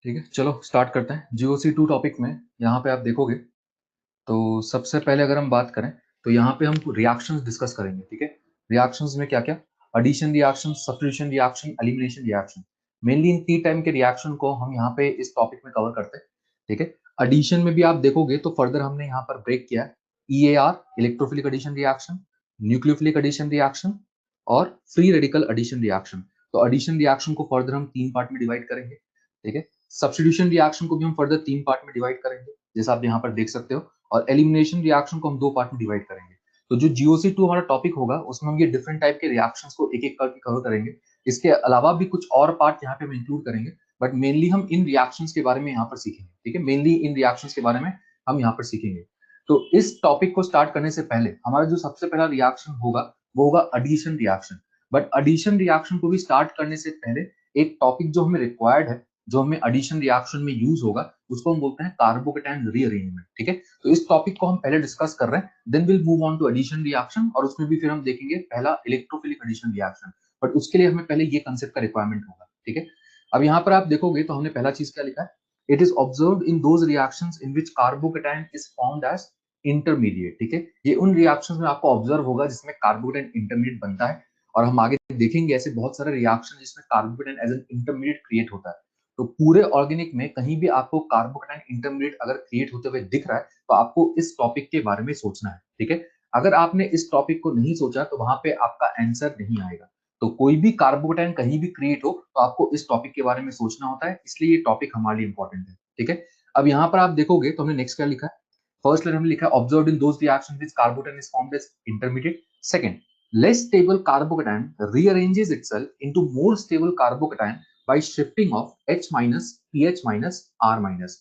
ठीक है, चलो स्टार्ट करते हैं। GOC2 टॉपिक में यहाँ पे आप देखोगे तो सबसे पहले अगर हम बात करें तो यहाँ पे हम रिएक्शंस डिस्कस करेंगे। ठीक है, रिएक्शंस में क्या क्या, addition reaction, substitution reaction, elimination reaction. Mainly इन 3 टाइम के रिएक्शन को हम यहाँ पे इस टॉपिक में कवर करते हैं। ठीक है, एडिशन में भी आप देखोगे तो फर्दर हमने यहाँ पर ब्रेक किया है EAR, electrophilic addition reaction, nucleophilic addition reaction और फ्री रेडिकल एडिशन रिएक्शन। तो एडिशन रिएक्शन को फर्दर हम 3 पार्ट में डिवाइड करेंगे। ठीक है, सब्स्टिट्यूशन रिएक्शन को भी हम फर्दर 3 पार्ट में डिवाइड करेंगे जैसा आप यहाँ पर देख सकते हो, और एलिमिनेशन रिएक्शन को हम 2 पार्ट में डिवाइड करेंगे। तो जो GOC2 हमारा टॉपिक होगा उसमें हम ये डिफरेंट टाइप के रिएक्शंस को एक एक करके कवर करेंगे। इसके अलावा भी कुछ और पार्ट यहाँ पे हम इंक्लूड करेंगे, बट मेनली हम इन रिएक्शंस के बारे में यहाँ पर सीखेंगे। ठीक है, मेनली इन रिएक्शंस के बारे में हम यहाँ पर सीखेंगे। तो इस टॉपिक को स्टार्ट करने से पहले हमारा जो सबसे पहला रिएक्शन होगा वो होगा addition reaction. But addition reaction को भी स्टार्ट करने से पहले एक टॉपिक जो हमें रिक्वायर्ड है, जो हमें एडिशन रिएक्शन में यूज होगा, उसको हम बोलते हैं कार्बोकेटायन रीअरेंजमेंट। ठीक है, तो इस टॉपिक को हम पहले डिस्कस कर रहे हैं, then will move on to addition reaction, और उसमें भी फिर हम देखेंगे पहला इलेक्ट्रोफिलिक एडिशन रिएक्शन। बट उसके लिए हमें पहले ये कंसेप्ट का रिक्वायरमेंट होगा। ठीक है, अब यहाँ पर आप देखोगे तो हमने पहला चीज क्या लिखा है, it is observed in those reactions in which carbocation is formed as intermediate. ठीक है, ये उन रिएक्शंस में आपको ऑब्जर्व होगा जिसमें कार्बोकेटायन इंटरमीडिएट बनता है, और हम आगे देखेंगे ऐसे बहुत सारे रिएक्शन जिसमें carbocation as an intermediate create होता है। तो पूरे ऑर्गेनिक में कहीं भी आपको कार्बोकेटायन इंटरमीडिएट अगर क्रिएट होते हुए दिख रहा है तो आपको इस टॉपिक के बारे में सोचना है। ठीक है, अगर आपने इस टॉपिक को नहीं सोचा तो वहां पे आपका आंसर नहीं आएगा। तो कोई भी कार्बोकेटायन कहीं भी क्रिएट हो तो आपको इस टॉपिक के बारे में सोचना होता है, इसलिए ये टॉपिक हमारे लिए इंपॉर्टेंट है। ठीक है, अब यहाँ पर आप देखोगे तो हमने नेक्स्ट क्या लिखा है, फर्स्ट लेटर हमने लिखा है observed in those reactions which carbocation is formed as intermediate. Second, less stable carbocation rearranges itself into more stable carbocation by shifting of H minus, pH minus, R minus।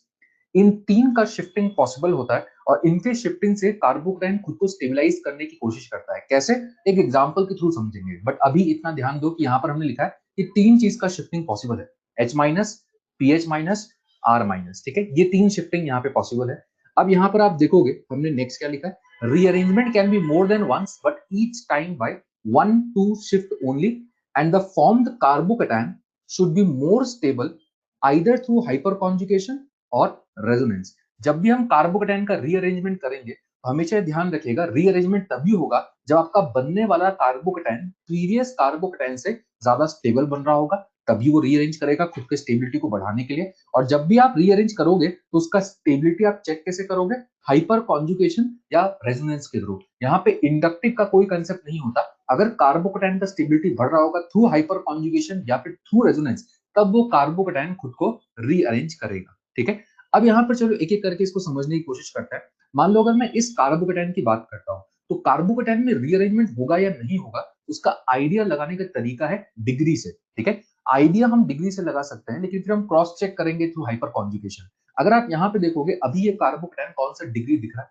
इन 3 का shifting possible होता है, और इनके shifting से carbocation खुद को stabilise करने की कोशिश करता है। कैसे, एक एग्जांपल के थ्रू समझेंगे, बट अभी इतना ध्यान दो कि यहाँ पर हमने लिखा है कि 3 चीज का शिफ्टिंग पॉसिबल है, H minus, pH minus, R minus. ठीक है, ये 3 शिफ्टिंग यहाँ पे पॉसिबल है। अब यहाँ पर आप देखोगे हमने नेक्स्ट क्या लिखा है, rearrangement can be more than once but each time by 1-2 shift only, and the formed carbocation should be more stable either through hyperconjugation और रेजोनेंस। जब भी हम कार्बोकेटायन का रीअरेंजमेंट करेंगे तो हमेशा ध्यान रखिएगा रीअरेंजमेंट तभी होगा जब आपका बनने वाला कार्बोकेटायन प्रीवियस कार्बोकेटायन से ज्यादा स्टेबल बन रहा होगा, तभी वो रीअरेंज करेगा खुद के स्टेबिलिटी को बढ़ाने के लिए। और जब भी आप रीअरेंज करोगे तो उसका स्टेबिलिटी आप चेक कैसे करोगे, हाइपर कॉन्जुगेशन या रेजोनेंस के थ्रू। यहाँ पे इंडक्टिव का कोई कंसेप्ट नहीं होता। अगर कार्बोकेटायन का स्टेबिलिटी बढ़ रहा होगा थ्रू हाइपर कॉन्जुगेशन या फिर थ्रू रेजोनेंस, तब वो कार्बोकेटायन खुद को रीअरेंज करेगा। ठीक है, अब यहाँ पर चलो एक एक करके इसको समझने की कोशिश करते हैं। मान लो अगर मैं इस कार्बोकेटायन की बात करता हूँ तो कार्बोकेटायन में रीअरेंजमेंट होगा या नहीं होगा, उसका आइडिया लगाने का तरीका है डिग्री से। ठीक है, आइडिया हम डिग्री से लगा सकते हैं, लेकिन फिर हम क्रॉस चेक करेंगे थ्रू हाइपर कॉन्जुगेशन। अगर आप यहाँ पे देखोगे अभी ये कार्बोकेटायन कौन सा डिग्री दिख रहा है,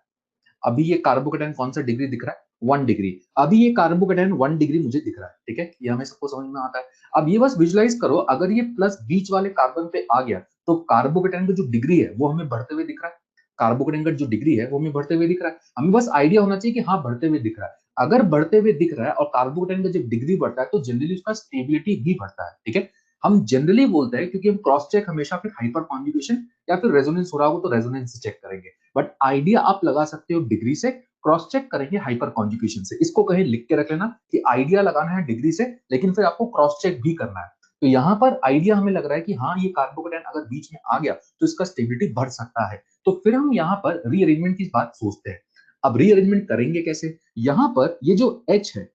अभी ये कार्बोकेटायन कौन सा डिग्री दिख रहा है, 1 डिग्री। अभी ये कार्बोकेटायन 1 डिग्री मुझे दिख रहा है। ठीक है, ये हमें सबको समझ में आता है। अब ये बस विजुलाइज करो, अगर ये प्लस बीच वाले कार्बन पे आ गया तो कार्बोकेटायन का जो डिग्री है वो हमें बढ़ते हुए दिख रहा है। कार्बोकेटायन का जो डिग्री है वो हमें बढ़ते हुए दिख रहा है। हमें बस आइडिया होना चाहिए कि हाँ बढ़ते हुए दिख रहा है। अगर बढ़ते हुए दिख रहा है और कार्बोकेटायन का जब डिग्री बढ़ता है तो जनरली उसका स्टेबिलिटी भी बढ़ता है। ठीक है, हम जनरली बोलते हैं क्योंकि हम क्रॉस चेक हमेशा फिर हाइपर कॉन्जुगेशन या फिर रेजोनेंस हो रहा होगा तो रेजोनेंस से चेक करेंगे, बट आइडिया आप लगा सकते हो डिग्री से, क्रॉस चेक करेंगे हाइपर कॉन्जुगेशन से। इसको कहीं लिख के रख लेना कि आइडिया लगाना है डिग्री से, लेकिन फिर आपको क्रॉस चेक भी करना है। तो यहाँ पर आइडिया हमें लग रहा है कि हाँ ये कार्बोकेटायन अगर बीच में आ गया तो इसका स्टेबिलिटी बढ़ सकता है, तो फिर हम यहाँ पर रीअरेंजमेंट की बात सोचते हैं। अब रीअरेंजमेंट करेंगे कैसे, यहाँ पर ये जो H है,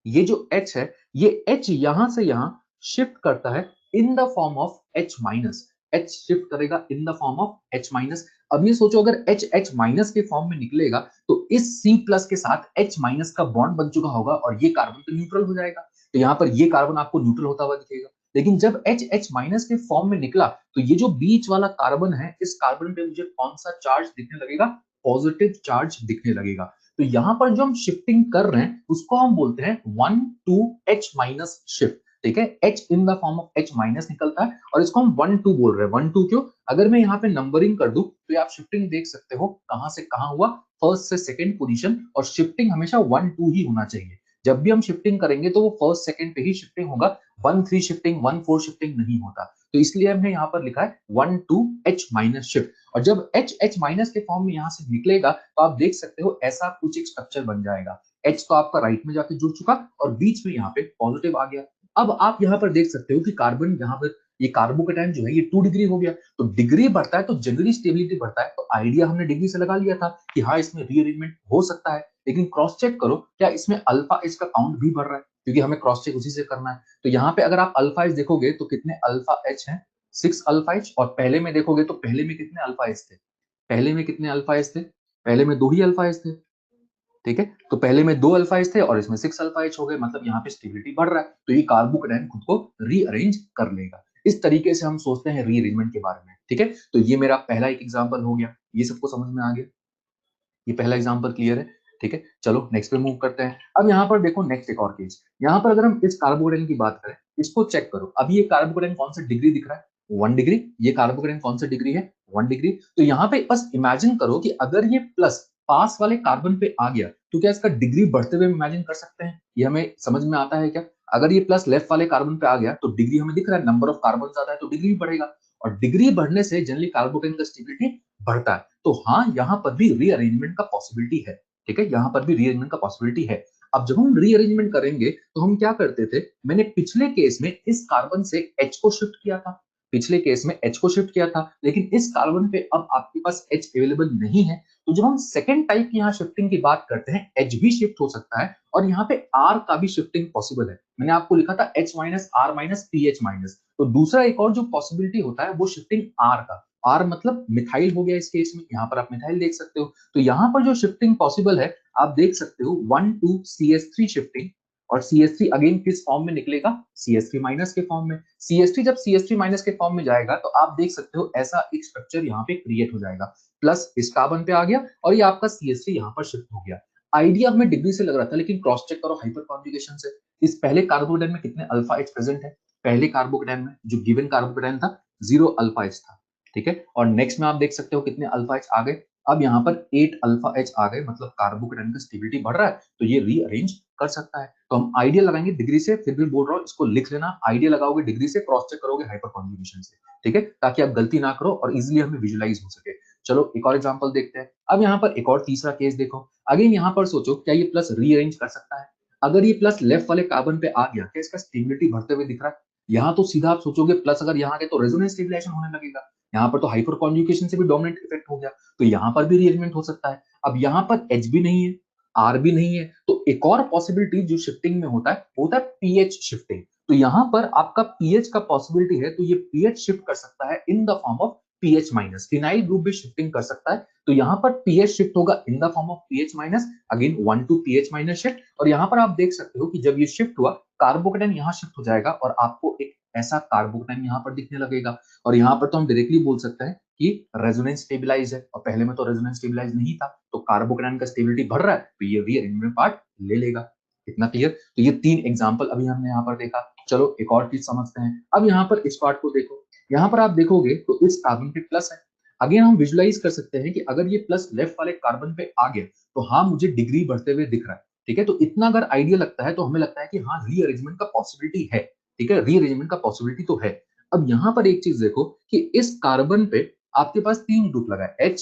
ये जो H है, ये H यहां से यहां शिफ्ट करता है in the form of H minus. H shift करेगा in the form of H minus. अब ये सोचो अगर H H माइनस के फॉर्म में निकलेगा तो इस C प्लस के साथ H माइनस का बॉन्ड बन चुका होगा और ये कार्बन तो न्यूट्रल हो जाएगा। तो यहाँ पर ये कार्बन आपको न्यूट्रल होता हुआ दिखेगा। लेकिन जब H H माइनस के फॉर्म में निकला तो ये जो बीच वाला कार्बन है, इस कार्बन पे मुझे कौन सा चार्ज दिखने लगेगा, पॉजिटिव चार्ज दिखने लगेगा। तो यहां पर जो हम शिफ्टिंग कर रहे हैं उसको हम बोलते हैं 1 to H माइनस शिफ्ट। ठीक है, H in the form of H minus निकलता है और इसको हम 1-2 बोल रहे हैं। 1-2 क्यों, अगर मैं यहाँ पे नंबरिंग कर दूं तो आप शिफ्टिंग देख सकते हो कहां से कहां हुआ, फर्स्ट से सेकंड पोजीशन, और शिफ्टिंग हमेशा 1-2 ही होना चाहिए। जब भी हम शिफ्टिंग करेंगे तो वो फर्स्ट सेकंड पे ही शिफ्टिंग होगा, 1-3 शिफ्टिंग 1-4 शिफ्टिंग नहीं होता। तो इसलिए हमने यहाँ पर लिखा है 1-2 H माइनस शिफ्ट। और जब H माइनस के फॉर्म में यहाँ से निकलेगा तो आप देख सकते हो ऐसा कुछ एक स्ट्रक्चर बन जाएगा। H तो आपका राइट में जाके जुड़ चुका और बीच में यहाँ पे पॉजिटिव आ गया। अब आप यहाँ पर देख सकते हो कि कार्बन यहाँ पर ये कार्बोकेटाइन जो है ये 2 डिग्री हो गया। तो डिग्री बढ़ता है तो जनरली स्टेबिलिटी बढ़ता है। तो आइडिया हमने डिग्री से लगा लिया था कि हाँ इसमें रीअरेंजमेंट हो सकता है, लेकिन क्रॉस चेक करो क्या इसमें अल्फा एच का काउंट भी बढ़ रहा है, क्योंकि हमें क्रॉस चेक उसी से करना है। तो यहाँ पे अगर आप अल्फा एच देखोगे तो कितने अल्फा एच हैं, 6 अल्फा एच। और पहले में देखोगे तो पहले में कितने अल्फा एच थे, पहले में कितने अल्फा एच थे, पहले में 2 ही अल्फा एच थे। ठीक है, तो पहले में 2 अल्फा एच थे और इसमें 6 अल्फा एच हो गए, मतलब यहाँ पे स्टेबिलिटी बढ़ रहा है। तो ये कार्बोकेटाइन खुद को रीअरेंज कर लेगा। इस तरीके से हम सोचते हैं रीअरेंजमेंट के बारे में। ठीक है, तो ये मेरा पहला एक एग्जांपल हो गया, ये सबको समझ में आ गया, ये पहला एग्जांपल क्लियर है। ठीक है, चलो नेक्स्ट पे मूव करते हैं। अब यहाँ पर देखो नेक्स्ट एक और केस, यहाँ पर अगर हम इस कार्बोकेटाइन की बात करें, इसको चेक करो। अब ये कार्बोकेटाइन कौन सा डिग्री दिख रहा है, 1 डिग्री। ये कार्बोकेटाइन कौन सा डिग्री है, 1 डिग्री। तो यहाँ पे बस इमेजिन करो कि अगर ये प्लस पास वाले कार्बन पे आ गया तो क्या इसका डिग्री बढ़ते हुए इमेजिन कर सकते हैं, ये हमें समझ में आता है क्या। अगर ये प्लस लेफ्ट वाले कार्बन पे आ गया तो डिग्री हमें दिख रहा है, नंबर ऑफ कार्बन ज्यादा है तो डिग्री भी बढ़ेगा, और डिग्री बढ़ने से जनरली कार्बोकेटाइन का स्टेबिलिटी बढ़ता है। तो हाँ, यहाँ पर भी रीअरेंजमेंट का पॉसिबिलिटी है। ठीक है, यहाँ पर भी रीअरेंजमेंट का पॉसिबिलिटी है। अब जब हम रीअरेंजमेंट करेंगे तो हम क्या करते थे, मैंने पिछले केस में इस कार्बन से H को शिफ्ट किया था, पिछले केस में H को शिफ्ट किया था, लेकिन इस कार्बन पे अब आपके पास H अवेलेबल नहीं है। तो जब हम सेकेंड टाइप की यहाँ शिफ्टिंग की बात करते हैं, H भी शिफ्ट हो सकता है और यहाँ पे R का भी शिफ्टिंग पॉसिबल है। मैंने आपको लिखा था H minus R minus PH minus. तो दूसरा एक और जो पॉसिबिलिटी होता है वो शिफ्टिंग R का, आर मतलब मिथाइल हो गया इस केस में, यहाँ पर आप मिथाइल देख सकते हो। तो यहाँ पर जो शिफ्टिंग पॉसिबल है आप देख सकते हो 1-2 CH3 शिफ्टिंग, और CH3 अगेन किस फॉर्म में निकलेगा, CH3 माइनस के फॉर्म में। CH3 जब CH3 माइनस के फॉर्म में जाएगा तो आप देख सकते हो ऐसा एक स्ट्रक्चर यहाँ पे क्रिएट हो जाएगा, प्लस इस कार्बन पे आ गया और ये आपका CH3 यहाँ पर शिफ्ट हो गया। आइडिया हमें डिग्री से लग रहा था, लेकिन क्रॉस चेक करो हाइपर कॉन्जुगेशन से। इस पहले कार्बोकेटाइन में कितने अल्फा एच प्रेजेंट है, पहले कार्बोकेटाइन में जो गिवन कार्बोकेटाइन था 0 अल्फा एच था। ठीक है, और नेक्स्ट में आप देख सकते हो कितने अल्फा एच आ गए, अब यहाँ पर 8 अल्फा एच आ गए, मतलब कार्बोकेटाइन का स्टेबिलिटी बढ़ रहा है तो ये रीअरेंज कर सकता है। तो हम आइडिया लगाएंगे डिग्री से, फिर भी बोल रहा हूँ इसको लिख लेना, आइडिया लगाओगे डिग्री से, क्रॉस चेक करोगे हाइपर कॉन्जुगेशन से। ठीक है, ताकि आप गलती ना करो और इजिली हमें विजुलाइज हो सके। चलो एक और एग्जांपल देखते हैं। अब यहाँ पर एक और तीसरा केस देखो, अगेन यहाँ पर सोचो क्या ये प्लस रीअरेंज कर सकता है। अगर ये प्लस लेफ्ट वाले कार्बन पे आ गया, क्या इसका स्टेबिलिटी बढ़ते हुए दिख रहा है। यहाँ तो सीधा आप सोचोगे प्लस अगर यहाँ गए तो रेजोनेंस स्टेबिलाईजेशन होने लगेगा, यहाँ पर तो हाइपर कॉन्जुगेशन से भी डोमिनेंट इफेक्ट हो गया, तो यहाँ पर भी रीअरेंजमेंट हो सकता है। अब यहाँ पर H भी नहीं है, R भी नहीं है, तो एक और पॉसिबिलिटी जो शिफ्टिंग में होता है वो होता है पीएच शिफ्टिंग। तो यहाँ पर आपका पीएच का पॉसिबिलिटी है, तो ये पीएच शिफ्ट कर सकता है in the form of pH minus, phenyl group भी शिफ्टिंग कर सकता है। तो यहाँ पर पीएच शिफ्ट होगा इन the form of pH minus, again 1-2 pH minus shift. और यहाँ पर आप देख सकते हो कि जब ये शिफ्ट हुआ कार्बोकेटाइन यहाँ शिफ्ट हो जाएगा और आपको एक ऐसा कार्बोकेटाइन यहाँ पर दिखने लगेगा। और यहाँ पर तो हम डायरेक्टली बोल सकते हैं कि रेजोनेंस स्टेबलाइज है, और पहले में तो रेजोनेंस स्टेबलाइज नहीं था, तो कार्बोकेटाइन का स्टेबिलिटी बढ़ रहा है तो ये रीअरेंजमेंट पार्ट ले लेगा। इतना क्लियर। तो ये 3 एग्जांपल अभी हमने यहाँ पर देखा। चलो एक और चीज समझते हैं। अब यहाँ पर इस पार्ट को देखो, यहाँ पर आप देखोगे तो इस कार्बन पे प्लस है। अगेन हम विजुलाइज कर सकते हैं कि अगर ये प्लस लेफ्ट वाले कार्बन पे आ गया तो हाँ मुझे डिग्री बढ़ते हुए दिख रहा है। ठीक है, तो इतना अगर आइडिया लगता है तो हमें लगता है कि हाँ रीअरेंजमेंट का पॉसिबिलिटी है। ठीक है, रीअरेंजमेंट का पॉसिबिलिटी तो है। अब यहाँ पर एक चीज देखो कि इस कार्बन पे आपके पास 3 ग्रुप लगा है, H,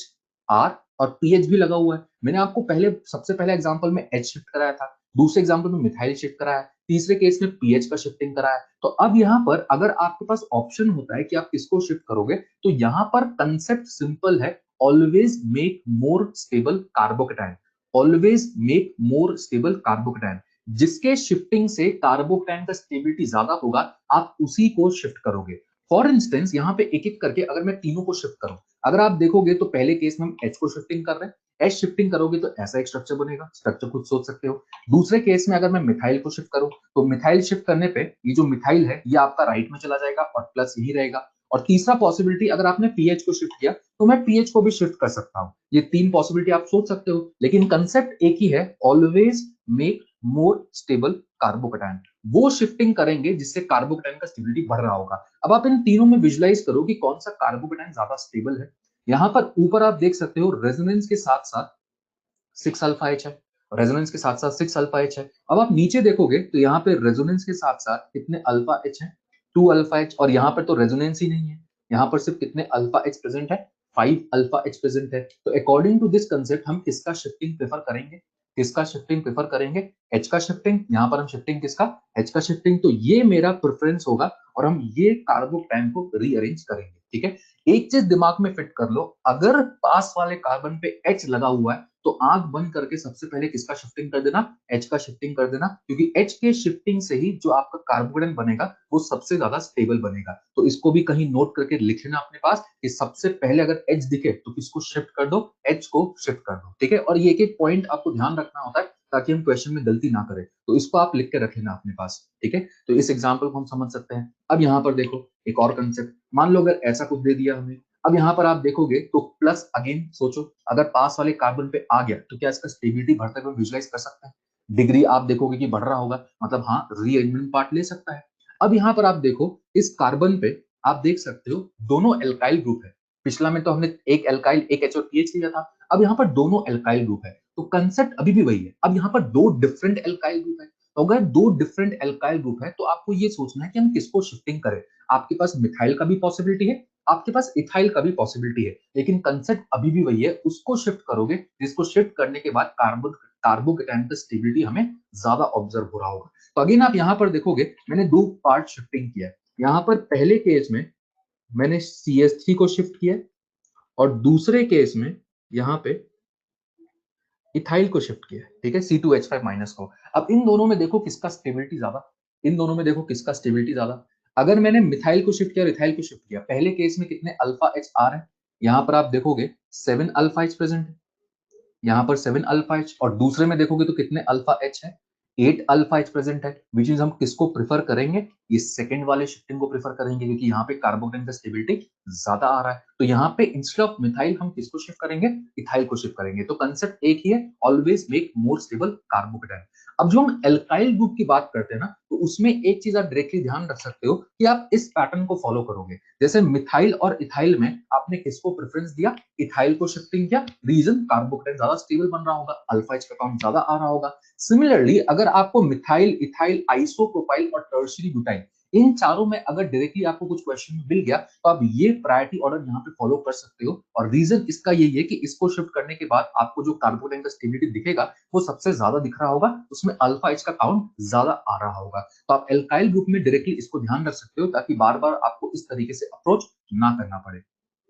R और पीएच भी लगा हुआ है। मैंने आपको पहले सबसे पहले एग्जांपल में H शिफ्ट कराया था, दूसरे एग्जांपल में मिथाइल शिफ्ट कराया है, तीसरे केस में पीएच का शिफ्टिंग कराया है। तो अब यहाँ पर अगर आपके पास ऑप्शन होता है कि आप किसको शिफ्ट करोगे, तो यहाँ पर कंसेप्ट सिंपल है, always make more stable carbocation, always make more stable carbocation. जिसके शिफ्टिंग से कार्बोकेटाइन का स्टेबिलिटी ज्यादा होगा आप उसी को शिफ्ट करोगे। फॉर इंस्टेंस यहाँ पे एक एक करके अगर मैं तीनों को शिफ्ट करूं, अगर आप देखोगे तो पहले केस में हम H को शिफ्टिंग कर रहे हैं, H शिफ्टिंग करोगे तो ऐसा एक स्ट्रक्चर बनेगा, स्ट्रक्चर खुद सोच सकते हो। दूसरे केस में अगर मैं मिथाइल को शिफ्ट करूं तो मिथाइल शिफ्ट करने पे ये जो मिथाइल है ये आपका राइट में चला जाएगा और प्लस यही रहेगा। और तीसरा पॉसिबिलिटी अगर आपने पीएच को शिफ्ट किया तो मैं पीएच को भी शिफ्ट कर सकता हूं। ये 3 पॉसिबिलिटी आप सोच सकते हो, लेकिन कंसेप्ट एक ही है, always make more stable carbocation. वो शिफ्टिंग करेंगे जिससे कार्बोकेटाइन का स्टेबिलिटी बढ़ रहा होगा। अब आप इन तीनों में विजुलाइज करो कि कौन सा कार्बोकेटाइन ज्यादा स्टेबल है। यहाँ पर ऊपर आप देख सकते हो रेजोनेंस के साथ साथ 6 अल्फा एच है, रेजोनेंस के साथ साथ 6 अल्फा एच है। अब आप नीचे देखोगे तो यहाँ पे रेजोनेंस के साथ साथ कितने अल्फा एच है, 2 अल्फा एच, और यहाँ पर तो रेजोनेंस ही नहीं है, यहाँ पर सिर्फ कितने अल्फा एच प्रेजेंट है, 5 अल्फा एच प्रेजेंट है। तो अकॉर्डिंग टू दिस कंसेप्ट हम किसका शिफ्टिंग प्रेफर करेंगे, किसका शिफ्टिंग प्रेफर करेंगे, एच का शिफ्टिंग। यहाँ पर हम शिफ्टिंग किसका, एच का शिफ्टिंग। तो ये मेरा प्रेफरेंस होगा और हम ये कार्बोकैटायन को रीअरेंज करेंगे, ठीक है। एक चीज दिमाग में फिट कर लो, अगर पास वाले कार्बन पे एच लगा हुआ है तो आंख बंद करके सबसे पहले किसका शिफ्टिंग कर देना, एच का शिफ्टिंग कर देना, क्योंकि एच के शिफ्टिंग से ही जो आपका कार्बोकैटायन बनेगा वो सबसे ज्यादा स्टेबल बनेगा। तो इसको भी कहीं नोट करके लिख लेना अपने पास कि सबसे पहले अगर एच दिखे तो किसको शिफ्ट कर दो, एच को शिफ्ट कर दो, ठीक है। और ये एक एक पॉइंट आपको ध्यान रखना होता है ताकि हम क्वेश्चन में गलती ना करें, तो इसको आप लिख के रख लेना अपने पास, ठीक है। तो इस एग्जाम्पल को हम समझ सकते हैं। अब यहाँ पर देखो एक और कंसेप्ट, मान लो अगर ऐसा कुछ दे दिया हमें, अब यहाँ पर आप देखोगे तो प्लस, अगेन सोचो अगर पास वाले कार्बन पे आ गया तो क्या इसका स्टेबिलिटी बढ़ते हुए विजुलाइज कर सकते हैं, डिग्री आप देखोगे कि बढ़ रहा होगा, मतलब हाँ रीअरेंजमेंट पार्ट ले सकता है। अब यहाँ पर आप देखो इस कार्बन पे आप देख सकते हो दोनों एल्काइल ग्रुप है, पिछला में तो हमने एक एल्काइल एक एच और पीएच लिया था, अब यहाँ पर दोनों एल्काइल ग्रुप है, तो कंसेप्ट अभी भी वही है। अब यहाँ पर दो डिफरेंट एल्काइल ग्रुप है, तो अगर दो डिफरेंट एल्काइल ग्रुप है तो आपको ये सोचना है कि हम किसको शिफ्टिंग करें। आपके पास मिथाइल का भी पॉसिबिलिटी है, आपके पास इथाइल का भी पॉसिबिलिटी है, लेकिन कंसेप्ट अभी भी वही है, उसको शिफ्ट करोगे जिसको शिफ्ट करने के बाद कार्बोकेटायन का स्टेबिलिटी हमें ज्यादा ऑब्जर्व हो रहा होगा। तो अगेन आप यहाँ पर देखोगे मैंने दो पार्ट शिफ्टिंग किया है, यहाँ पर पहले केस में मैंने CH3 को शिफ्ट किया और दूसरे केस में यहाँ पे इथाइल को शिफ्ट किया है, ठीक है, C2H5 माइनस को। अब इन दोनों में देखो किसका स्टेबिलिटी ज्यादा, इन दोनों में देखो किसका स्टेबिलिटी ज्यादा। अगर मैंने मिथाइल को शिफ्ट किया और इथाइल को शिफ्ट किया, पहले केस में कितने अल्फा एच आ रहे हैं, यहाँ पर आप देखोगे 7 अल्फा एच प्रेजेंट है, यहाँ पर 7 अल्फा एच, और दूसरे में देखोगे तो कितने अल्फा एच है, 8 अल्फा एच प्रेजेंट है। विच मींस हम किसको प्रेफर करेंगे, ये सेकंड वाले शिफ्टिंग को प्रेफर करेंगे, क्योंकि यहाँ पे कार्बोकेटाइन का स्टेबिलिटी ज्यादा आ रहा है। तो यहाँ पे इंस्टेड ऑफ मिथाइल हम किसको शिफ्ट करेंगे, इथाइल को शिफ्ट करेंगे। तो कंसेप्ट एक ही है, always make more stable carbocation. अब जो हम एल्काइल ग्रुप की बात करते हैं ना, तो उसमें एक चीज आप डायरेक्टली ध्यान रख सकते हो कि आप इस पैटर्न को फॉलो करोगे, जैसे मिथाइल और इथाइल में आपने किसको प्रेफरेंस दिया, इथाइल को शिफ्टिंग किया, रीजन कार्बोकेटाइन ज्यादा स्टेबल बन रहा होगा, अल्फा एच का काउंट ज्यादा आ रहा होगा। सिमिलरली अगर आपको मिथाइल, इथाइल, आइसोप्रोपाइल और टर्शियरी ब्यूटाइल, इन चारों में अगर डायरेक्टली आपको कुछ क्वेश्चन मिल गया तो आप ये प्रायोरिटी ऑर्डर यहाँ पे फॉलो कर सकते हो। और रीजन इसका यही है कि इसको शिफ्ट करने के बाद आपको जो कार्बोकेटाइन का स्टेबिलिटी दिखेगा वो सबसे ज्यादा दिख रहा होगा, उसमें अल्फा एच का काउंट ज्यादा आ रहा होगा। तो आप एल्काइल ग्रुप में डायरेक्टली इसको ध्यान रख सकते हो ताकि बार बार आपको इस तरीके से अप्रोच ना करना पड़े।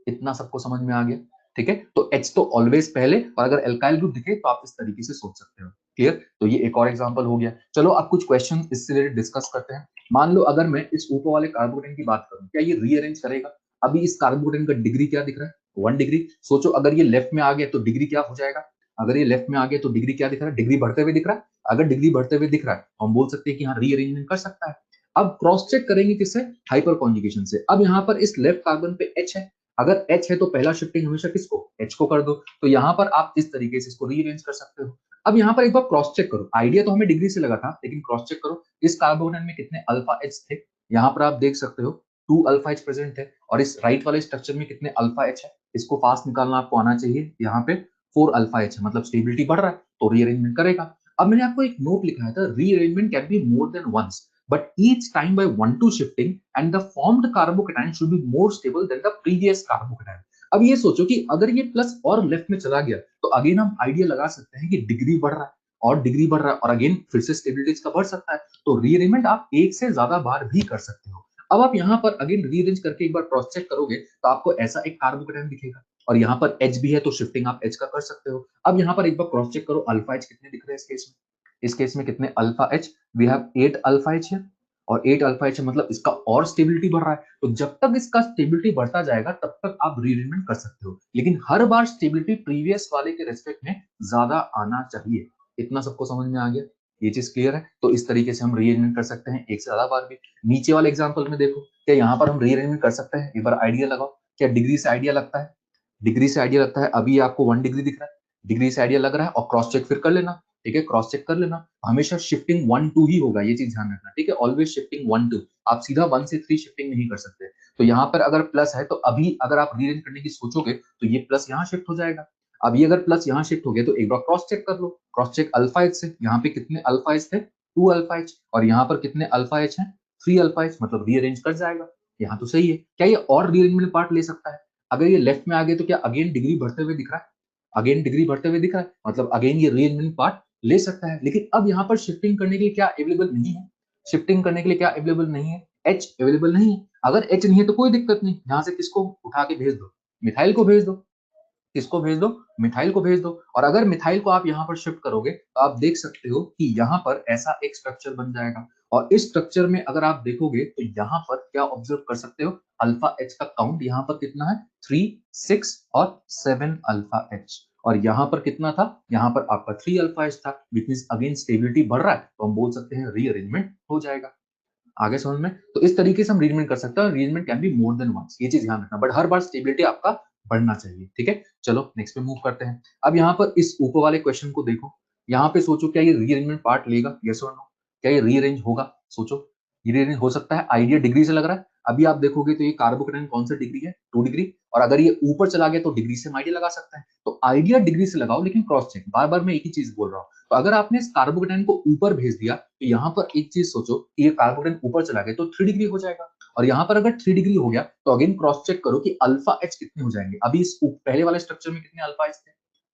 इतना सबको समझ में आ गया, ठीक है। तो H तो ऑलवेज पहले, और अगर एल्काइल ग्रुप दिखे तो आप इस तरीके से सोच सकते हो, क्लियर। तो ये एक और एग्जांपल हो गया। चलो अब कुछ क्वेश्चन इससे रिलेटेड डिस्कस करते हैं। मान लो अगर मैं इस ऊपर वाले कार्बोकेटाइन की बात करूं, क्या ये रीअरेंज करेगा। अभी इस कार्बोकेटाइन का डिग्री क्या दिख रहा है, 1 डिग्री। सोचो अगर ये लेफ्ट में आ गया तो डिग्री क्या हो जाएगा, अगर ये लेफ्ट में आ गया तो डिग्री क्या दिख रहा है, डिग्री बढ़ते हुए दिख रहा है। अगर डिग्री बढ़ते हुए दिख रहा है तो हम बोल सकते हैं कि हाँ रीअरेंजमेंट कर सकता है। अब क्रॉस चेक करेंगे किससे, हाइपर कॉन्जुगेशन से। अब यहाँ पर इस लेफ्ट कार्बन पे H है, अगर H है तो पहला शिफ्टिंग हमेशा किसको, H को कर दो। तो यहाँ पर आप इस तरीके से इसको रीअरेंज कर सकते हो। अब यहाँ पर एक बार क्रॉस चेक करो, आइडिया तो हमें डिग्री से लगा था, लेकिन क्रॉस चेक करो इस कार्बोनेट में कितने अल्फा एच थे। यहाँ पर आप देख सकते हो 2 अल्फा एच प्रेजेंट थे, और इस राइट वाले स्ट्रक्चर में कितने अल्फा एच है, इसको फास्ट निकालना आपको आना चाहिए। यहाँ पे 4 अल्फा एच है, मतलब स्टेबिलिटी बढ़ रहा है तो रीअरेंजमेंट करेगा। अब मैंने आपको एक नोट लिखा था, rearrangement can be more than once but each time by 1-2 shifting and the formed carbocation should be more stable than the previous carbocation। अब ये सोचो कि अगर ये प्लस और लेफ्ट में चला गया तो अगेन हम आइडिया लगा सकते हैं कि डिग्री बढ़ रहा है और डिग्री बढ़ रहा है, और अगेन फिर से स्टेबिलिटी इसका बढ़ सकता है। तो रीअरेंजमेंट आप एक से ज्यादा बार भी कर सकते हो। अब आप यहाँ पर अगेन रीअरेंज करके एक बार क्रॉस चेक करोगे तो आपको ऐसा एक कार्बोकेटाइन दिखेगा, और यहाँ पर H भी है तो शिफ्टिंग आप H का कर सकते हो। अब यहाँ पर एक बार क्रॉस चेक करो, अल्फा H कितने दिख रहे हैं इस केस में, इस केस में कितने alpha H, we have 8 alpha H है, और 8 अल्फा एच मतलब इसका और स्टेबिलिटी बढ़ रहा है। तो जब तक इसका स्टेबिलिटी बढ़ता जाएगा तब तक आप रीअरेंजमेंट कर सकते हो, लेकिन हर बार स्टेबिलिटी प्रीवियस वाले के रेस्पेक्ट में ज्यादा आना चाहिए। इतना सबको समझ में आ गया, ये चीज क्लियर है। तो इस तरीके से हम रीअरेंजमेंट कर सकते हैं एक से ज्यादा बार भी। नीचे वाले एग्जांपल में देखो, क्या यहाँ पर हम रीअरेंजमेंट कर सकते हैं, एक बार आइडिया लगाओ। क्या डिग्री से आइडिया लगता है, डिग्री से आइडिया लगता है। अभी आपको 1 डिग्री दिख रहा है, डिग्री से आइडिया लग रहा है, और क्रॉस चेक फिर कर लेना, ठीक है, क्रॉस चेक कर लेना। हमेशा शिफ्टिंग 1-2 ही होगा, ये चीज ध्यान रखना, ठीक है, ऑलवेज शिफ्टिंग 1-2। आप सीधा 1 से 3 शिफ्टिंग नहीं कर सकते। तो यहाँ पर अगर प्लस है तो अभी अगर आप रीअरेंज करने की सोचोगे तो ये प्लस यहाँ शिफ्ट हो जाएगा। अब ये अगर प्लस यहाँ शिफ्ट हो गया तो एक बार क्रॉस चेक कर लो, क्रॉस चेक अल्फा एच से, यहाँ पे कितने अल्फा एच थे, 2 अल्फा एच, और यहाँ पर कितने अल्फा एच हैं, 3 अल्फा एच, मतलब रीअरेंज कर जाएगा। यहाँ तो सही है। क्या ये और रीअरेंजमेंट पार्ट ले सकता है? अगर ये लेफ्ट में आ गए तो क्या अगेन डिग्री बढ़ते हुए दिख रहा है? अगेन डिग्री बढ़ते हुए दिख रहा है, मतलब अगेन ये रीअरेंजमेंट पार्ट ले सकता है। लेकिन अब यहाँ पर शिफ्टिंग करने के लिए क्या अवेलेबल नहीं है? शिफ्टिंग करने के लिए क्या अवेलेबल नहीं है? एच अवेलेबल नहीं है। अगर एच नहीं है तो कोई दिक्कत नहीं, यहाँ से किसको उठा के भेज दो, मिथाइल को भेज दो। किसको भेज दो? मिथाइल को भेज दो। और अगर मिथाइल को आप यहाँ पर शिफ्ट करोगे तो आप देख सकते हो कि यहाँ पर ऐसा एक स्ट्रक्चर बन जाएगा। और इस स्ट्रक्चर में अगर आप देखोगे तो यहाँ पर क्या ऑब्जर्व कर सकते हो, अल्फा एच का काउंट यहाँ पर कितना है, 3, 6 और 7 अल्फा एच। और यहाँ पर कितना था, यहाँ पर आपका 3 अल्फा एच था, विच मींस अगेन स्टेबिलिटी बढ़ रहा है, तो हम बोल सकते हैं रीअरेंजमेंट हो जाएगा। आगे समझ में? तो इस तरीके से हम रीअरेंजमेंट कर सकते हैं। Rearrangement can be more than once, ये चीज ध्यान रखना, बट हर बार स्टेबिलिटी आपका बढ़ना चाहिए। ठीक है, चलो नेक्स्ट पे मूव करते हैं। अब यहाँ पर इस ऊपर वाले क्वेश्चन को देखो, यहाँ पे सोचो क्या ये रीअरेंजमेंट पार्ट लेगा, यस और नो? क्या ये रीअरेंज होगा? सोचो, ये रीअरेंज हो सकता है? आइडिया डिग्री से लग रहा है। अभी आप देखोगे तो ये कार्बोकेटाइन कौन सा डिग्री है, 2 डिग्री, और अगर ये ऊपर चला गया तो डिग्री से हम आइडिया लगा सकते हैं। तो आइडिया डिग्री से लगाओ, लेकिन क्रॉस चेक, बार बार मैं एक ही चीज बोल रहा हूँ। तो अगर आपने इस कार्बोकेटाइन को ऊपर भेज दिया तो यहाँ पर एक चीज सोचो कि ये कार्बोकेटाइन ऊपर चला गया तो 3 डिग्री हो जाएगा। और यहाँ पर अगर 3 डिग्री हो गया तो अगेन क्रॉस चेक करो कि अल्फा एच कितने हो जाएंगे। अभी इस पहले वाले स्ट्रक्चर में कितने अल्फा एच थे,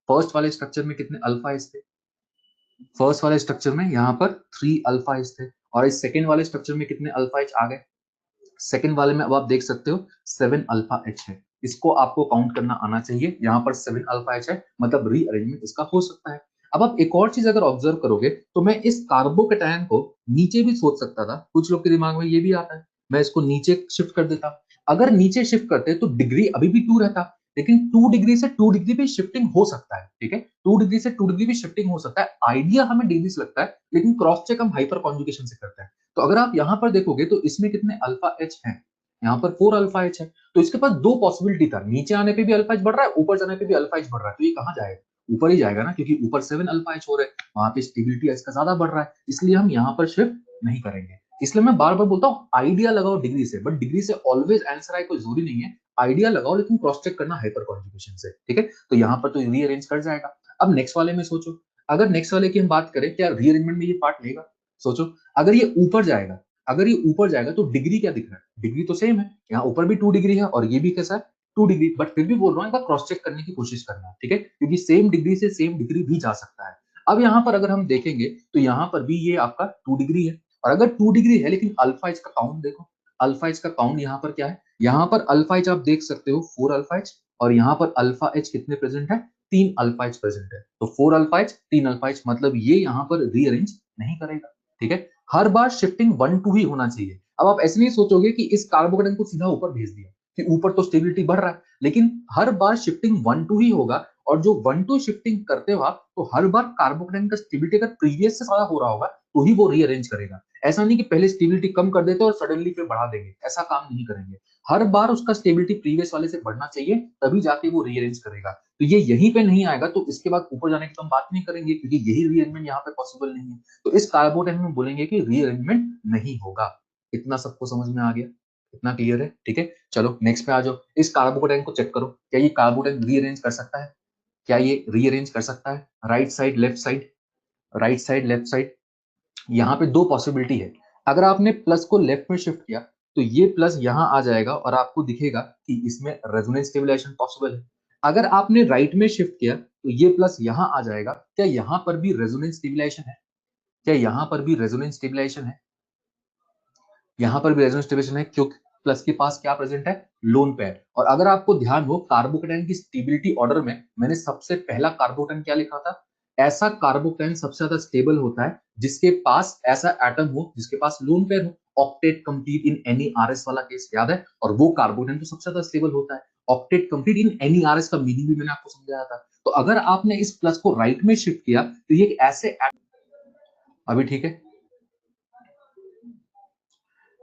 फर्स्ट वाले स्ट्रक्चर में कितने अल्फा एच थे, फर्स्ट वाले स्ट्रक्चर में यहाँ पर 3 अल्फा एच थे, और इस सेकंड वाले स्ट्रक्चर में कितने अल्फा एच आ गए, सेकंड वाले में अब आप देख सकते हो 7 अल्फा एच है। इसको आपको काउंट करना आना चाहिए, यहाँ पर 7 अल्फा एच है, मतलब रीअरेंजमेंट इसका हो सकता है। अब आप एक और चीज अगर ऑब्जर्व करोगे तो मैं इस कार्बोकेटायन को नीचे भी सोच सकता था, कुछ लोग के दिमाग में ये भी आता है, मैं इसको नीचे शिफ्ट कर देता। अगर नीचे शिफ्ट करते तो डिग्री अभी भी 2 रहता, लेकिन 2 डिग्री से 2 डिग्री भी शिफ्टिंग हो सकता है। ठीक है, 2 डिग्री से 2 डिग्री भी शिफ्टिंग हो सकता है। आइडिया हमें डिग्री से लगता है, लेकिन क्रॉस चेक हम हाइपर कॉन्जुगेशन से करते हैं। तो अगर आप यहाँ पर देखोगे तो इसमें कितने अल्फा एच हैं, यहाँ पर 4 अल्फा एच है। तो इसके पास दो पॉसिबिलिटी था, नीचे आने पे भी अल्फा एच बढ़ रहा है, ऊपर जाने पे भी अल्फा एच बढ़ रहा है। तो ये कहाँ जाएगा, ऊपर ही जाएगा ना, क्योंकि ऊपर 7 अल्फा एच हो रहे हैं, वहां पे स्टेबिलिटी इसका ज्यादा बढ़ रहा है, इसलिए हम यहाँ पर शिफ्ट नहीं करेंगे। इसलिए मैं बार बार बोलता हूँ आइडिया लगाओ डिग्री से, बट डिग्री से ऑलवेज आंसर आए कोई जरूरी नहीं है। आइडिया लगाओ, लेकिन क्रॉस चेक करना हाइपर कॉन्जुगेशन से। ठीक है, तो यहाँ पर तो रीअरेंज कर जाएगा। अब नेक्स्ट वाले में सोचो, अगर नेक्स्ट वाले की हम बात करें, क्या रीअरेंजमेंट में ये पार्ट लेगा? सोचो, अगर ये ऊपर जाएगा, अगर ये ऊपर जाएगा तो डिग्री क्या दिख रहा है, डिग्री तो सेम है, यहाँ ऊपर भी 2 डिग्री है और ये भी कैसा है, 2 डिग्री, बट फिर भी बोल रहा हूँ एक बार क्रॉस चेक करने की कोशिश करना। ठीक है, क्योंकि सेम डिग्री से सेम डिग्री भी जा सकता है। अब यहाँ पर अगर हम देखेंगे तो यहाँ पर भी ये आपका 2 डिग्री है, और अगर 2 डिग्री है लेकिन अल्फा एच का काउंट देखो, अल्फा एच का काउंट यहाँ पर क्या है, यहाँ पर अल्फा एच आप देख सकते हो 4 अल्फा एच, और यहाँ पर अल्फा एच कितने प्रेजेंट है, 3 अल्फा एच प्रेजेंट है। तो 4 अल्फा एच 3 अल्फा एच, मतलब ये यहाँ पर रीअरेंज नहीं करेगा। ठीक है, हर बार शिफ्टिंग 1-2 ही होना चाहिए। अब आप ऐसे नहीं सोचोगे कि इस कार्बोकेटाइन को सीधा ऊपर भेज दिया, कि ऊपर तो स्टेबिलिटी बढ़ रहा है, लेकिन हर बार शिफ्टिंग 1-2 ही होगा। और जो 1-2 शिफ्टिंग करते हो आप, तो हर बार कार्बोकेटाइन का स्टेबिलिटी अगर प्रीवियस से ज्यादा हो रहा होगा तो ही वो रीअरेंज करेगा। ऐसा नहीं कि पहले स्टेबिलिटी कम कर देते और सडनली फिर बढ़ा देंगे, ऐसा काम नहीं करेंगे। हर बार उसका स्टेबिलिटी प्रीवियस वाले से बढ़ना चाहिए, तभी जाके वो रीअरेंज करेगा। तो ये यहीं पे नहीं आएगा तो इसके बाद ऊपर जाने की तो हम बात नहीं करेंगे, क्योंकि यही रीअरेंजमेंट यहाँ पे पॉसिबल नहीं है। तो इस कार्बोकेटाइन में बोलेंगे कि रीअरेंजमेंट नहीं होगा। इतना सबको समझ में आ गया, इतना क्लियर है? ठीक है, चलो नेक्स्ट पे आ जाओ। इस कार्बोकेटाइन को चेक करो, क्या ये कार्बोकेटाइन रीअरेंज कर सकता है? क्या ये रीअरेंज कर सकता है? Right side left side, right side left side, यहाँ पे दो पॉसिबिलिटी है। अगर आपने प्लस को लेफ्ट में शिफ्ट किया तो ये प्लस यहाँ आ जाएगा और आपको दिखेगा कि इसमें रेजोनेंस स्टेबलाइजेशन पॉसिबल है। अगर आपने राइट में शिफ्ट किया तो ये प्लस यहाँ आ जाएगा। क्या यहाँ पर भी रेजोनेंस स्टेबलाइजेशन है? क्या यहाँ पर भी रेजोनेंस स्टेबलाइजेशन है? यहाँ पर भी रेजोनेंस स्टेबलाइजेशन है, क्योंकि प्लस के पास क्या प्रेजेंट है, लोन पेयर। और अगर आपको ध्यान हो कार्बोकेटाइन की स्टेबिलिटी ऑर्डर में मैंने सबसे पहला कार्बोकेटाइन क्या लिखा था, ऐसा कार्बोकेटाइन सबसे ज्यादा स्टेबल होता है जिसके पास ऐसा एटम हो जिसके पास लोन पेयर हो। Octet complete in any RS वाला केस याद है, और वो कार्बोकेटाइन तो सबसे ज्यादा स्टेबल होता है। Octet complete in any RS का मीनिंग भी मैंने आपको समझाया था। तो अगर आपने इस प्लस को राइट में शिफ्ट किया तो ये ऐसे अभी ठीक है,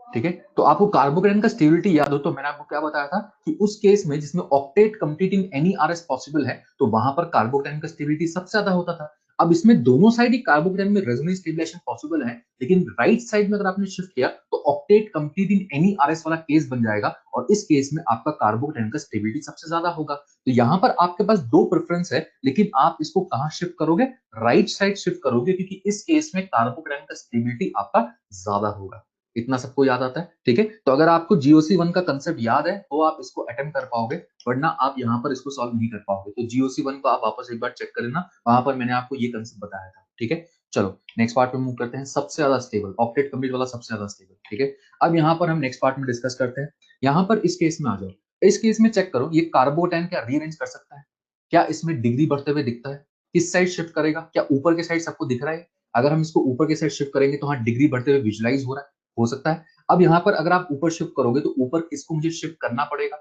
ठीक है। तो आपको कार्बोकेटाइन का स्टेबिलिटी याद हो तो मैंने आपको क्या बताया था कि उस केस में जिसमें octet complete in any RS possible है तो वहां पर कार्बोकेटाइन का स्टेबिलिटी सबसे ज्यादा होता था। अब इसमें दोनों साइड ही कार्बोकेटायन में रेजोनेंस स्टेबलाइजेशन पॉसिबल है, लेकिन राइट साइड में अगर आपने शिफ्ट किया तो octet complete in any RS वाला केस बन जाएगा, और इस केस में आपका कार्बोकेटायन का स्टेबिलिटी सबसे ज्यादा होगा। तो यहाँ पर आपके पास दो प्रेफरेंस है, लेकिन आप इसको कहां शिफ्ट करोगे? राइट साइड शिफ्ट करोगे, क्योंकि इस केस में कार्बोकेटायन का स्टेबिलिटी आपका ज्यादा होगा। इतना सबको याद आता है? ठीक है, तो अगर आपको जीओसी 1 का कंसेप्ट याद है तो आप इसको अटेम्प्ट कर पाओगे, वरना आप यहाँ पर इसको सॉल्व नहीं कर पाओगे। तो जीओसी 1 को आप वापस एक बार चेक कर लेना, वहां पर मैंने आपको ये कंसेप्ट बताया था। ठीक है, चलो नेक्स्ट पार्ट में मूव करते हैं। सबसे ज्यादा स्टेबल ऑक्टेट कंप्लीट वाला, सबसे ज्यादा स्टेबल। ठीक है, अब यहाँ पर हम नेक्स्ट पार्ट में डिस्कस करते हैं। यहाँ पर इस केस में आ जाओ, इस केस में चेक करो, ये कार्बोटाइन क्या रीअरेंज कर सकता है? क्या इसमें डिग्री बढ़ते हुए दिखता है? किस साइड शिफ्ट करेगा? क्या ऊपर के साइड सबको दिख रहा है? अगर हम इसको ऊपर के साइड शिफ्ट करेंगे तो हाँ, डिग्री बढ़ते हुए विजुलाइज हो रहा है, हो सकता है। अब यहाँ पर अगर आप ऊपर शिफ्ट करोगे तो ऊपर किसको मुझे शिफ्ट करना पड़ेगा?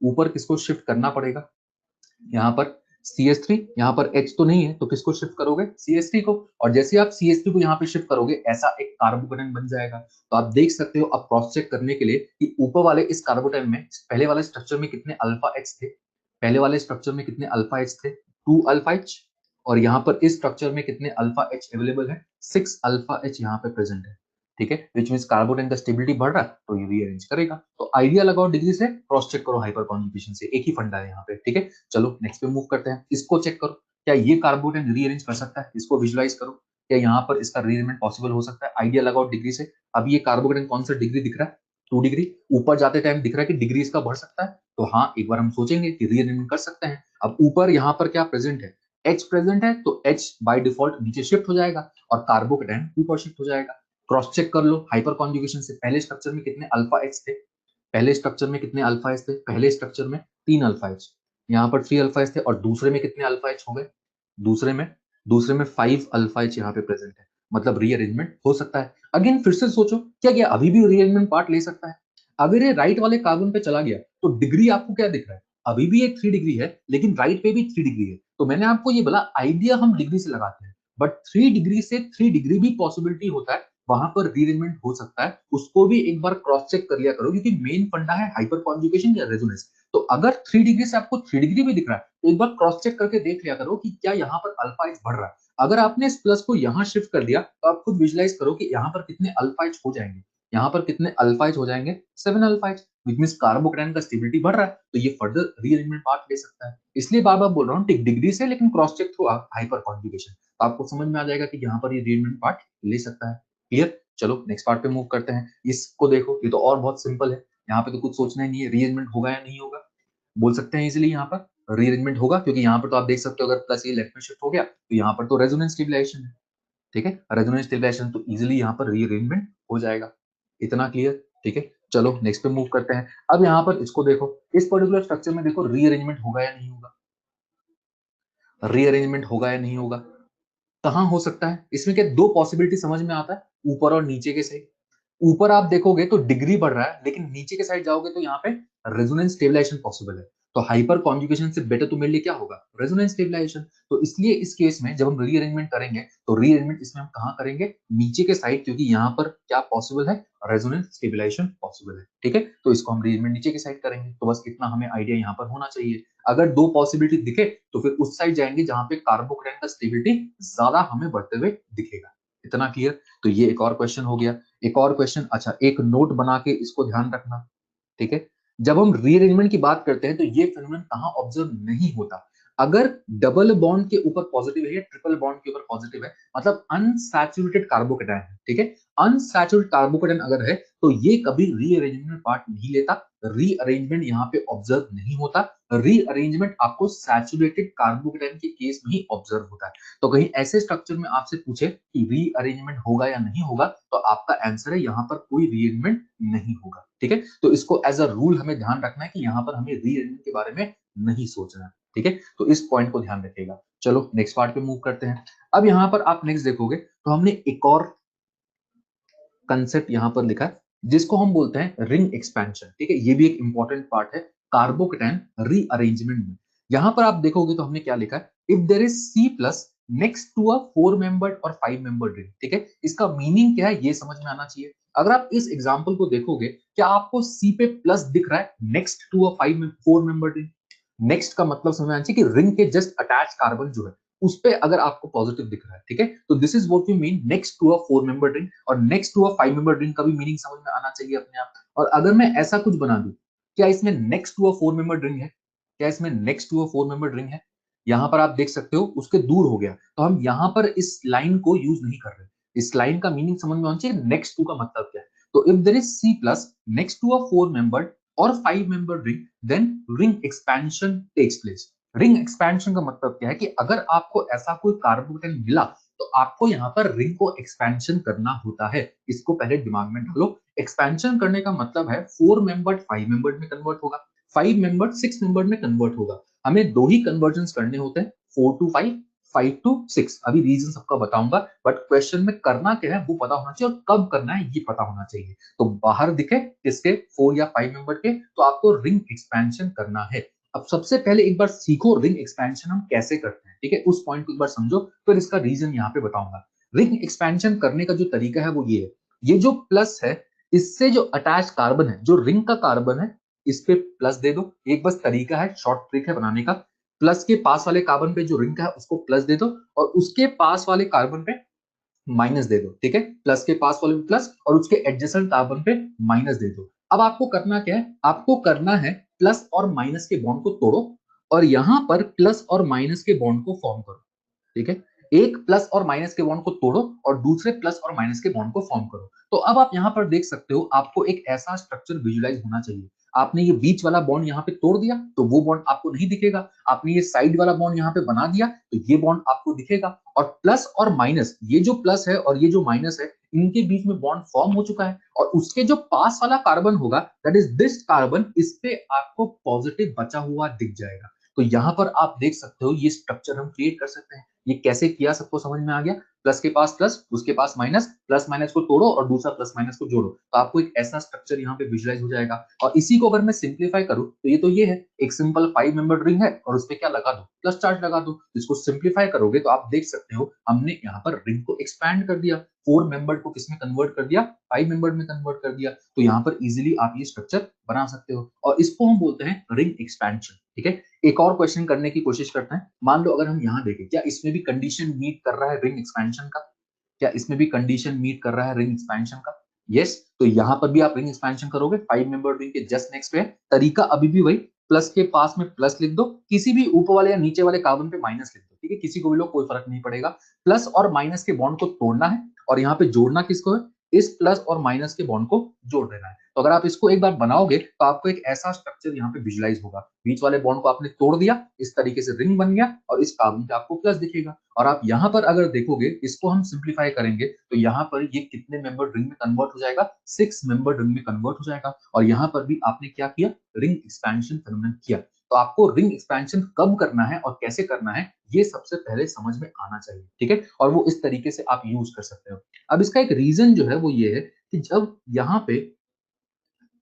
ऊपर किसको शिफ्ट करना पड़ेगा? यहाँ पर CH3, यहाँ पर H तो नहीं है, तो किसको शिफ्ट करोगे? CH3 को। और जैसे आप CH3 को यहाँ पे शिफ्ट करोगे, ऐसा एक कार्बोकेटाइन बन जाएगा। तो आप देख सकते हो, अब क्रॉस चेक करने के लिए कि ऊपर वाले इस कार्बोकेटाइन में पहले वाले स्ट्रक्चर में कितने अल्फा H थे, पहले वाले स्ट्रक्चर में कितने अल्फा H थे? 2 अल्फा H। और यहाँ पर इस स्ट्रक्चर में कितने अल्फा H अवेलेबल है? 6 अल्फा H यहाँ पे प्रेजेंट है। ठीक है, विच मींस कार्बोकेटाइन का स्टेबिलिटी बढ़ रहा है, तो ये रीअरेंज करेगा। तो आइडिया लगाओ डिग्री से, क्रॉस चेक करो हाइपर कॉन्जुगेशन से, एक ही फंडा है यहाँ पे। ठीक है, चलो नेक्स्ट पे मूव करते हैं। इसको चेक करो, क्या ये कार्बोकेटाइन रीअरेंज कर सकता है? इसको विजुलाइज करो, क्या यहाँ पर इसका रीअरेंजमेंट पॉसिबल हो सकता है? आइडिया लगाओ डिग्री से। अब ये कार्बोकेटाइन कौन सा डिग्री दिख रहा है? 2 डिग्री। ऊपर जाते टाइम दिख रहा है कि डिग्री इसका बढ़ सकता है, तो हाँ, एक बार हम सोचेंगे कि रीअरेंजमेंट कर सकते हैं। अब ऊपर यहाँ पर क्या प्रेजेंट है? H प्रेजेंट है, तो H बाय डिफॉल्ट नीचे शिफ्ट हो जाएगा और कार्बोकेटाइन ऊपर शिफ्ट हो जाएगा। क्रॉस चेक कर लो हाइपर कॉन्जुगेशन से, पहले स्ट्रक्चर में कितने अल्फा H थे? पहले स्ट्रक्चर में कितने अल्फा एच थे? पहले स्ट्रक्चर में 3 अल्फा एच, यहाँ पर 3 अल्फा एच थे, और दूसरे में कितने अल्फा एच हो गए? दूसरे में दूसरे में 5 अल्फा एच यहाँ पे प्रेजेंट है, मतलब रीअरेंजमेंट हो सकता है। अगेन फिर से सोचो, क्या क्या अभी भी रीअरेंजमेंट पार्ट ले सकता है? अगर ये राइट वाले कार्बन पे चला गया तो डिग्री आपको क्या दिख रहा है? अभी भी एक 3 डिग्री है, लेकिन राइट पे भी 3 डिग्री है। तो मैंने आपको ये बोला, आइडिया हम डिग्री से लगाते हैं, बट 3 डिग्री से 3 डिग्री भी पॉसिबिलिटी होता है, वहां पर रीअरेंजमेंट हो सकता है। उसको भी एक बार क्रॉस चेक कर लिया करो, क्योंकि मेन फंडा है हाइपर कॉन्जुगेशन या रेजोनेंस। तो अगर 3 डिग्री से आपको 3 डिग्री भी दिख रहा है, तो एक बार क्रॉस चेक करके देख लिया करो कि क्या यहाँ पर अल्फा एच बढ़ रहा है। अगर आपने इस प्लस को यहाँ शिफ्ट कर दिया, तो आप खुद विजुलाइज करो कि यहाँ पर कितने अल्फा एच हो जाएंगे। यहाँ पर कितने अल्फा एच हो जाएंगे? 7 alpha H, which means carbocation का स्टेबिलिटी बढ़ रहा है, तो ये फर्दर रीअरेंजमेंट पार्ट ले सकता है। इसलिए बार बार बोल रहा हूँ डिग्री से, लेकिन cross check through hyperconjugation, तो आपको समझ में आ जाएगा कि यहाँ पर ये रीअरेंजमेंट पार्ट ले सकता है। क्लियर? चलो नेक्स्ट पार्ट पे मूव करते हैं। इसको देखो, ये तो और बहुत सिंपल है, यहाँ पे तो कुछ सोचना ही नहीं है, रीअरेंजमेंट होगा या नहीं होगा। बोल सकते हैं इजीली यहाँ पर रीअरेंजमेंट होगा, क्योंकि यहाँ पर तो आप देख सकते हो, अगर प्लस ये लेफ्ट में शिफ्ट हो गया तो यहाँ पर तो रेजोनेंस स्टेबलाइजेशन है। ठीक है, रेजोनेंस स्टेबलाइजेशन, तो इजीली यहाँ पर रीअरेंजमेंट हो जाएगा। इतना क्लियर? ठीक है, चलो नेक्स्ट पे मूव करते हैं। अब यहाँ पर इसको देखो, इस पर्टिकुलर स्ट्रक्चर में देखो, रीअरेंजमेंट होगा या नहीं होगा? रीअरेंजमेंट होगा या नहीं होगा? कहाँ हो सकता है इसमें? क्या दो पॉसिबिलिटी समझ में आता है, ऊपर और नीचे के साइड। ऊपर आप देखोगे तो डिग्री बढ़ रहा है, लेकिन नीचे के साइड जाओगे तो यहाँ पे रेजोनेंस स्टेबलाइजेशन पॉसिबल है। तो हाइपर कॉन्जुगेशन से बेटर तो मेरे लिए क्या होगा? Resonance stabilisation. तो इसलिए इस केस में जब हम रीअरेंजमेंट करेंगे, तो रीअरेंजमेंट इसमें हम कहाँ करेंगे? नीचे के साइड, क्योंकि यहाँ पर क्या पॉसिबल है? रेजोनेंस स्टेबलाइजेशन पॉसिबल है। ठीक है, तो इसको हम रीअरेंजमेंट नीचे के साइड करेंगे। तो बस इतना हमें आइडिया यहाँ पर होना चाहिए। अगर दो पॉसिबिलिटी दिखे तो फिर उस साइड जाएंगे जहां पे कार्बोकेटाइन का स्टेबिलिटी ज्यादा हमें बढ़ते हुए दिखेगा। इतना क्लियर? तो ये एक और क्वेश्चन हो गया। एक और क्वेश्चन, अच्छा एक नोट बना के इसको ध्यान रखना। ठीक है, जब हम रीअरेंजमेंट की बात करते हैं तो ये फिनोमेनन कहां ऑब्जर्व नहीं होता? अगर डबल बॉन्ड के ऊपर पॉजिटिव है या ट्रिपल बॉन्ड के ऊपर पॉजिटिव है, मतलब अनसैचुरेटेड कार्बोकेटाइन है। ठीक है, अनसैचुरेटेड कार्बोकेटाइन अगर है तो ये कभी रीअरेंजमेंट पार्ट नहीं लेता, रीअरेंजमेंट यहाँ पे ऑब्जर्व नहीं होता। रीअरेंजमेंट आपको सैचुरेटेड कार्बोकेटाइन के केस में ही ऑब्जर्व होता है। तो कहीं ऐसे स्ट्रक्चर में आपसे पूछे कि रीअरेंजमेंट होगा या नहीं होगा, तो आपका आंसर है यहाँ पर कोई रीअरेंजमेंट नहीं होगा। ठीक है, तो इसको एज अ रूल हमें ध्यान रखना है कि यहाँ पर हमें रीअरेंजमेंट के बारे में नहीं सोचना है। ठीक है, तो इस पॉइंट को ध्यान रखिएगा। चलो नेक्स्ट पार्ट पे मूव करते हैं। अब यहाँ पर आप नेक्स्ट देखोगे तो हमने एक और कंसेप्ट यहाँ पर लिखा है, जिसको हम बोलते हैं रिंग एक्सपेंशन। ठीक है, ये भी एक इंपॉर्टेंट पार्ट है कार्बोकेटाइन रीअरेंजमेंट में। यहां पर आप देखोगे तो हमने क्या लिखा है, if there is C plus next to a 4 membered और 5 मेंबर्ड रिंग। ठीक है, इसका मीनिंग क्या है ये समझ में आना चाहिए। अगर आप इस एग्जांपल को देखोगे, क्या आपको सी पे प्लस दिख रहा है next to a 4 membered ring? Next का मतलब समझ में आना चाहिए कि रिंग के जस्ट अटैच कार्बन जो है उस पे अगर आपको पॉजिटिव दिख रहा है, ठीक है, तो this is what we mean next to a 4 member ring. और next to a 5 member ring का भी मीनिंग समझ में आना चाहिए अपने आप। और अगर मैं ऐसा कुछ बना दूं, क्या इसमें next to a 4 member ring है? क्या इसमें next to a 4 member ring है? यहां पर आप देख सकते हो उसके दूर हो गया, तो हम यहां पर इस लाइन को यूज नहीं कर रहे। इस लाइन का मीनिंग समझ में आना चाहिए, नेक्स्ट टू का मतलब क्या है। तो if there is C plus next to a 4 member और 5 member ring, then ring expansion takes place. Ring expansion का मतलब क्या है कि अगर आपको ऐसा कोई कार्बोकेटाइन मिला, तो आपको यहाँ पर रिंग को एक्सपेंशन करना होता है। इसको पहले दिमाग में डालो। एक्सपेंशन करने का मतलब है 4 मेंबर 5 मेंबर में कन्वर्ट होगा, 5 मेंबर 6 मेंबर में कन्वर्ट होगा। हमें दो ही कन्वर्जन करने होते हैं, 4 टू 5, 5 टू 6। अभी रीजन सबका बताऊंगा, बट क्वेश्चन में करना क्या है वो पता होना चाहिए, और कब करना है ये पता होना चाहिए। तो बाहर दिखे किसके, 4 या 5 मेंबर के, तो आपको रिंग एक्सपेंशन करना है। अब सबसे पहले एक बार सीखो रिंग एक्सपेंशन हम कैसे करते हैं, ठीक है, उस पॉइंट को एक बार समझो, फिर इसका रीजन यहाँ पे बताऊंगा। रिंग एक्सपेंशन करने का जो तरीका है वो ये है, ये जो प्लस है, इससे जो अटैच कार्बन है, जो रिंग का कार्बन है, इस पे प्लस दे दो। एक बस तरीका है, शॉर्ट ट्रिक है बनाने का। प्लस के पास वाले कार्बन पे जो रिंग का है उसको प्लस दे दो, और उसके पास वाले कार्बन पे माइनस दे दो, ठीक है, प्लस के पास वाले पे प्लस और उसके एडजेसेंट कार्बन पे माइनस दे दो। अब आपको करना क्या है, आपको करना है प्लस और माइनस के बॉन्ड को तोड़ो, और यहां पर प्लस और माइनस के बॉन्ड को फॉर्म करो, ठीक है। एक प्लस और माइनस के बॉन्ड को तोड़ो और दूसरे प्लस और माइनस के बॉन्ड को फॉर्म करो। तो अब आप यहां पर देख सकते हो, आपको एक ऐसा स्ट्रक्चर विजुलाइज होना चाहिए। आपने ये बीच वाला बॉन्ड यहाँ पे तोड़ दिया तो वो बॉन्ड आपको नहीं दिखेगा, आपने ये साइड वाला बॉन्ड यहाँ पे बना दिया तो ये बॉन्ड आपको दिखेगा। और प्लस और माइनस, ये जो प्लस है और ये जो माइनस है, इनके बीच में बॉन्ड फॉर्म हो चुका है, और उसके जो पास वाला कार्बन होगा, दैट इज दिस कार्बन, इस पे आपको पॉजिटिव बचा हुआ दिख जाएगा। तो यहाँ पर आप देख सकते हो ये स्ट्रक्चर हम क्रिएट कर सकते हैं। ये कैसे किया सबको समझ में आ गया? प्लस के पास प्लस, उसके पास माइनस, प्लस माइनस को तोड़ो और दूसरा प्लस माइनस को जोड़ो, तो आपको एक ऐसा स्ट्रक्चर यहाँ पे विजुलाइज हो जाएगा। और इसी को अगर मैं सिंप्लीफाई करूं तो ये तो ये है, एक सिंपल 5 मेंबर रिंग है और उस पर क्या लगा दो, प्लस चार्ज लगा दो। इसको सिंप्लीफाई करोगे तो आप देख सकते हो हमने यहाँ पर रिंग को एक्सपैंड कर दिया, 4 मेंबर को किसमें कन्वर्ट कर दिया, 5 मेंबर में कन्वर्ट कर दिया। तो यहाँ पर इजीली आप ये स्ट्रक्चर बना सकते हो, और इसको हम बोलते हैं रिंग एक्सपेंशन, ठीक है। एक और क्वेश्चन करने की कोशिश करते हैं। मान लो अगर हम यहाँ देखें, क्या इसमें भी कंडीशन मीट कर रहा है रिंग एक्सपेंशन का? क्या इसमें भी कंडीशन मीट कर रहा है रिंग एक्सपेंशन का? यस। तो यहां पर भी आप रिंग एक्सपेंशन करोगे, 5 मेंबर रिंग के जस्ट नेक्स्ट पे तरीका अभी भी वही, प्लस के पास में प्लस लिख दो, किसी भी ऊपर वाले या नीचे वाले कार्बन पे माइनस लिख दो, ठीक है, किसी को भी लो, कोई फर्क नहीं पड़ेगा। प्लस और माइनस के बॉन्ड को तोड़ना है, और यहाँ पे जोड़ना किसको है, इस प्लस और माइनस के बॉन्ड को जोड़ देना है। तो अगर आप इसको एक बार बनाओगे तो आपको एक ऐसा स्ट्रक्चर यहाँ पे विजुलाइज होगा। बीच वाले बॉन्ड को आपने तोड़ दिया, इस तरीके से रिंग बन गया, और इस कार्बन पे आपको प्लस दिखेगा। और आप यहाँ पर अगर देखोगे, इसको हम सिंप्लीफाई करेंगे तो यहाँ पर ये कितने मेंबर रिंग में कन्वर्ट हो जाएगा, 6 मेंबर रिंग में कन्वर्ट हो जाएगा। और यहाँ पर भी आपने क्या किया, रिंग एक्सपेंशन फेनोमेनन किया। तो आपको रिंग एक्सपेंशन कब करना है और कैसे करना है, ये सबसे पहले समझ में आना चाहिए, ठीक है, और वो इस तरीके से आप यूज कर सकते हो। अब इसका एक रीजन जो है वो ये है कि जब यहाँ पे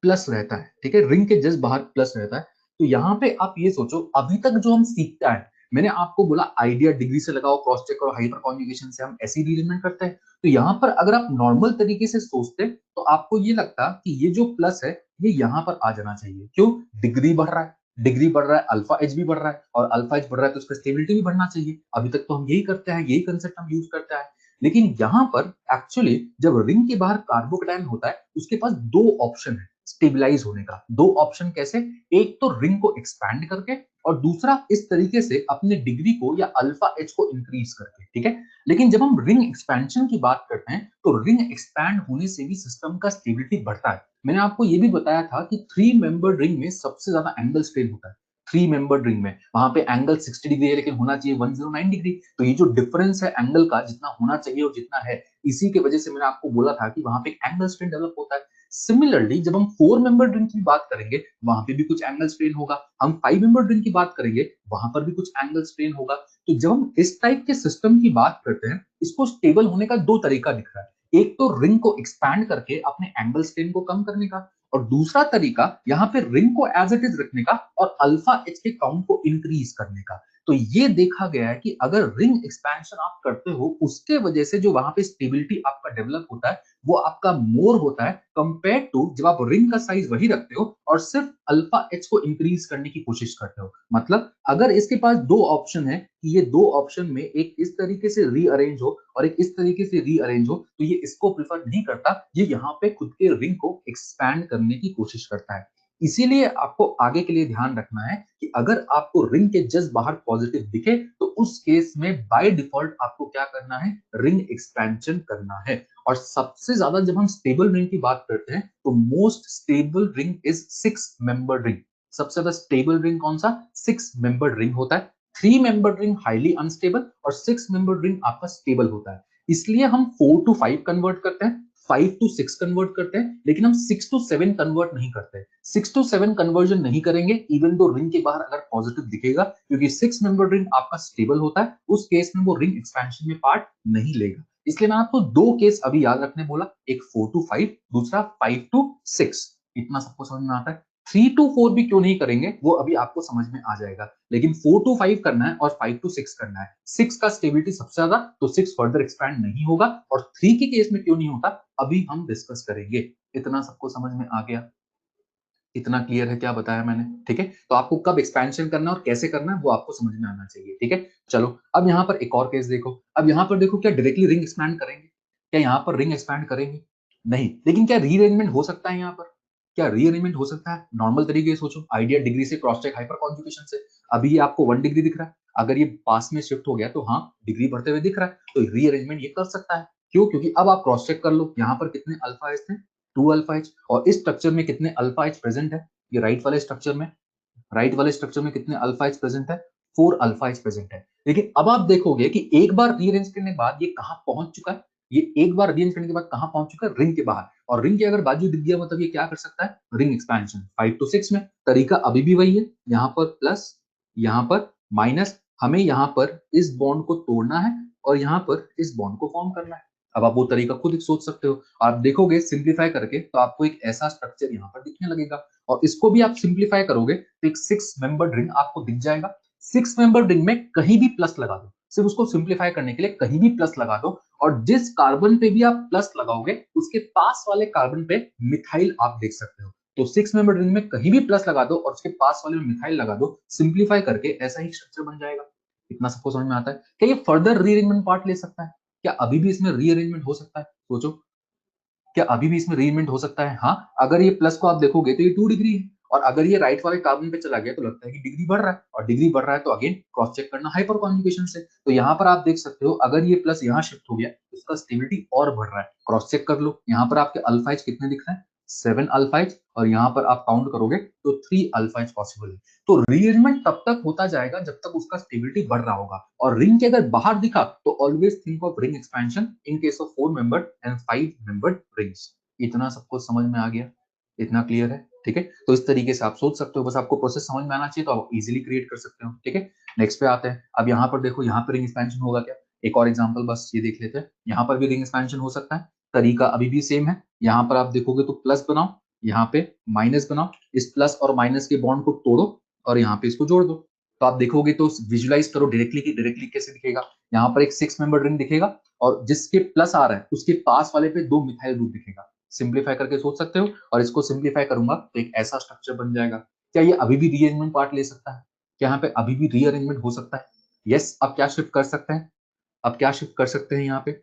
प्लस रहता है, ठीक है, रिंग के जस्ट बाहर प्लस रहता है, तो यहाँ पे आप ये सोचो, अभी तक जो हम सीखता है, मैंने आपको बोला आइडिया डिग्री से लगाओ, क्रॉस चेक करो, हाइपर कॉन्जुगेशन से हम ऐसी रीजनमेंट करते हैं। तो यहाँ पर अगर आप नॉर्मल तरीके से सोचते तो आपको ये लगता कि ये जो प्लस है ये यहाँ पर आ जाना चाहिए। क्यों? डिग्री बढ़ रहा है, डिग्री बढ़ रहा है, अल्फा एच भी बढ़ रहा है, और अल्फा एच बढ़ रहा है तो उसका स्टेबिलिटी भी बढ़ना चाहिए। अभी तक तो हम यही करते हैं, यही कंसेप्ट हम यूज करते हैं। लेकिन यहाँ पर एक्चुअली जब रिंग के बाहर कार्बोकेटाइन होता है, उसके पास दो ऑप्शन है स्टेबलाइज होने का। दो ऑप्शन कैसे? एक तो रिंग को एक्सपैंड करके, और दूसरा इस तरीके से अपने डिग्री को या अल्फा एच को इंक्रीज करके, ठीक है। लेकिन जब हम रिंग एक्सपेंशन की बात करते हैं तो रिंग एक्सपैंड होने से भी सिस्टम का स्टेबिलिटी बढ़ता है। मैंने आपको ये भी बताया था कि 3 मेंबर रिंग में सबसे ज्यादा एंगल स्ट्रेन होता है। 3 मेंबर रिंग में वहां पे एंगल 60 डिग्री है, लेकिन होना चाहिए 109 डिग्री। तो ये जो डिफरेंस है एंगल का, जितना होना चाहिए और जितना है, इसी की वजह से मैंने आपको बोला था कि वहां पे एंगल स्ट्रेन डेवलप होता है। सिमिलरली जब हम 4 मेंबर ड्रिंक की बात करेंगे, वहां पे भी कुछ एंगल स्ट्रेन होगा। हम 5 मेंबर ड्रिंक की बात करेंगे, वहां पर भी कुछ एंगल स्ट्रेन होगा। तो जब हम इस टाइप के सिस्टम की बात करते हैं, इसको स्टेबल होने का दो तरीका दिख रहा है। एक तो रिंग को एक्सपैंड करके अपने एंगल स्ट्रेन को कम करने का, और दूसरा तरीका यहाँ पे रिंग को एज इट इज रखने का और अल्फा एच के काउंट को इंक्रीज करने का। तो ये देखा गया है कि अगर रिंग एक्सपेंशन आप करते हो उसके वजह से जो वहां पे स्टेबिलिटी आपका डेवलप होता है वो आपका मोर होता है कंपेयर टू जब आप रिंग का साइज वही रखते हो और सिर्फ अल्फा एच को इंक्रीज करने की कोशिश करते हो। मतलब अगर इसके पास दो ऑप्शन है कि ये दो ऑप्शन में एक इस तरीके से रीअरेंज हो और एक इस तरीके से रीअरेंज हो, तो ये इसको प्रिफर नहीं करता, ये यहाँ पे खुद के रिंग को एक्सपैंड करने की कोशिश करता है। इसीलिए आपको आगे के लिए ध्यान रखना है कि अगर आपको रिंग के जस्ट बाहर पॉजिटिव दिखे तो उस केस में बाय डिफॉल्ट आपको क्या करना है, रिंग एक्सपेंशन करना है। और सबसे ज्यादा जब हम स्टेबल रिंग की बात करते हैं तो most stable ring is 6 member ring. सबसे ज्यादा स्टेबल रिंग कौन सा, 6 मेंबर रिंग होता है। 3 मेंबर रिंग हाईली अनस्टेबल और 6 मेंबर रिंग आपका स्टेबल होता है। इसलिए हम 4 to 5 कन्वर्ट करते हैं, 5 to 6 कन्वर्ट करते हैं, लेकिन हम 6 to 7 कन्वर्ट नहीं करते। 6 to 7 कन्वर्जन नहीं करेंगे इवन दो रिंग के बाहर अगर पॉजिटिव दिखेगा, क्योंकि 6 मेंबर रिंग आपका स्टेबल होता है, उस केस में वो रिंग एक्सपेंशन में पार्ट नहीं लेगा। इसलिए मैं आपको दो केस अभी याद रखने बोला, एक 4 to 5, दूसरा 5 to 6। इतना सबको समझ में आता है। 3 to 4 भी क्यों नहीं करेंगे वो अभी आपको समझ में आ जाएगा, लेकिन 4 to 5 करना है और 5 to 6 करना है। 6 का स्टेबिलिटी सबसे ज्यादा, तो 6 फर्दर एक्सपैंड नहीं होगा, और 3 के केस में क्यों नहीं होता अभी हम डिस्कस करेंगे। इतना सबको समझ में आ गया? इतना क्लियर है क्या बताया मैंने? ठीक है, तो आपको कब एक्सपेंशन करना है और कैसे करना है वो आपको समझ में आना चाहिए। ठीक है, चलो अब यहाँ पर एक और केस देखो। अब यहाँ पर देखो, क्या डायरेक्टली रिंग एक्सपैंड करेंगे? क्या यहाँ पर रिंग एक्सपैंड करेंगे? नहीं। लेकिन क्या रीअरेंजमेंट हो सकता है यहाँ पर? क्या रीअरेंजमेंट हो सकता है? नॉर्मल तरीके से सोचो, आइडियल डिग्री से क्रॉस चेक हाइपर कॉन्जुगेशन से। अभी ये आपको 1 डिग्री दिख रहा है, अगर ये पास में शिफ्ट हो गया तो हाँ डिग्री बढ़ते हुए दिख रहा है, तो रीअरेंजमेंट ये कर सकता है। क्यों? क्योंकि अब आप क्रॉस चेक कर लो, यहाँ पर कितने अल्फा एच थे, 2 अल्फा एच, और इस स्ट्रक्चर में कितने अल्फा एच प्रेजेंट है, ये राइट वाले स्ट्रक्चर में कितने अल्फा एच प्रेजेंट है, 4 अल्फा एच प्रेजेंट है। लेकिन अब आप देखोगे कि एक बार रीअरेंज करने के बाद ये कहां पहुंच चुका है, ये एक बार रीअरेंज करने के बाद कहां पहुंच चुका है, रिंग के बाहर। और रिंग के अगर बाजू दिख गया मतलब ये क्या कर सकता है, रिंग एक्सपेंशन। 5 to 6 में तरीका अभी भी वही है, यहाँ पर प्लस, यहाँ पर माइनस, हमें यहाँ पर इस बॉन्ड को तोड़ना है और यहाँ पर इस बॉन्ड को फॉर्म करना है। अब आप वो तरीका खुद ही सोच सकते हो, आप देखोगे सिंप्लीफाई करके तो आपको एक ऐसा स्ट्रक्चर यहाँ पर दिखने लगेगा। और इसको भी आप सिंप्लीफाई करोगे तो एक 6 मेंबर रिंग आपको दिख जाएगा। 6 मेंबर रिंग में कहीं भी प्लस लगा दो, सिर्फ उसको सिंप्लीफाई करने के लिए कहीं भी प्लस लगा दो, और जिस कार्बन पे भी आप प्लस लगाओगे उसके पास वाले कार्बन पे मिथाइल आप देख सकते हो। तो 6 मेंबर रिंग में कहीं भी प्लस लगा दो और उसके पास वाले में मिथाइल लगा दो, सिंप्लीफाई करके ऐसा ही स्ट्रक्चर बन जाएगा। इतना सबको समझ में आता है? क्या ये फर्दर रीअरेंजमेंट पार्ट ले सकता है? क्या अभी भी इसमें रीअरेंजमेंट हो सकता है? सोचो, क्या अभी भी इसमें रीइन्वेंट हो सकता है? हाँ, अगर ये प्लस को आप देखोगे तो ये 2 डिग्री है, और अगर ये राइट वाले कार्बन पे चला गया तो लगता है कि डिग्री बढ़ रहा है, और डिग्री बढ़ रहा है तो अगेन क्रॉस चेक करना हाइपर कॉन्जुगेशन से। तो यहाँ पर आप देख सकते हो, अगर ये प्लस यहाँ शिफ्ट हो गया तो इसका स्टेबिलिटी और बढ़ रहा है। क्रॉस चेक कर लो, यहाँ पर आपके अल्फा एच कितने दिख रहे हैं, 7 अल्फा एच, और यहाँ पर आप काउंट करोगे तो 3 अल्फा एच पॉसिबल है। तो रीअरेंजमेंट तब तक होता जाएगा जब तक उसका स्टेबिलिटी बढ़ रहा होगा, और रिंग के अगर बाहर दिखा तो always think of ring expansion in case of 4 member and 5 member rings. इतना सबको समझ में आ गया? इतना क्लियर है? ठीक है, तो इस तरीके से आप सोच सकते हो, बस आपको प्रोसेस समझ में आना चाहिए तो आप इजीली क्रिएट कर सकते हो। ठीक है, नेक्स्ट पे आते हैं। अब यहाँ पर देखो, यहाँ पर रिंग एक्सपेंशन होगा क्या? एक और एग्जांपल बस ये देख लेते हैं। यहाँ पर भी रिंग एक्सपेंशन हो सकता है, तरीका अभी भी सेम है। यहाँ पर आप देखोगे तो प्लस बनाओ, यहाँ पे माइनस बनाओ, इस प्लस और माइनस के बॉन्ड को तोड़ो और यहाँ पे इसको जोड़ दो। तो आप देखोगे तो विजुलाइज करो डायरेक्टली कि डायरेक्टली कैसे दिखेगा। यहाँ पर एक 6 मेंबर रिंग दिखेगा और जिसके प्लस आ रहा है उसके पास वाले पे 2 मिथाइल ग्रुप दिखेगा। सिंप्लीफाई करके सोच सकते हो, और इसको सिंप्लीफाई करूंगा तो एक ऐसा स्ट्रक्चर बन जाएगा। क्या ये अभी भी रीअरेंजमेंट पार्ट ले सकता है? क्या यहाँ पे अभी भी रीअरेंजमेंट हो सकता है? यस। अब क्या शिफ्ट कर सकते हैं, अब क्या शिफ्ट कर सकते हैं यहाँ पे,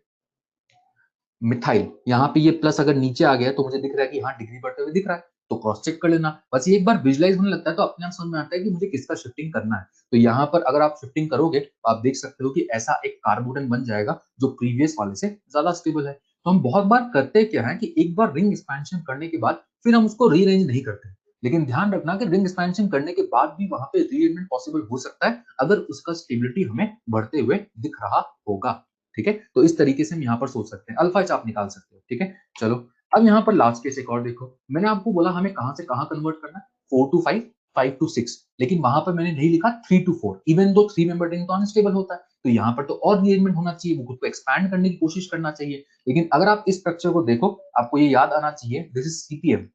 मिथाइल। यहाँ पे ये प्लस अगर नीचे आ गया तो मुझे दिख रहा है कि हाँ डिग्री बढ़ते हुए दिख रहा है, तो क्रॉस चेक कर लेना। बस ये एक बार विजुलाइज होने लगता है तो अपने आप समझ में आता है कि मुझे किसका शिफ्टिंग करना है। तो यहाँ पर अगर आप शिफ्टिंग करोगे तो आप देख सकते हो कि ऐसा एक कार्बोडन बन जाएगा जो प्रीवियस वाले से ज्यादा स्टेबल है। तो हम बहुत बार करते क्या है कि एक बार रिंग एक्सपेंशन करने के बाद फिर हम उसको रीअरेंज नहीं करते, लेकिन ध्यान रखना कि रिंग एक्सपेंशन करने के बाद भी वहां पे रीअरेंजमेंट पॉसिबल हो सकता है अगर उसका स्टेबिलिटी हमें बढ़ते हुए दिख रहा होगा। ठीक है, तो इस तरीके से हम यहाँ पर सोच सकते हैं, अल्फा एच आप निकाल सकते हो। ठीक है, चलो अब यहाँ पर लास्ट केस एक और देखो। मैंने आपको बोला हमें कहां से कहां कन्वर्ट करना है, 4 to 5, 5 to 6, लेकिन वहां पर मैंने नहीं लिखा 3 to 4, even though 3 member ring तो अनस्टेबल होता है, तो यहाँ पर तो और रीअरेंजमेंट होना चाहिए, वो खुद को एक्सपैंड करने की कोशिश करना चाहिए। लेकिन अगर आप इस स्ट्रक्चर को देखो, आपको ये याद आना चाहिए, दिस इज सीपीएम,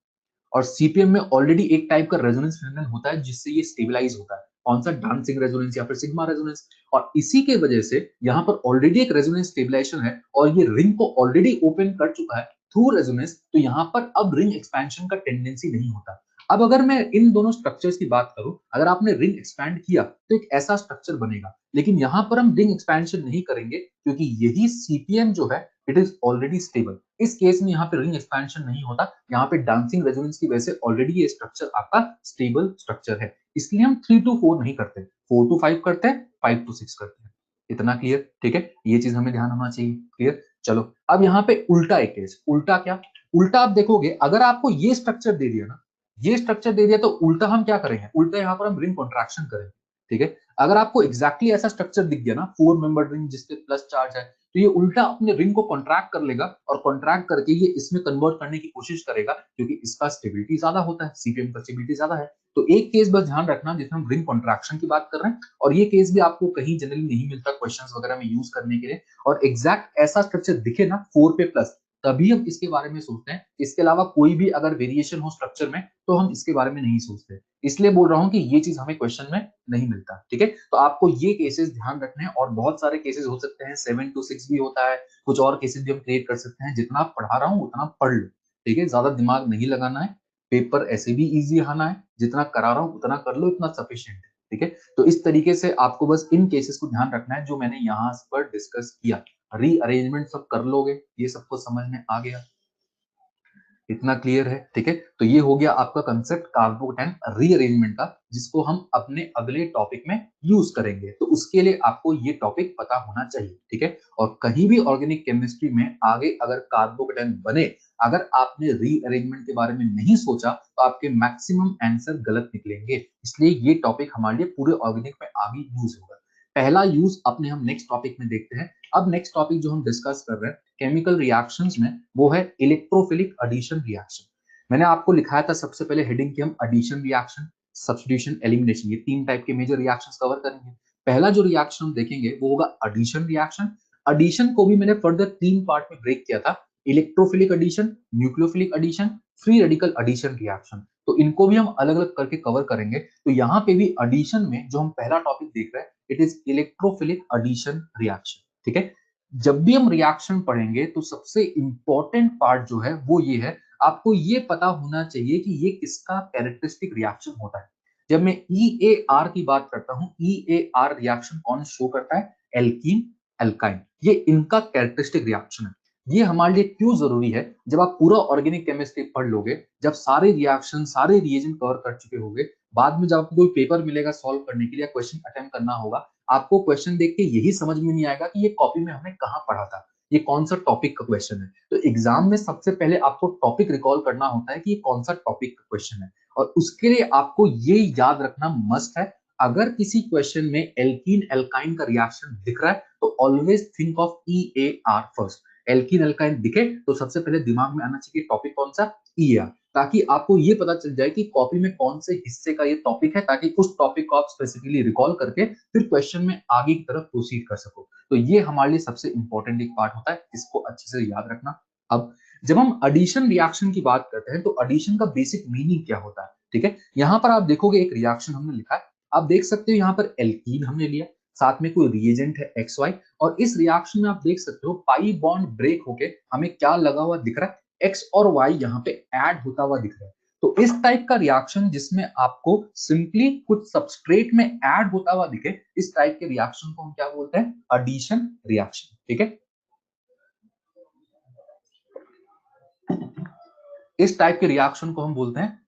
और सीपीएम में ऑलरेडी एक टाइप का रेजोनेंस फिनोमेनन होता है जिससे ये स्टेबलाइज होता है। कौन सा? डांसिंग रेजोनेंस या फिर सिग्मा रेजोनेंस। और इसी के वजह से यहाँ पर ऑलरेडी एक रेजोनेंस स्टेबलाइजेशन है और ये रिंग को ऑलरेडी ओपन कर चुका है थ्रू रेजोनेंस, तो यहाँ पर अब रिंग एक्सपेंशन का टेंडेंसी नहीं होता। अब अगर मैं इन दोनों स्ट्रक्चर्स की बात करूं, अगर आपने रिंग एक्सपैंड किया तो एक ऐसा स्ट्रक्चर बनेगा, लेकिन यहाँ पर हम रिंग एक्सपेंशन नहीं करेंगे क्योंकि यही सीपीएम जो है इट इज ऑलरेडी स्टेबल। इस केस में यहाँ पे रिंग एक्सपेंशन नहीं होता, यहाँ पे डांसिंग रेजोनेंस की वजह से ऑलरेडी ये स्ट्रक्चर आपका स्टेबल स्ट्रक्चर है, इसलिए हम 3 to 4 नहीं करते, 4 to 5 करते हैं, 5 to 6 करते हैं। इतना क्लियर? ठीक है, ये चीज हमें ध्यान होना चाहिए। क्लियर? चलो अब यहाँ पे उल्टा एक केस। उल्टा क्या? उल्टा आप देखोगे, अगर आपको ये स्ट्रक्चर दे दिया ना, ये स्ट्रक्चर दे दिया, तो उल्टा हम क्या करेंगे? उल्टा यहाँ पर हम रिंग कॉन्ट्रैक्शन करेंगे। ठीक है, अगर आपको एग्जैक्टली ऐसा स्ट्रक्चर दिख गया ना, 4 मेंबर्ड रिंग जिसपे प्लस चार्ज है, तो ये उल्टा अपने रिंग को कॉन्ट्रैक्ट कर लेगा और कॉन्ट्रैक्ट करके ये इसमें कन्वर्ट करने की कोशिश करेगा क्योंकि इसका स्टेबिलिटी ज्यादा होता है, सीपीएम का स्टेबिलिटी ज्यादा है। तो एक केस बस ध्यान रखना जिसमें हम रिंग कॉन्ट्रैक्शन की बात कर रहे हैं, और ये केस भी आपको कहीं जनरली नहीं मिलता क्वेश्चंस वगैरह में यूज करने के लिए। और एग्जैक्ट ऐसा स्ट्रक्चर दिखे ना 4 पे प्लस, तभी हम इसके बारे में सोचते हैं। इसके अलावा कोई भी अगर वेरिएशन हो स्ट्रक्चर में तो हम इसके बारे में नहीं सोचते। इसलिए बोल रहा हूं कि ये चीज हमें क्वेश्चन में नहीं मिलता। ठीक है, तो आपको ये केसेस ध्यान रखने हैं, और बहुत सारे केसेस हो सकते हैं, 7 to 6 भी होता है, कुछ और केसेस भी हम क्रिएट कर सकते हैं। जितना पढ़ा रहा हूँ उतना पढ़ लो। ठीक है, ज्यादा दिमाग नहीं लगाना है, पेपर ऐसे भी इजी आना है, जितना करा रहा हूँ उतना कर लो, इतना सफिशिएंट है। ठीक है, तो इस तरीके से आपको बस इन केसेस को ध्यान रखना है जो मैंने यहाँ पर डिस्कस किया। रीअरेंजमेंट सब कर लोगे, ये सबको समझ में आ गया? इतना क्लियर है? ठीक है, तो ये हो गया आपका कंसेप्ट कार्बोकेटाइन रीअरेंजमेंट का, जिसको हम अपने अगले टॉपिक में यूज करेंगे। तो उसके लिए आपको ये टॉपिक पता होना चाहिए। ठीक है, और कहीं भी ऑर्गेनिक केमिस्ट्री में आगे अगर कार्बोकेटाइन बने, अगर आपने रीअरेंजमेंट के बारे में नहीं सोचा तो आपके मैक्सिमम आंसर गलत निकलेंगे। इसलिए ये टॉपिक हमारे लिए पूरे ऑर्गेनिक में आगे यूज होगा। पहला यूज अपने हम नेक्स्ट टॉपिक में देखते हैं। अब नेक्स्ट टॉपिक जो हम डिस्कस कर रहे हैं केमिकल रिएक्शंस में, वो है इलेक्ट्रोफिलिक एडिशन रिएक्शन। मैंने आपको लिखाया था सबसे पहले हेडिंग की हम एडिशन रिएक्शन, सब्स्टिट्यूशन, एलिमिनेशन, ये 3 टाइप के मेजर रिएक्शंस कवर करेंगे। पहला जो रिएक्शन हम देखेंगे वो होगा एडिशन रिएक्शन। एडिशन को भी मैंने फर्दर 3 पार्ट में ब्रेक किया था, electrophilic addition, nucleophilic addition, free radical addition reaction. तो इनको भी हम अलग अलग करके कवर करेंगे। तो यहाँ पे भी एडिशन में जो हम पहला टॉपिक देख रहे हैं, it is electrophilic addition reaction. ठीक है, जब भी हम रिएक्शन पढ़ेंगे तो सबसे इंपॉर्टेंट पार्ट जो है वो ये है, आपको ये पता होना चाहिए कि ये किसका कैरेक्टरिस्टिक रिएक्शन होता है। जब मैं EAR की बात करता हूं, EAR रिएक्शन कौन शो करता है? एल्कीन, एल्काइन, ये इनका कैरेक्टरिस्टिक रिएक्शन है। ये हमारे लिए क्यों जरूरी है? जब आप पूरा ऑर्गेनिक केमिस्ट्री पढ़ लोगे, जब सारे रिएक्शन सारे रिएजेंट कवर कर चुके होगे, बाद में जब आपको कोई पेपर मिलेगा सॉल्व करने के लिए, क्वेश्चन अटेम्प्ट करना होगा, आपको क्वेश्चन देख के यही समझ में नहीं आएगा कि ये कॉपी में हमने कहाँ पढ़ा था, ये कौन सा टॉपिक का क्वेश्चन है। तो एग्जाम में सबसे पहले आपको टॉपिक रिकॉल करना होता है कि ये कौन सा टॉपिक का क्वेश्चन है, और उसके लिए आपको ये याद रखना मस्ट है। अगर किसी क्वेश्चन में एल्कीन एल्काइन का रिएक्शन दिख रहा है तो always think of EAR first. Alkene alkyne दिखे तो सबसे पहले दिमाग में आना चाहिए टॉपिक कौन सा? EAR, ताकि आपको ये पता चल जाए कि कॉपी में कौन से हिस्से का ये टॉपिक है, ताकि उस टॉपिक को आप स्पेसिफिकली रिकॉल करके फिर क्वेश्चन में आगे की तरफ प्रोसीड कर सको। तो ये हमारे लिए सबसे इंपॉर्टेंट एक पार्ट होता है, इसको अच्छे से याद रखना। अब जब हम एडिशन रिएक्शन की बात करते हैं तो एडिशन का बेसिक मीनिंग क्या होता है? ठीक है, यहाँ पर आप देखोगे एक रिएक्शन हमने लिखा है, आप देख सकते हो यहाँ पर एल्कीन हमने लिया, साथ में कोई रिएजेंट है XY, और इस रिएक्शन में आप देख सकते हो पाई बॉन्ड ब्रेक होके हमें क्या लगा हुआ दिख रहा है? X और Y यहाँ पे ऐड होता हुआ दिख रहा है। तो इस टाइप का रिएक्शन जिसमें आपको सिंपली कुछ सबस्ट्रेट में ऐड होता हुआ दिखे, इस टाइप के रिएक्शन को हम क्या बोलते हैं? Addition reaction. ठीक है, इस टाइप के रिएक्शन को हम बोलते हैं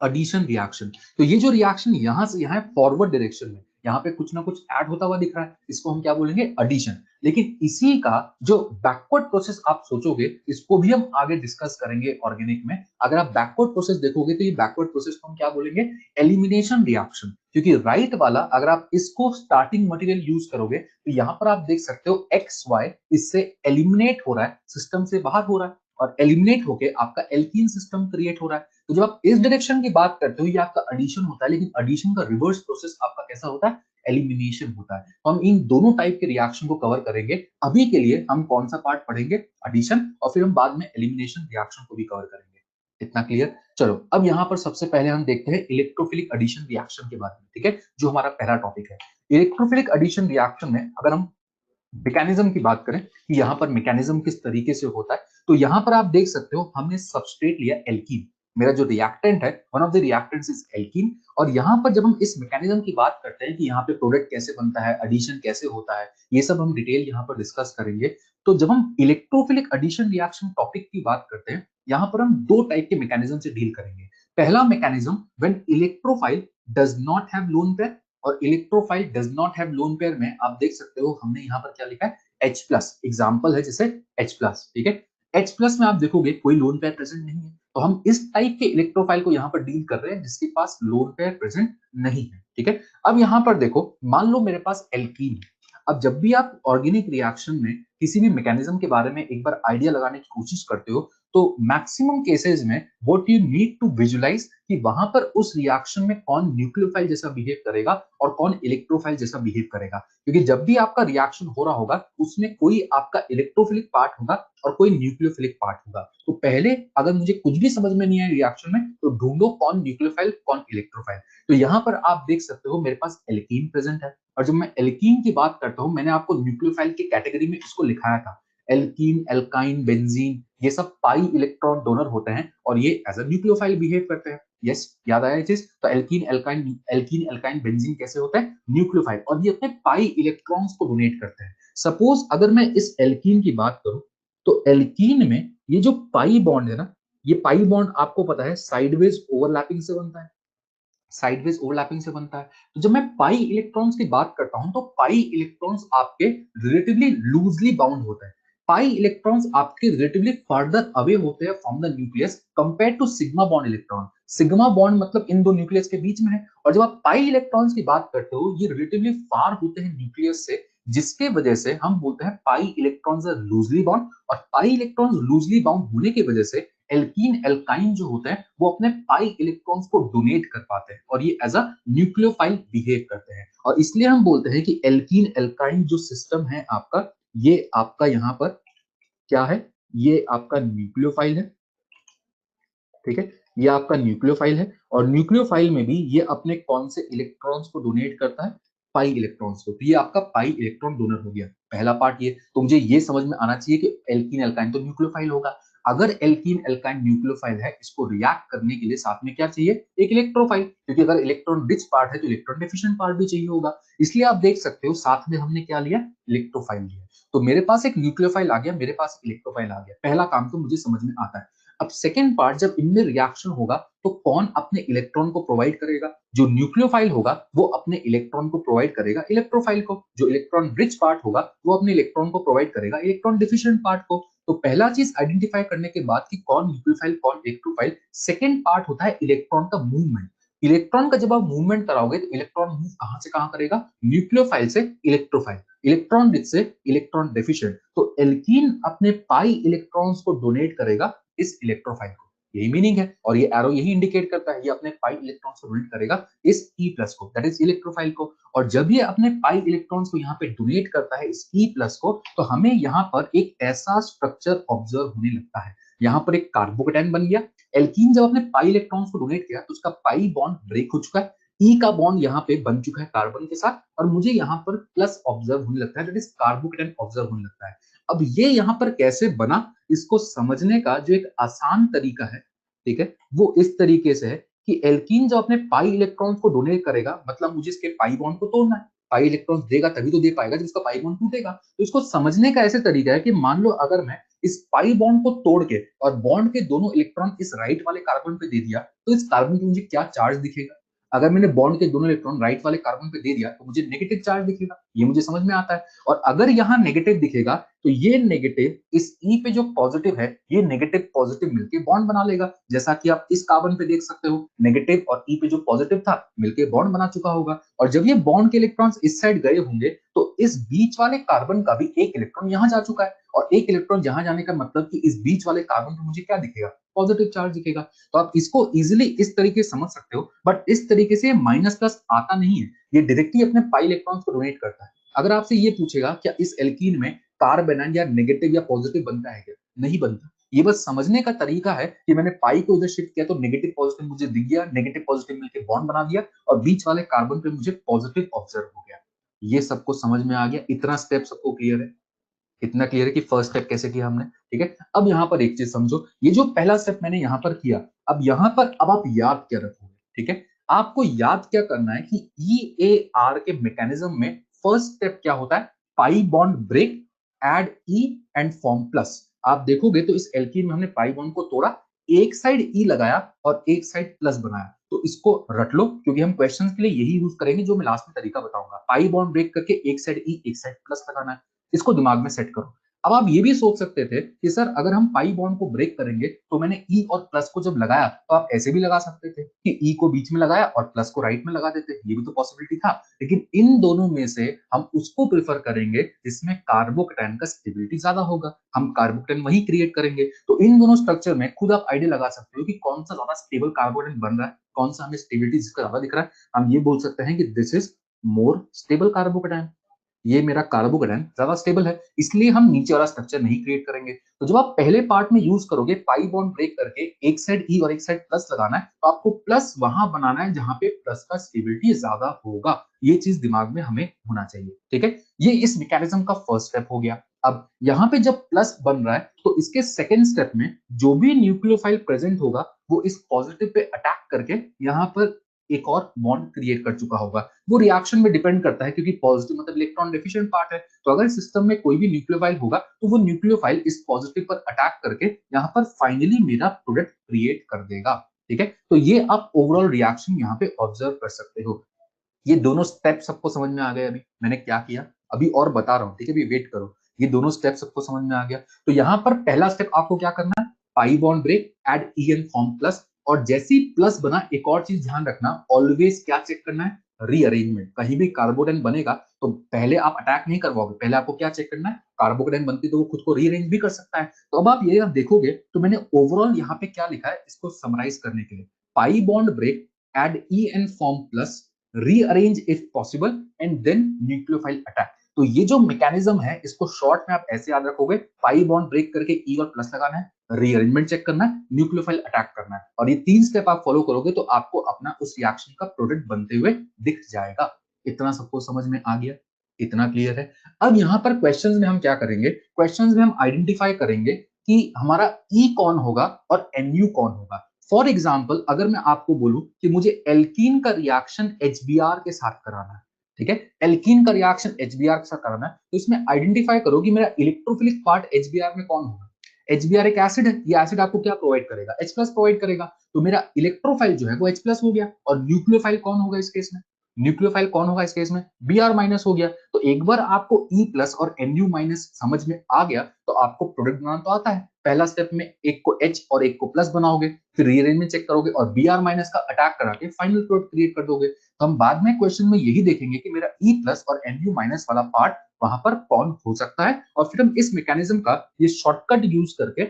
एडिशन रिएक्शन। तो ये जो रिएक्शन यहां से यहां फॉरवर्ड डायरेक्शन में, यहाँ पे कुछ ना कुछ ऐड होता हुआ दिख रहा है, इसको हम क्या बोलेंगे? एडिशन। लेकिन इसी का जो बैकवर्ड प्रोसेस आप सोचोगे, इसको भी हम आगे डिस्कस करेंगे ऑर्गेनिक में। अगर आप बैकवर्ड प्रोसेस देखोगे तो ये बैकवर्ड प्रोसेस को हम क्या बोलेंगे? Elimination reaction. क्योंकि राइट वाला अगर आप इसको स्टार्टिंग मटेरियल यूज करोगे तो यहाँ पर आप देख सकते हो XY इससे एलिमिनेट हो रहा है, सिस्टम से बाहर हो रहा है, और एलिमिनेट होके आपका एल्कीन सिस्टम क्रिएट हो रहा है। तो जब आप इस डायरेक्शन की बात करते हो ये आपका एडिशन होता है, लेकिन एडिशन का रिवर्स प्रोसेस आपका कैसा होता है? एलिमिनेशन होता है। तो हम इन दोनों टाइप के रिएक्शन को कवर करेंगे। अभी के लिए हम कौन सा पार्ट पढ़ेंगे? एडिशन, और फिर हम बाद में एलिमिनेशन रिएक्शन को भी कवर करेंगे। इतना क्लियर? चलो अब यहाँ पर सबसे पहले हम देखते हैं इलेक्ट्रोफिलिक एडिशन रिएक्शन के बारे में, ठीक है, जो हमारा पहला टॉपिक है। इलेक्ट्रोफिलिक एडिशन रिएक्शन में अगर हम मैकेनिज्म की बात करें कि यहाँ पर मैकेनिज्म किस तरीके से होता है, तो यहाँ पर आप देख सकते हो हमने सबस्ट्रेट लिया एल्कीन। मेरा जो रिएक्टेंट है, one of the reactants is alkene. और यहाँ पर जब हम इस मैकेनिज्म की बात करते हैं कि यहाँ पे प्रोडक्ट कैसे बनता है, एडिशन कैसे होता है, ये सब हम डिटेल यहाँ पर डिस्कस करेंगे। तो जब हम इलेक्ट्रोफिलिक एडिशन रिएक्शन टॉपिक की बात करते हैं, यहाँ पर हम दो टाइप के मैकेनिज्म से डील करेंगे। पहला mechanism, when electrophile does not have lone pair, और electrophile does not have lone pair में आप देख सकते हो हमने यहाँ पर क्या लिखा है, H प्लस। एग्जाम्पल है जैसे H प्लस, ठीक है। H प्लस में आप देखोगे कोई लोन पेयर प्रेजेंट नहीं है, तो हम इस टाइप के इलेक्ट्रोफाइल को यहाँ पर डील कर रहे हैं जिसके पास लोन पेयर प्रेजेंट नहीं है, ठीक है। अब यहाँ पर देखो, मान लो मेरे पास एल्कीन है। अब जब भी आप ऑर्गेनिक रिएक्शन में किसी भी मैकेनिज्म के बारे में एक बार आइडिया लगाने की कोशिश करते हो, तो मैक्सिमम केसेस में what you need to visualise कि वहां पर उस रिएक्शन में कौन न्यूक्लियोफाइल जैसा बिहेव करेगा और कौन इलेक्ट्रोफाइल जैसा बिहेव करेगा। क्योंकि जब भी आपका रिएक्शन हो रहा होगा उसमें कोई आपका इलेक्ट्रोफिलिक पार्ट होगा और कोई न्यूक्लियोफिलिक पार्ट होगा। तो पहले अगर मुझे कुछ भी समझ में नहीं आया रिएक्शन में, तो ढूंढो कौन न्यूक्लियोफाइल कौन इलेक्ट्रोफाइल। तो यहाँ पर आप देख सकते हो मेरे पास एल्कीन प्रेजेंट है, और जब मैं एल्कीन की बात करता हूँ, मैंने आपको न्यूक्लियोफाइल की कैटेगरी में इसको लिखाया था। एल्कीन, एल्काइन, बेंजीन, ये सब पाई इलेक्ट्रॉन डोनर होते हैं और ये एज अ न्यूक्लियोफाइल बिहेव करते हैं। यस, याद आया चीज? तो एल्कीन एल्काइन बेंजीन कैसे होता है, न्यूक्लियोफाइल, और ये अपने पाई इलेक्ट्रॉन्स को डोनेट करते हैं। सपोज अगर मैं इस एल्कीन की बात करूं, तो एल्कीन में ये जो पाई बॉन्ड है ना, ये पाई बॉन्ड आपको पता है साइडवेज ओवरलैपिंग से बनता है। साइडवेज ओवरलैपिंग से बनता है। तो जब मैं पाई इलेक्ट्रॉन्स की बात करता हूं, तो पाई इलेक्ट्रॉन्स आपके रिलेटिवली लूजली बाउंड होते हैं। पाई इलेक्ट्रॉन्स आपके रिलेटिवली फर्दर अवे होते हैं from the nucleus compare to sigma bond electron. Sigma bond मतलब इन दो न्यूक्लियस के बीच में है, और जब आप पाई इलेक्ट्रॉन्स की बात करते हो, ये रिलेटिवली फार होते हैं न्यूक्लियस से, जिसके वजह से हम बोलते हैं pi electrons are loosely bound. और पाई इलेक्ट्रॉन्स लूजली बाउंड होने की वजह से एल्कीन एल्काइन जो होते हैं वो अपने पाई इलेक्ट्रॉन्स को डोनेट कर पाते हैं, और ये एज अ न्यूक्लियोफाइल बिहेव करते हैं। और इसलिए हम बोलते हैं कि एल्कीन एल्काइन जो सिस्टम है आपका, ये आपका यहाँ पर क्या है, ये आपका न्यूक्लियोफाइल है, ठीक है। ये आपका न्यूक्लियोफाइल है, और न्यूक्लियोफाइल में भी ये अपने कौन से इलेक्ट्रॉन्स को डोनेट करता है, पाई इलेक्ट्रॉन्स को। तो ये आपका पाई इलेक्ट्रॉन डोनर हो गया पहला पार्ट। ये तो मुझे ये समझ में आना चाहिए कि एल्कीन एल्काइन तो न्यूक्लियोफाइल होगा। अगर एल्कीन एल्काइन न्यूक्लियोफाइल है, इसको रिएक्ट करने के लिए साथ में क्या चाहिए, एक इलेक्ट्रोफाइल, क्योंकि अगर इलेक्ट्रॉन रिच पार्ट है तो इलेक्ट्रॉन डेफिशिएंट पार्ट भी चाहिए होगा। इसलिए आप देख सकते हो साथ में हमने क्या लिया, इलेक्ट्रोफाइल लिया। तो मेरे पास एक न्यूक्लियोफाइल आ गया, मेरे पास इलेक्ट्रोफाइल आ गया। पहला काम तो मुझे समझ में आता है। अब सेकेंड पार्ट, जब इनमें रिएक्शन होगा तो कौन अपने इलेक्ट्रॉन को प्रोवाइड करेगा, जो न्यूक्लियोफाइल होगा वो अपने इलेक्ट्रॉन को प्रोवाइड करेगा इलेक्ट्रोफाइल को, जो इलेक्ट्रॉन रिच पार्ट होगा वो अपने इलेक्ट्रॉन को प्रोवाइड करेगा इलेक्ट्रॉन डिफिशिएंट पार्ट को। तो पहला चीज आइडेंटिफाई करने के बाद कि कौन न्यूक्लियोफाइल कौन इलेक्ट्रोफाइल, सेकेंड पार्ट होता है इलेक्ट्रॉन का मूवमेंट। इलेक्ट्रॉन का जब आप मूवमेंट कराओगे तो इलेक्ट्रॉन मूव कहां से कहां करेगा, न्यूक्लियोफाइल से इलेक्ट्रोफाइल, इलेक्ट्रॉन रिच से इलेक्ट्रॉन डेफिशिएंट। तो एल्कीन अपने पाई इलेक्ट्रॉन्स को डोनेट करेगा इस इलेक्ट्रोफाइल को, यही मीनिंग है। और ये एरो यही इंडिकेट करता है, ये अपने पाई इलेक्ट्रॉन्स को डोनेट करेगा इस ई प्लस को, दैट इज इलेक्ट्रोफाइल को। और जब ये अपने पाई इलेक्ट्रॉन्स को यहाँ पे डोनेट करता है इस ई प्लस को, तो हमें यहाँ पर एक ऐसा स्ट्रक्चर ऑब्जर्व होने लगता है। यहाँ पर एक कार्बोकेटाइन बन गया। एल्कीन जब अपने पाई इलेक्ट्रॉन्स को डोनेट किया तो उसका पाई बॉन्ड ब्रेक हो चुका है, ई का बॉन्ड यहाँ पे बन चुका है कार्बन के साथ, और मुझे यहाँ पर प्लस ऑब्जर्व होने लगता है, दैट इज कार्बोकेटाइन ऑब्जर्व होने लगता है। अब ये यहाँ पर कैसे बना, इसको समझने का जो एक आसान तरीका है, ठीक है, वो इस तरीके से है कि एल्कीन जब अपने पाई इलेक्ट्रॉन्स को डोनेट करेगा, मतलब मुझे इसके पाई बॉन्ड को तोड़ना है। पाई इलेक्ट्रॉन्स देगा तभी तो दे पाएगा जब इसका पाई बॉन्ड टूटेगा। तो इसको समझने का ऐसे तरीका है कि मान लो अगर मैं इस पाई बॉन्ड को तोड़ के और बॉन्ड के दोनों इलेक्ट्रॉन इस राइट वाले कार्बन पे दे दिया, तो इस कार्बन पे मुझे क्या चार्ज दिखेगा। अगर मैंने बॉन्ड के दोनों इलेक्ट्रॉन राइट वाले कार्बन पे दे दिया तो मुझे नेगेटिव चार्ज दिखेगा, ये मुझे समझ में आता है। और अगर यहाँ नेगेटिव दिखेगा तो ये नेगेटिव इस ई पे जो पॉजिटिव है, ये नेगेटिव पॉजिटिव मिलके बॉन्ड बना लेगा, जैसा कि आप इस कार्बन पे देख सकते हो, नेगेटिव और ई पे जो पॉजिटिव था मिलके बॉन्ड बना चुका होगा। और जब ये बॉन्ड के इलेक्ट्रॉन्स इस साइड गए होंगे तो इस बीच वाले कार्बन का भी एक इलेक्ट्रॉन यहाँ जा चुका है, और एक इलेक्ट्रॉन यहाँ जाने का मतलब कि इस बीच वाले कार्बन पे मुझे क्या दिखेगा, पॉजिटिव चार्ज दिखेगा। तो आप इसको इजिली इस तरीके से समझ सकते हो, बट इस तरीके से माइनस प्लस आता नहीं है, ये डायरेक्टली अपने पाई इलेक्ट्रॉन्स को डोनेट करता है। अगर आपसे ये पूछेगा क्या इस एल्कीन में कार्बन या नेगेटिव या पॉजिटिव बनता है क्या, नहीं बनता। ये बस समझने का तरीका है कि मैंने पाई को इधर शिफ्ट किया तो नेगेटिव पॉजिटिव मुझे दिख गया, नेगेटिव पॉजिटिव मिलकर बॉन्ड बना दिया और बीच वाले कार्बन पे मुझे पॉजिटिव ऑब्जर्व हो गया। ये सबको समझ में आ गया? इतना स्टेप सबको क्लियर है? इतना क्लियर है कि फर्स्ट स्टेप कैसे किया हमने? ठीक है। अब यहाँ पर एक चीज समझो, ये जो पहला स्टेप मैंने यहाँ पर किया, अब यहाँ पर अब आप याद क्या रखोगे? ठीक है, आपको याद क्या करना है कि EAR के मैकेनिज्म में फर्स्ट स्टेप क्या होता है? Pi bond break, add E and form plus. आप देखोगे तो इस एल्कीन में हमने पाई बॉन्ड को तोड़ा, एक साइड ई लगाया और एक साइड प्लस बनाया। तो इसको रट लो क्योंकि हम क्वेश्चंस के लिए यही यूज करेंगे जो मैं लास्ट में तरीका बताऊंगा। पाई बॉन्ड ब्रेक करके एक साइड ई एक साइड प्लस लगाना है, इसको दिमाग में सेट करो। अब आप ये भी सोच सकते थे कि सर अगर हम पाई बॉन्ड को ब्रेक करेंगे तो मैंने ई और प्लस को जब लगाया तो आप ऐसे भी लगा सकते थे कि ई को बीच में लगाया और प्लस को राइट में लगा देते, ये भी तो पॉसिबिलिटी था। लेकिन इन दोनों में से हम उसको प्रेफर करेंगे जिसमें कार्बोकेटायन का स्टेबिलिटी ज्यादा होगा, हम कार्बोकेटायन वही क्रिएट करेंगे। तो इन दोनों स्ट्रक्चर में खुद आप आइडिया लगा सकते हो कि कौन सा ज्यादा स्टेबल कार्बोकेटायन बन रहा है, कौन सा हमें स्टेबिलिटी जिसका ज्यादा दिख रहा है। हम ये बोल सकते हैं कि this is more stable carbocation, ये मेरा कार्बोकेटायन ज्यादा स्टेबल है, इसलिए हम नीचे वाला स्ट्रक्चर नहीं क्रिएट करेंगे। तो जब आप पहले पार्ट में यूज करोगे पाई बॉन्ड ब्रेक करके एक साइड ई और एक साइड प्लस लगाना है, तो आपको प्लस वहां बनाना है जहां पे प्लस का स्टेबिलिटी ज्यादा होगा। ये चीज दिमाग में हमें होना चाहिए। ठीक है, ये इस मैकेनिज्म का फर्स्ट स्टेप हो गया। अब यहाँ पे जब प्लस बन रहा है तो इसके सेकेंड स्टेप में जो भी न्यूक्लियोफाइल प्रेजेंट होगा वो इस पॉजिटिव पे अटैक करके यहाँ पर एक और बॉन्ड क्रिएट कर चुका होगा। वो रिएक्शन में डिपेंड करता है क्योंकि पॉजिटिव मतलब इलेक्ट्रॉन डेफिशिएंट पार्ट है। तो अगर सिस्टम में कोई भी न्यूक्लियोफाइल होगा तो वो न्यूक्लियोफाइल इस पॉजिटिव पर अटैक करके यहाँ पर फाइनली मेरा प्रोडक्ट क्रिएट कर देगा। ठीक है, तो ये आप ओवरऑल रिएक्शन यहाँ पे ऑब्जर्व कर सकते हो। ये दोनों स्टेप सबको समझ में आ गए? अभी मैंने क्या किया अभी और बता रहा हूँ, ठीक है, अभी वेट करो। ये दोनों स्टेप सबको समझ में आ गया? तो यहाँ पर पहला स्टेप आपको क्या करना है? Pi bond break, add E and form plus. और जैसे ही प्लस बना एक और चीज ध्यान रखना, ऑलवेज क्या चेक करना है? रीअरेंजमेंट। कहीं भी कार्बोडेन बनेगा तो पहले आप अटैक नहीं करवाओगे, पहले आपको क्या चेक करना है? कार्बोकेटाइन बनती तो वो खुद को रीअरेंज भी कर सकता है। तो अब आप ये देखोगे तो मैंने ओवरऑल यहाँ पे क्या लिखा है इसको समराइज करने के लिए, pi bond break, add E and form plus, rearrange if possible and then nucleophile attack. तो ये जो मैकेनिज्म है इसको शॉर्ट में आप ऐसे याद रखोगे, पाई बॉन्ड ब्रेक करके ई और प्लस लगाना है, रीअरेंजमेंट चेक करना है, न्यूक्लियोफाइल अटैक करना है। और ये तीन स्टेप आप फॉलो करोगे तो आपको अपना उस रिएक्शन का प्रोडक्ट बनते हुए दिख जाएगा। इतना सबको समझ में आ गया? इतना क्लियर है? अब यहाँ पर क्वेश्चंस में हम क्या करेंगे? क्वेश्चंस में हम आइडेंटिफाई करेंगे कि हमारा ई कौन होगा और एनयू कौन होगा। फॉर एग्जाम्पल अगर मैं आपको बोलूं कि मुझे एल्कीन का रिएक्शन एचबीआर के साथ कराना है, ठीक है, एल्कीन का रिएक्शन एचबीआर के साथ कराना है, तो इसमें आइडेंटिफाई करो कि मेरा इलेक्ट्रोफिलिक पार्ट एचबीआर में कौन होगा। एचबीआर एक एसिड है, ये एसिड आपको क्या प्रोवाइड करेगा? H प्लस प्रोवाइड करेगा। तो मेरा इलेक्ट्रोफाइल जो है वो H प्लस हो गया। और न्यूक्लियोफाइल कौन होगा इस केस में? न्यूक्लियोफाइल कौन होगा इस केस में? Br माइनस हो गया। तो एक बार आपको E प्लस और Nu माइनस समझ में आ गया तो आपको प्रोडक्ट बनाना तो आता है। पहला स्टेप में एक को H और एक को प्लस बनाओगे, फिर रीअरेंजमेंट चेक करोगे और Br माइनस का अटैक करा के फाइनल प्रोडक्ट क्रिएट कर दोगे। तो हम बाद में क्वेश्चन में यही देखेंगे कि मेरा E प्लस और Nu माइनस वाला पार्ट वहां पर कौन हो सकता है, और फिर हम इस मैकेनिज्म का ये शॉर्टकट यूज करके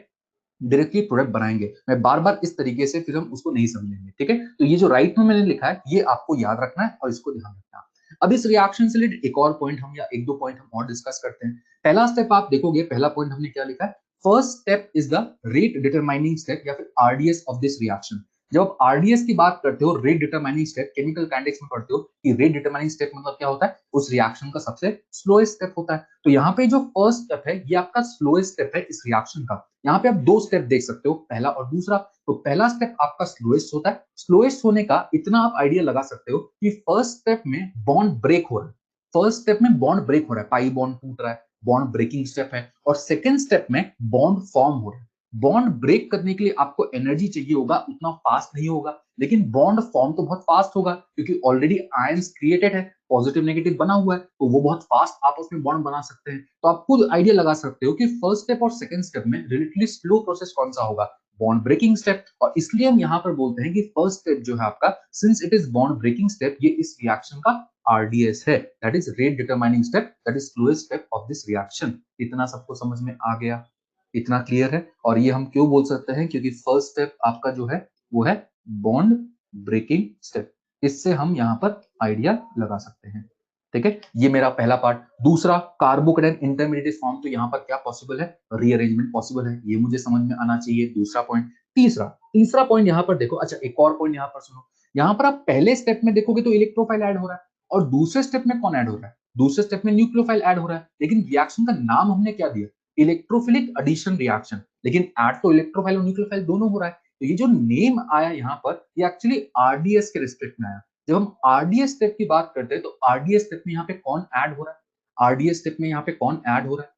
डायरेक्टली प्रोडक्ट बनाएंगे। मैं बार बार इस तरीके से फिर हम उसको नहीं समझेंगे। ठीक है, तो ये जो राइट में मैंने लिखा है ये आपको याद रखना है और इसको ध्यान रखना है। अब इस रिएक्शन से रिलेटेड एक और पॉइंट हम या एक दो पॉइंट हम और डिस्कस करते हैं। पहला स्टेप आप देखोगे, पहला पॉइंट हमने क्या लिखा है? First step is the rate determining step या फिर आरडीएस ऑफ दिस रिएक्शन। जब आप आरडीएस की बात करते हो, rate determining step, chemical kinetics में पढ़ते हो कि रेट डिटरमाइनिंग स्टेप मतलब क्या होता है? उस रिएक्शन का सबसे स्लोएस्ट स्टेप होता है। तो यहाँ पे जो फर्स्ट स्टेप है ये आपका स्लोएस्ट स्टेप है इस रिएक्शन का। यहाँ पे आप दो स्टेप देख सकते हो, पहला और दूसरा। तो पहला स्टेप आपका स्लोएस्ट होता है। स्लोएस्ट होने का इतना आप आइडिया लगा सकते हो कि फर्स्ट स्टेप में बॉन्ड ब्रेक हो रहा है, फर्स्ट स्टेप में बॉन्ड ब्रेक हो रहा है, पाई बॉन्ड टूट रहा है, बॉन्ड ब्रेकिंग स्टेप है। और सेकेंड स्टेप में बॉन्ड फॉर्म हो रहा है। बॉन्ड ब्रेक करने के लिए आपको एनर्जी चाहिए होगा, उतना फास्ट नहीं होगा, लेकिन बॉन्ड फॉर्म तो बहुत फास्ट होगा क्योंकि ऑलरेडी आयंस क्रिएटेड है, पॉजिटिव नेगेटिव बना हुआ है, तो वो बहुत फास्ट आपस में बॉन्ड बना सकते हैं। तो आप खुद आइडिया लगा सकते हो कि फर्स्ट स्टेप और सेकंड स्टेप में रिलेटिवली स्लो प्रोसेस कौन सा होगा? Bond breaking step. और इसलिए हम यहाँ पर बोलते हैं कि फर्स्ट स्टेप जो है आपका, since it is bond breaking step, ये इस रिएक्शन का आरडीएस है, that is rate determining step, that is slowest step of this reaction. इतना सबको समझ में आ गया? इतना क्लियर है? और ये हम क्यों बोल सकते हैं? क्योंकि फर्स्ट स्टेप आपका जो है वो है बॉन्ड ब्रेकिंग स्टेप। इससे हम यहाँ पर आइडिया लगा सकते हैं। ठीक है, ये मेरा पहला पार्ट। दूसरा, कार्बोकेटाइन इंटरमीडिएट फॉर्म, तो यहाँ पर क्या पॉसिबल है, रीअरेंजमेंट पॉसिबल है, ये मुझे समझ में आना चाहिए। दूसरा पॉइंट। तीसरा तीसरा पॉइंट यहाँ पर देखो, अच्छा एक और पॉइंट यहाँ पर सुनो, यहाँ पर आप पहले स्टेप में देखोगे तो इलेक्ट्रोफाइल ऐड हो रहा है, और दूसरे स्टेप में कौन ऐड हो रहा है, दूसरे स्टेप में न्यूक्लियोफाइल ऐड हो रहा है, लेकिन रिएक्शन का नाम हमने क्या दिया, इलेक्ट्रोफिलिक एडिशन रिएक्शन, लेकिन ऐड तो इलेक्ट्रोफाइल और न्यूक्लियोफाइल दोनों हो रहा है। तो ये जो नेम आया यहाँ पर, ये एक्चुअली आरडीएस के रिस्पेक्ट में आया। जब हम आरडीएस स्टेप की बात करते हैं तो आरडीएस स्टेप में यहाँ पे कौन ऐड हो रहा है, आरडीएस स्टेप में यहाँ पे कौन ऐड हो रहा है,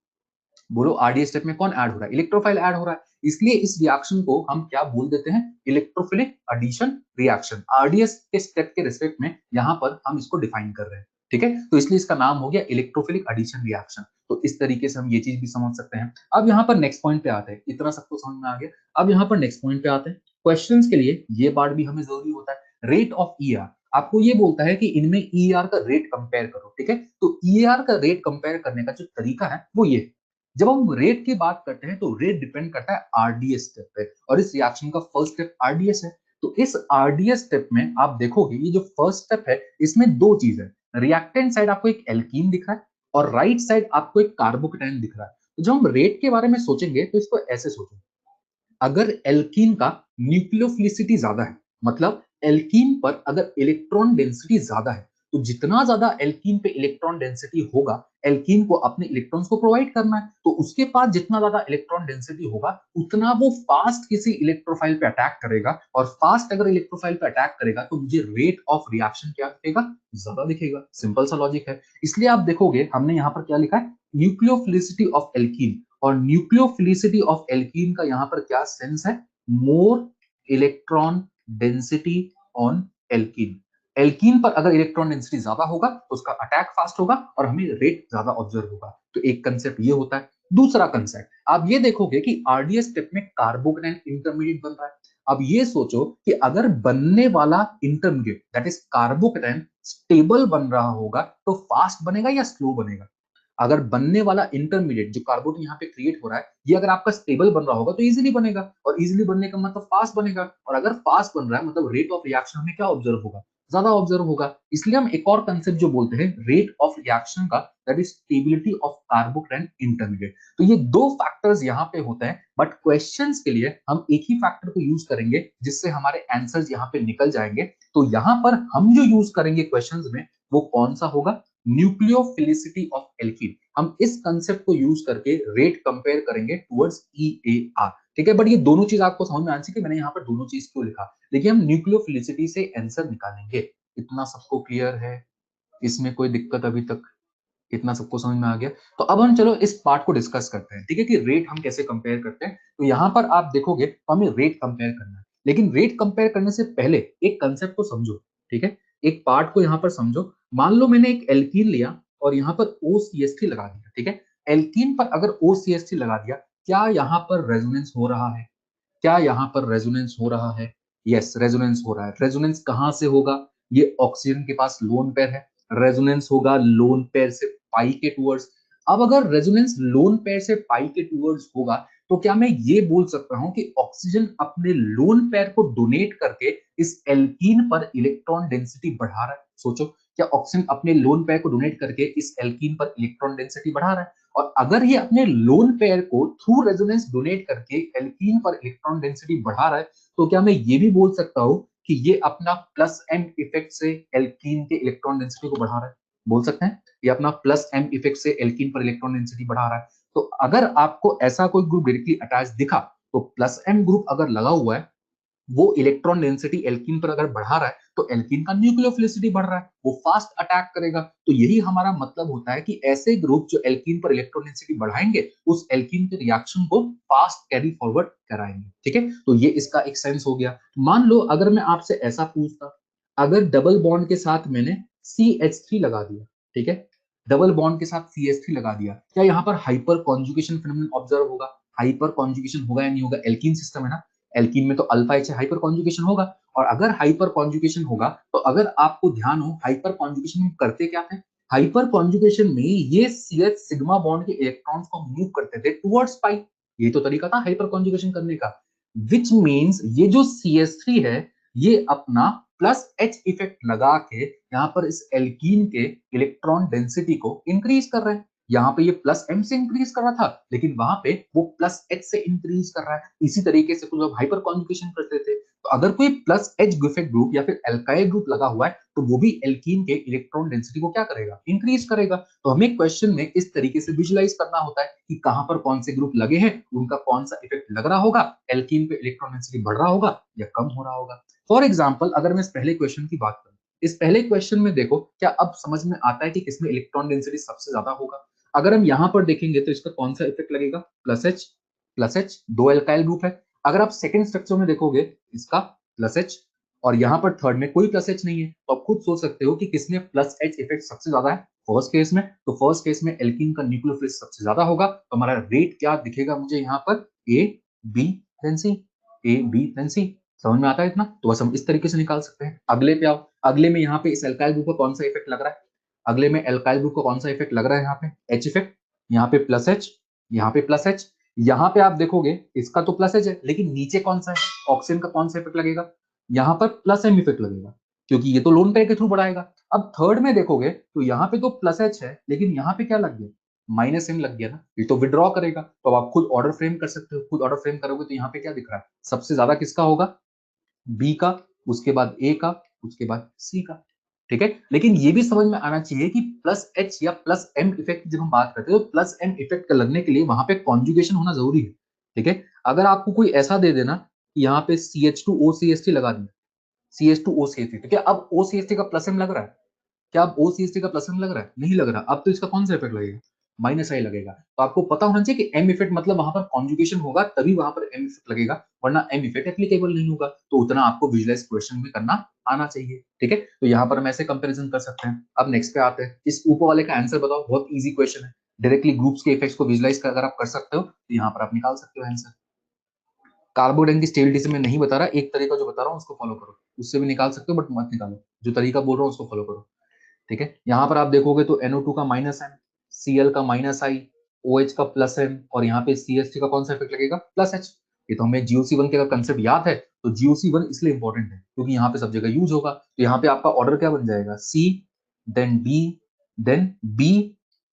बोलो आरडीएस स्टेप में कौन ऐड हो रहा है, इलेक्ट्रोफाइल ऐड हो रहा है। इसलिए इस रिएक्शन को हम क्या बोल देते हैं, इलेक्ट्रोफिलिक एडिशन रिएक्शन। आरडीएस के स्टेप के रिस्पेक्ट में यहाँ पर हम इसको डिफाइन कर रहे हैं, ठीक है, तो इसलिए इसका नाम हो गया इलेक्ट्रोफिलिक एडिशन रिएक्शन। तो इस तरीके से हम ये चीज भी समझ सकते हैं। अब यहाँ पर नेक्स्ट पॉइंट पे आते हैं, इतना सबको समझ में आ गया। अब यहाँ पर नेक्स्ट पॉइंट पे आते हैं, क्वेश्चंस के लिए ये पार्ट भी हमें जरूरी होता है। रेट ऑफ ईआर आपको ये बोलता है कि इनमें ईआर का रेट कंपेयर करो, ठीक है, तो ईआर का रेट कंपेयर करने का जो तरीका है वो ये, जब हम रेट की बात करते हैं तो रेट डिपेंड करता है आरडीएस स्टेप पे, और इस रिएक्शन का फर्स्ट स्टेप आरडीएस है। तो इस आरडीएस स्टेप में आप देखोगे ये जो फर्स्ट स्टेप है इसमें दो चीज है, रिएक्टेंट साइड आपको एक एल्कीन दिख रहा है और राइट साइड आपको एक कार्बोकेटाइन दिख रहा है। तो जब हम रेट के बारे में सोचेंगे तो इसको ऐसे सोचेंगे, अगर एल्कीन का न्यूक्लियोफिलिसिटी ज्यादा है, मतलब एल्कीन पर अगर इलेक्ट्रॉन डेंसिटी ज्यादा है, तो जितना ज्यादा एल्कीन पे इलेक्ट्रॉन डेंसिटी होगा, एल्कीन को अपने इलेक्ट्रॉन्स को प्रोवाइड करना है, तो उसके पास जितना ज्यादा इलेक्ट्रॉन डेंसिटी होगा उतना वो फास्ट किसी इलेक्ट्रोफाइल पे अटैक करेगा, और फास्ट अगर इलेक्ट्रोफाइल पे अटैक करेगा तो मुझे रेट ऑफ रिएक्शन क्या दिखेगा, ज्यादा दिखेगा। सिंपल सा लॉजिक है। इसलिए आप देखोगे हमने यहाँ पर क्या लिखा है, न्यूक्लियोफिलिसिटी ऑफ एल्कीन, और न्यूक्लियोफिलिसिटी ऑफ एल्कीन का यहां पर क्या सेंस है, more electron density on alkene. Alkene पर अगर इलेक्ट्रॉन डेंसिटी ज्यादा होगा तो उसका अटैक फास्ट होगा और हमें रेट ज्यादा ऑब्जर्व होगा। तो एक कंसेप्ट ये होता है। दूसरा कंसेप्ट आप ये देखोगे कि आरडीएस स्टेप में कार्बोकेटाइन इंटरमीडिएट बन रहा है। अब ये सोचो कि अगर बनने वाला intermediate that is carbocation stable बन रहा होगा तो फास्ट बनेगा या स्लो बनेगा। अगर बनने वाला इंटरमीडिएट जो कार्बोन यहाँ पे क्रिएट हो रहा है, ये अगर आपका स्टेबल बन रहा होगा तो इजीली बनेगा, और इजीली बनने का मतलब फास्ट बनेगा, और अगर फास्ट बन रहा है मतलब रेट ऑफ रिएक्शन हमें क्या ऑब्जर्व होगा, ज्यादा ऑब्जर्व होगा। इसलिए हम एक और कंसेप्ट जो बोलते हैं रेट ऑफ रिएक्शन का, that is stability of carbocation intermediate. तो ये दो फैक्टर्स यहाँ पे होते हैं, बट क्वेश्चंस के लिए हम एक ही फैक्टर को यूज करेंगे जिससे हमारे आंसर्स यहाँ पे निकल जाएंगे। तो यहाँ पर हम जो यूज करेंगे क्वेश्चंस में वो कौन सा होगा, न्यूक्लियोफिलिसिटी ऑफ एल्कीन। हम इस कंसेप्ट को यूज करके रेट कंपेयर करेंगे टुवर्ड्स ईएआर, ठीक है। बट ये दोनों चीज आपको समझ में आनी चाहिए कि मैंने यहाँ पर दोनों चीज क्यों लिखा, देखिए हम न्यूक्लियोफिलिसिटी से आंसर निकालेंगे। इतना सबको क्लियर है, इसमें कोई दिक्कत अभी तक, इतना सबको समझ में आ गया। तो अब हम चलो इस पार्ट को डिस्कस करते हैं, ठीक है, कि रेट हम कैसे कंपेयर करते हैं। तो यहाँ पर आप देखोगे तो हमें रेट कंपेयर करना है, लेकिन रेट कंपेयर करने से पहले एक कंसेप्ट को समझो, ठीक है, एक पार्ट को यहाँ पर समझो। मान लो मैंने एक एल्कीन लिया और यहाँ पर OCH3 लगा दिया, ठीक है, एल्कीन पर अगर OCH3 लगा दिया, क्या यहाँ पर रेजोनेंस हो रहा है, क्या यहाँ पर रेजोनेंस हो रहा है, यस रेजोनेंस हो रहा है। रेजोनेंस कहां से होगा, ये ऑक्सीजन के पास लोन पेयर है, रेजोनेंस होगा लोन पेयर से पाई के टूवर्ड्स। अब अगर रेजोनेंस लोन पेयर से पाई के टूवर्ड्स होगा तो क्या मैं ये बोल सकता हूं कि ऑक्सीजन अपने लोन पेयर को डोनेट करके इस एल्कीन पर इलेक्ट्रॉन डेंसिटी बढ़ा रहा है, सोचो, क्या ऑक्सीजन अपने लोन पेयर को डोनेट करके इस एल्कीन पर इलेक्ट्रॉन डेंसिटी बढ़ा रहा है, और अगर ये अपने लोन पेयर को थ्रू रेजोनेंस डोनेट करके एल्कीन पर इलेक्ट्रॉन डेंसिटी बढ़ा रहा है, तो क्या मैं ये भी बोल सकता हूं कि ये अपना प्लस एम इफेक्ट से एल्कीन के इलेक्ट्रॉन डेंसिटी को बढ़ा रहा है, बोल सकते हैं ये अपना प्लस एम इफेक्ट से एल्कीन पर इलेक्ट्रॉन डेंसिटी बढ़ा रहा है। तो अगर आपको ऐसा कोई ग्रुप डायरेक्टली अटैच दिखा, तो प्लस एम ग्रुप अगर लगा हुआ है, वो इलेक्ट्रॉन डेंसिटी एल्कीन पर अगर बढ़ा रहा है तो एल्कीन का न्यूक्लियोफिलिसिटी बढ़ रहा है, वो फास्ट अटैक करेगा। तो यही हमारा मतलब होता है कि ऐसे ग्रुप जो एल्कीन पर इलेक्ट्रॉन डेंसिटी बढ़ाएंगे उस एल्कीन के रिएक्शन को फास्ट कैरी फॉरवर्ड कराएंगे, ठीक है। तो ये इसका एक सेंस हो गया। मान लो अगर मैं आपसे ऐसा पूछता, अगर डबल बॉन्ड के साथ मैंने CH3 लगा दिया, ठीक है, डबल बॉन्ड के साथ CH3 लगा दिया, क्या यहाँ पर हाइपर कॉन्जुगेशन फिनोमेनन ऑब्जर्व होगा, हाइपर कॉन्जुगेशन होगा या नहीं होगा, एल्कीन सिस्टम है ना, एल्कीन में तो अल्फा एच हाइपर कॉन्जुगेशन होगा। और अगर हाइपर कॉन्जुगेशन होगा तो अगर आपको ध्यान हो हाइपर कॉन्जुगेशन में करते क्या थे, हाइपर कॉन्जुगेशन में ये CH सिग्मा बॉन्ड के इलेक्ट्रॉन्स को मूव करते थे टुवर्ड्स पाई, ये तो तरीका था हाइपर कॉन्जुगेशन करने का। विच मीन्स ये जो CH3 है ये अपना प्लस एच इफेक्ट लगा के यहाँ पर इस एल्कीन के इलेक्ट्रॉन डेंसिटी को इंक्रीज कर रहे हैं। यहाँ पे ये प्लस एम से इंक्रीज कर रहा था, लेकिन वहां पे वो प्लस एच से इंक्रीज कर रहा है। इसी तरीके से कुछ लोग हाइपर कॉन्जुगेशन करते थे, तो अगर कोई प्लस एच इफेक्ट ग्रुप या फिर एल्काइल ग्रुप लगा हुआ है तो वो भी एल्कीन के इलेक्ट्रॉन डेंसिटी को क्या करेगा, इंक्रीज करेगा। तो हमें क्वेश्चन में इस तरीके से विजुलाइज करना होता है कि कहां पर कौन से ग्रुप लगे हैं, उनका कौन सा इफेक्ट लग रहा होगा, एल्कीन पे इलेक्ट्रॉन डेंसिटी बढ़ रहा होगा या कम हो रहा होगा। फॉर एग्जाम्पल अगर मैं इस पहले क्वेश्चन की बात करूं, इस पहले क्वेश्चन में देखो क्या अब समझ में आता है कि किसमें इलेक्ट्रॉन डेंसिटी सबसे ज्यादा होगा। अगर हम यहां पर देखेंगे तो इसका कौन सा इफेक्ट लगेगा, प्लस एच, दो एल्काइल ग्रुप है। अगर आप सेकंड स्ट्रक्चर में देखोगे इसका प्लस एच, और यहाँ पर थर्ड में कोई प्लस एच नहीं है, तो आप खुद सोच सकते हो कि किसमें प्लस एच इफेक्ट सबसे ज्यादा है फर्स्ट केस में। तो फर्स्ट केस में एल्कीन का न्यूक्लियोफिलिस सबसे ज्यादा होगा, तो हमारा रेट क्या दिखेगा मुझे यहाँ पर, A B then C, A B then C. समझ में आता है इतना, तो बस हम इस तरीके से निकाल सकते हैं। अगले पे आओ, अगले में यहाँ पे इस एल्काइल ग्रुप का कौन सा इफेक्ट लग रहा है, अगले में एल्काइल ग्रुप को कौन सा इफेक्ट लग रहा है, यहाँ पे एच इफेक्ट, यहाँ पे प्लस एच, यहाँ पे प्लस एच। यहाँ पे आप देखोगे इसका तो प्लस एच है, लेकिन नीचे कौन सा है, ऑक्सीजन का कौन सा इफेक्ट लगेगा, यहाँ पर प्लस एम इफेक्ट लगेगा, क्योंकि ये तो लोन पेयर के थ्रू बढ़ाएगा। अब थर्ड में देखोगे तो यहाँ पे तो प्लस एच है, लेकिन यहाँ पे क्या लग गया, माइनस एम लग गया ना, ये तो विड्रॉ करेगा। तो अब आप खुद ऑर्डर फ्रेम कर सकते हो, खुद ऑर्डर फ्रेम करोगे तो यहाँ पे क्या दिख रहा है, सबसे ज्यादा किसका होगा, बी का, उसके बाद ए का, उसके बाद सी का। ठीक है, लेकिन ये भी समझ में आना चाहिए कि प्लस एच या प्लस एम इफेक्ट जब हम बात करते हैं तो प्लस एम इफेक्ट का लगने के लिए वहां पे कॉन्जुगेशन होना जरूरी है। ठीक है, अगर आपको कोई ऐसा दे देना कि यहाँ पे CH2OCH3 लगा दिया, CH2OCH3, ठीक है, अब OCH3 का प्लस एम लग रहा है, क्या अब OCH3 का प्लस एम लग रहा है, नहीं लग रहा, अब तो इसका कौन सा इफेक्ट लगेगा, माइनस आई लगेगा। तो आपको पता होना चाहिए कि एम इफेक्ट मतलब वहां पर कॉन्जुगेशन होगा तभी वहां पर एम इफेक्ट लगेगा, वरना एम इफेक्ट एप्लीकेबल नहीं होगा। तो उतना आपको विजुअलाइज क्वेश्चन भी करना आना चाहिए। ठीक है, तो यहाँ पर हम ऐसे कंपेरिजन कर सकते हैं। अब नेक्स्ट पे आते हैं, इस ऊपर वाले का आंसर बताओ, बहुत इजी क्वेश्चन है, डायरेक्टली ग्रुप्स के इफेक्ट्स को विजुअलाइज अगर आप कर सकते हो तो यहाँ पर आप निकाल सकते हो आंसर। कार्बोडेन की स्टेबिलिटी से मैं नहीं बता रहा, एक तरीका जो बता रहा हूँ उसको फॉलो करो, उससे भी निकाल सकते हो बट मत निकालो, जो तरीका बोल रहा हूँ उसको फॉलो करो। ठीक है, यहाँ पर आप देखोगे तो NO2 का माइनस एम, Cl का माइनस आई, OH का प्लस एम, और यहाँ पे CH3 का कौन सा इफेक्ट लगेगा, प्लस एच। ये तो हमें GOC1 के अगर कंसेप्ट याद है तो GOC1 इसलिए इंपॉर्टेंट है क्योंकि यहाँ पे सब जगह यूज होगा। तो यहाँ पे आपका ऑर्डर क्या बन जाएगा, C then B then B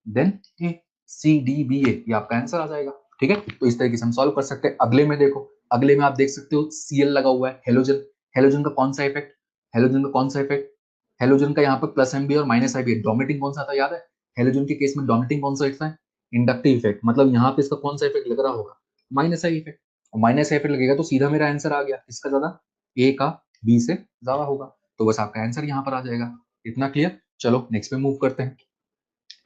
then A, CDBA, ये आपका आंसर आ जाएगा। ठीक है, तो इस तरीके से हम सॉल्व कर सकते हैं। अगले में देखो, अगले में आप देख सकते हो Cl लगा हुआ है, हेलोजन, हेलोजन का कौन सा इफेक्ट, हेलोजन का कौन सा इफेक्ट, हेलोजन का यहाँ पर प्लस एम भी और माइनस आई भी है। डोमिनेटिंग कौन सा था याद है, हेलोजन के केस में डोमिनेटिंग कौन सा इफेक्ट है, इंडक्टिव इफेक्ट, मतलब यहाँ पे इसका कौन सा इफेक्ट लग रहा होगा, माइनस आई इफेक्ट। और माइनस आई इफेक्ट लगेगा तो सीधा मेरा आंसर आ गया, इसका ज्यादा, ए का बी से ज्यादा होगा, तो बस आपका आंसर यहाँ पर आ जाएगा। इतना क्लियर, चलो नेक्स्ट पे मूव करते हैं।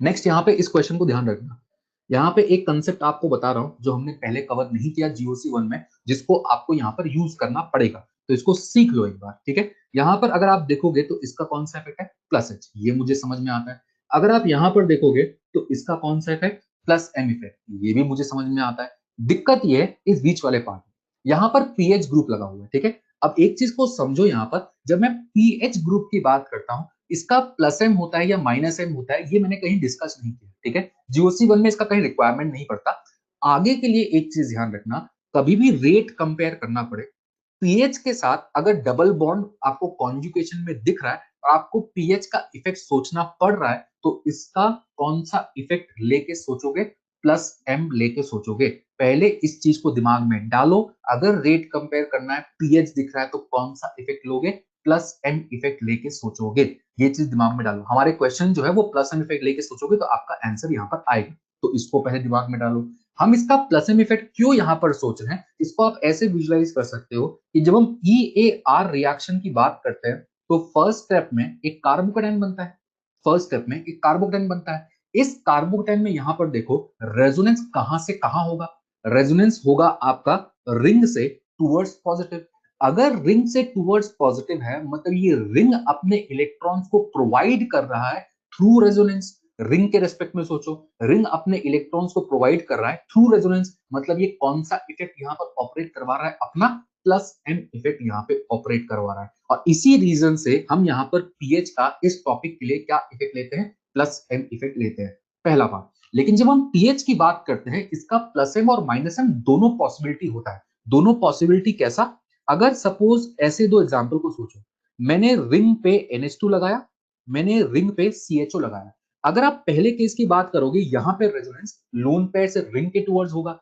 नेक्स्ट यहाँ पे इस क्वेश्चन को ध्यान रखना, यहाँ पे एक कंसेप्ट आपको बता रहा हूँ जो हमने पहले कवर नहीं किया GOC1 में, जिसको आपको यहाँ पर यूज करना पड़ेगा, तो इसको सीख लो एक बार। ठीक है, यहाँ पर अगर आप देखोगे तो इसका कौन सा इफेक्ट है, प्लस एच, ये मुझे समझ में आता है। अगर आप यहाँ पर देखोगे तो इसका कौन सा इफेक्ट, प्लस एम इफेक्ट, ये भी मुझे समझ में आता है। दिक्कत ये है इस बीच वाले पार्ट, यहाँ पर पीएच ग्रुप लगा हुआ है। ठीक है, अब एक चीज को समझो, यहाँ पर जब मैं पीएच ग्रुप की बात करता हूँ, इसका प्लस एम होता है या माइनस एम होता है, ये मैंने कहीं डिस्कस नहीं किया। ठीक है, GOC1 में इसका कहीं रिक्वायरमेंट नहीं पड़ता। आगे के लिए एक चीज ध्यान रखना, कभी भी रेट कंपेयर करना पड़े, पीएच के साथ अगर डबल बॉन्ड आपको कॉन्जुगेशन में दिख रहा है और आपको पीएच का इफेक्ट सोचना पड़ रहा है, तो इसका कौन सा इफेक्ट लेके सोचोगे, प्लस एम लेके सोचोगे। पहले इस चीज को दिमाग में डालो, अगर रेट कंपेयर करना है, पीएच दिख रहा है, तो कौन सा इफेक्ट लोगे, प्लस एम इफेक्ट लेके सोचोगे। ये चीज दिमाग में डालो, हमारे क्वेश्चन जो है वो प्लस एम इफेक्ट लेके सोचोगे तो आपका आंसर यहाँ पर आएगा, तो इसको पहले दिमाग में डालो। हम इसका प्लस एम इफेक्ट क्यों यहाँ पर सोच रहे हैं, इसको आप ऐसे विजुलाइज कर सकते हो कि जब हम EAR रिएक्शन की बात करते हैं तो फर्स्ट स्टेप में एक कार्बोकेटाइन बनता है, फर्स्ट स्टेप में एक कार्बोकेटाइन बनता है। इस कार्बोकेटाइन में यहाँ पर देखो रेजोनेंस कहां से कहां होगा, रेजोनेंस होगा आपका रिंग से टूवर्ड्स पॉजिटिव। अगर रिंग से टूवर्ड्स पॉजिटिव है मतलब ये रिंग अपने इलेक्ट्रॉन्स को प्रोवाइड कर रहा है थ्रू रेजोनेंस। रिंग के रेस्पेक्ट में सोचो, रिंग अपने इलेक्ट्रॉन्स को प्रोवाइड कर रहा है थ्रू रेजोनेंस, मतलब ये कौन सा इफेक्ट यहाँ पर ऑपरेट करवा रहा है, अपना प्लस एम इफेक्ट यहाँ पे ऑपरेट करवा रहा है। और इसी रीजन से हम यहाँ पर पीएच का इस टॉपिक के लिए क्या इफेक्ट लेते हैं, प्लस एम इफेक्ट लेते हैं, पहला बात। लेकिन जब हम पीएच की बात करते हैं, इसका प्लस एम और माइनस एम दोनों पॉसिबिलिटी होता है। दोनों पॉसिबिलिटी कैसा, अगर सपोज ऐसे दो एग्जाम्पल को सोचो, मैंने रिंग पे NH2 लगाया, मैंने रिंग पे CHO लगाया। अगर आप पहले केस की बात करोगे, यहां पे रेजोनेंस लोन पेयर से रिंग के टूवर्ड्स होगा।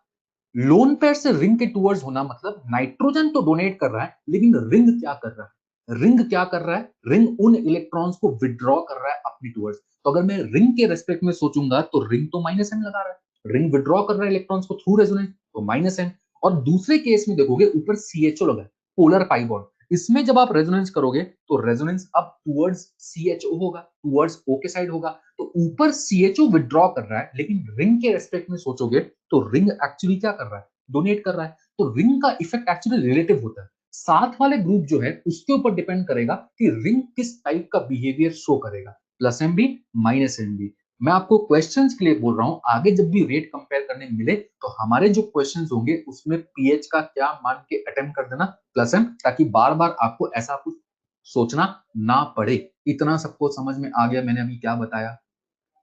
लोन पेयर से रिंग के टूवर्ड्स होना मतलब नाइट्रोजन तो डोनेट कर रहा है, लेकिन रिंग क्या कर रहा है? रिंग क्या कर रहा है? रिंग उन इलेक्ट्रॉन्स को विड्रॉ कर रहा है अपनी टूवर्ड्स। तो अगर मैं रिंग के रेस्पेक्ट में सोचूंगा तो रिंग तो माइनस एन लगा रहा है, रिंग विड्रॉ कर रहा है इलेक्ट्रॉन्स को थ्रू रेजोनेंस, तो माइनस एन। और दूसरे केस में देखोगे ऊपर CHO लगा है, पोलर पाई बॉन्ड। इसमें जब आप रेजोनेंस करोगे तो रेजोनेंस अब टूवर्ड्स CHO होगा, टूवर्ड्स O के साइड होगा। तो ऊपर CHO विड्रॉ कर रहा है, लेकिन रिंग के रेस्पेक्ट में सोचोगे तो रिंग एक्चुअली क्या कर रहा है? डोनेट कर रहा है। तो रिंग का इफेक्ट एक्चुअली रिलेटिव होता है। साथ वाले ग्रुप जो है उसके ऊपर डिपेंड करेगा कि रिंग किस टाइप का बिहेवियर शो करेगा, plus M B minus M B. मैं आपको क्वेश्चंस के लिए बोल रहा हूं, आगे जब भी रेट कंपेयर करने मिले तो हमारे जो क्वेश्चंस होंगे उसमें पीएच का क्या मान के अटेम्प्ट कर देना प्लस एम, ताकि बार बार आपको ऐसा कुछ सोचना ना पड़े। इतना सबको समझ में आ गया मैंने अभी क्या बताया?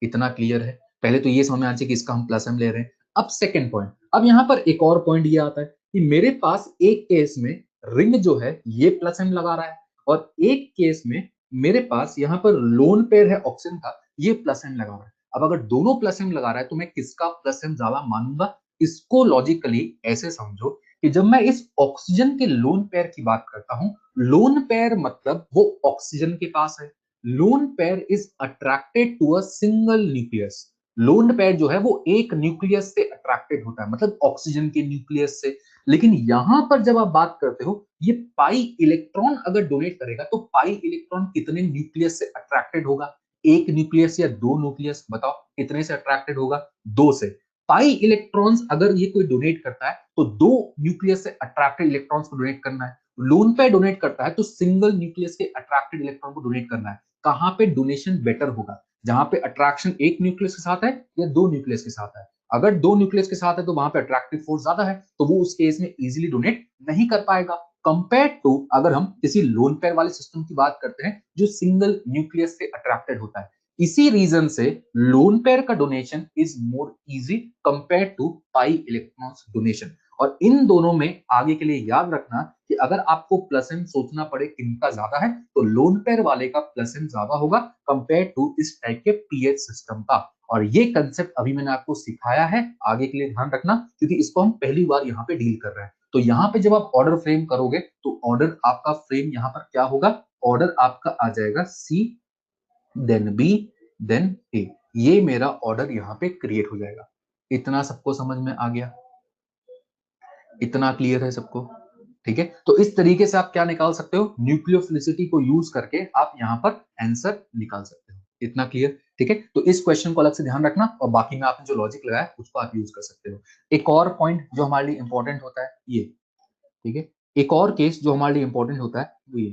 इतना क्लियर है? पहले तो ये समझ में आना चाहिए कि इसका हम प्लस एम ले रहे हैं। अब सेकंड पॉइंट, अब यहां पर एक और पॉइंट ये आता है कि मेरे पास एक केस में रिंग जो है ये प्लस एम लगा रहा है, और एक केस में मेरे पास यहां पर लोन पेयर है ऑक्सीजन का, ये प्लस एम लगा रहा है। अब अगर दोनों प्लस एम लगा रहा है तो मैं किसका प्लस एम ज्यादा मानूंगा? इसको लॉजिकली ऐसे समझो कि जब मैं इस ऑक्सीजन के लोन पेयर की बात करता हूं, लोन पेयर मतलब वो ऑक्सीजन के पास है। Lone pair is attracted to a single nucleus. Lone pair जो है वो एक न्यूक्लियस से अट्रैक्टेड होता है, मतलब ऑक्सीजन के न्यूक्लियस से। लेकिन यहां पर जब आप बात करते हो, ये पाई इलेक्ट्रॉन अगर डोनेट करेगा तो पाई इलेक्ट्रॉन कितने न्यूक्लियस से अट्रैक्टेड होगा? एक न्यूक्लियस या दो न्यूक्लियस? बताओ कितने से अट्रैक्टेड होगा? दो से। पाई इलेक्ट्रॉन्स अगर ये कोई डोनेट करता है तो दो न्यूक्लियस से अट्रैक्टेड इलेक्ट्रॉन्स को डोनेट करना है। लोन पेयर डोनेट करता है तो सिंगल न्यूक्लियस के अट्रैक्टेड इलेक्ट्रॉन को डोनेट करना है। कहां पे डोनेशन बेटर होगा? जहां पे अट्रैक्शन एक न्यूक्लियस के साथ है या दो न्यूक्लियस के साथ है? अगर दो न्यूक्लियस के साथ है तो वहां पे अट्रैक्टिव फोर्स ज्यादा है, तो वो उस केस में इजीली डोनेट नहीं कर पाएगा, कंपेयर टू अगर हम किसी लोन पेयर वाले सिस्टम की बात करते हैं जो सिंगल न्यूक्लियस से अट्रैक्टेड होता है। इसी रीजन से लोन पेयर का donation is more easy compare to pi electrons donation. और इन दोनों में आगे के लिए याद रखना कि अगर आपको प्लस एम सोचना पड़े किनका ज्यादा है, तो लोन पेयर वाले का प्लस एम ज्यादा होगा कंपेयर टू इस टाइप के पीएच सिस्टम का। और ये कंसेप्ट अभी मैंने आपको सिखाया है, आगे के लिए ध्यान रखना क्योंकि इसको हम पहली बार यहाँ पे डील कर रहे हैं। तो यहाँ पे जब आप ऑर्डर फ्रेम करोगे तो ऑर्डर आपका फ्रेम यहाँ पर क्या होगा? ऑर्डर आपका आ जाएगा सी, देन बी, देन ए। ये मेरा ऑर्डर यहाँ पे क्रिएट हो जाएगा। इतना सबको समझ में आ गया? इतना क्लियर है सबको? ठीक है, तो इस तरीके से आप क्या निकाल सकते हो? न्यूक्लियोफिलिसिटी को यूज करके आप यहाँ पर आंसर निकाल सकते हो। इतना क्लियर? ठीक है, तो इस क्वेश्चन को अलग से ध्यान रखना और बाकी में आपने जो लॉजिक लगाया उसको आप यूज कर सकते हो। एक और पॉइंट जो हमारे लिए इंपॉर्टेंट होता है ये, ठीक है, एक और केस जो हमारे लिए इंपॉर्टेंट होता है वो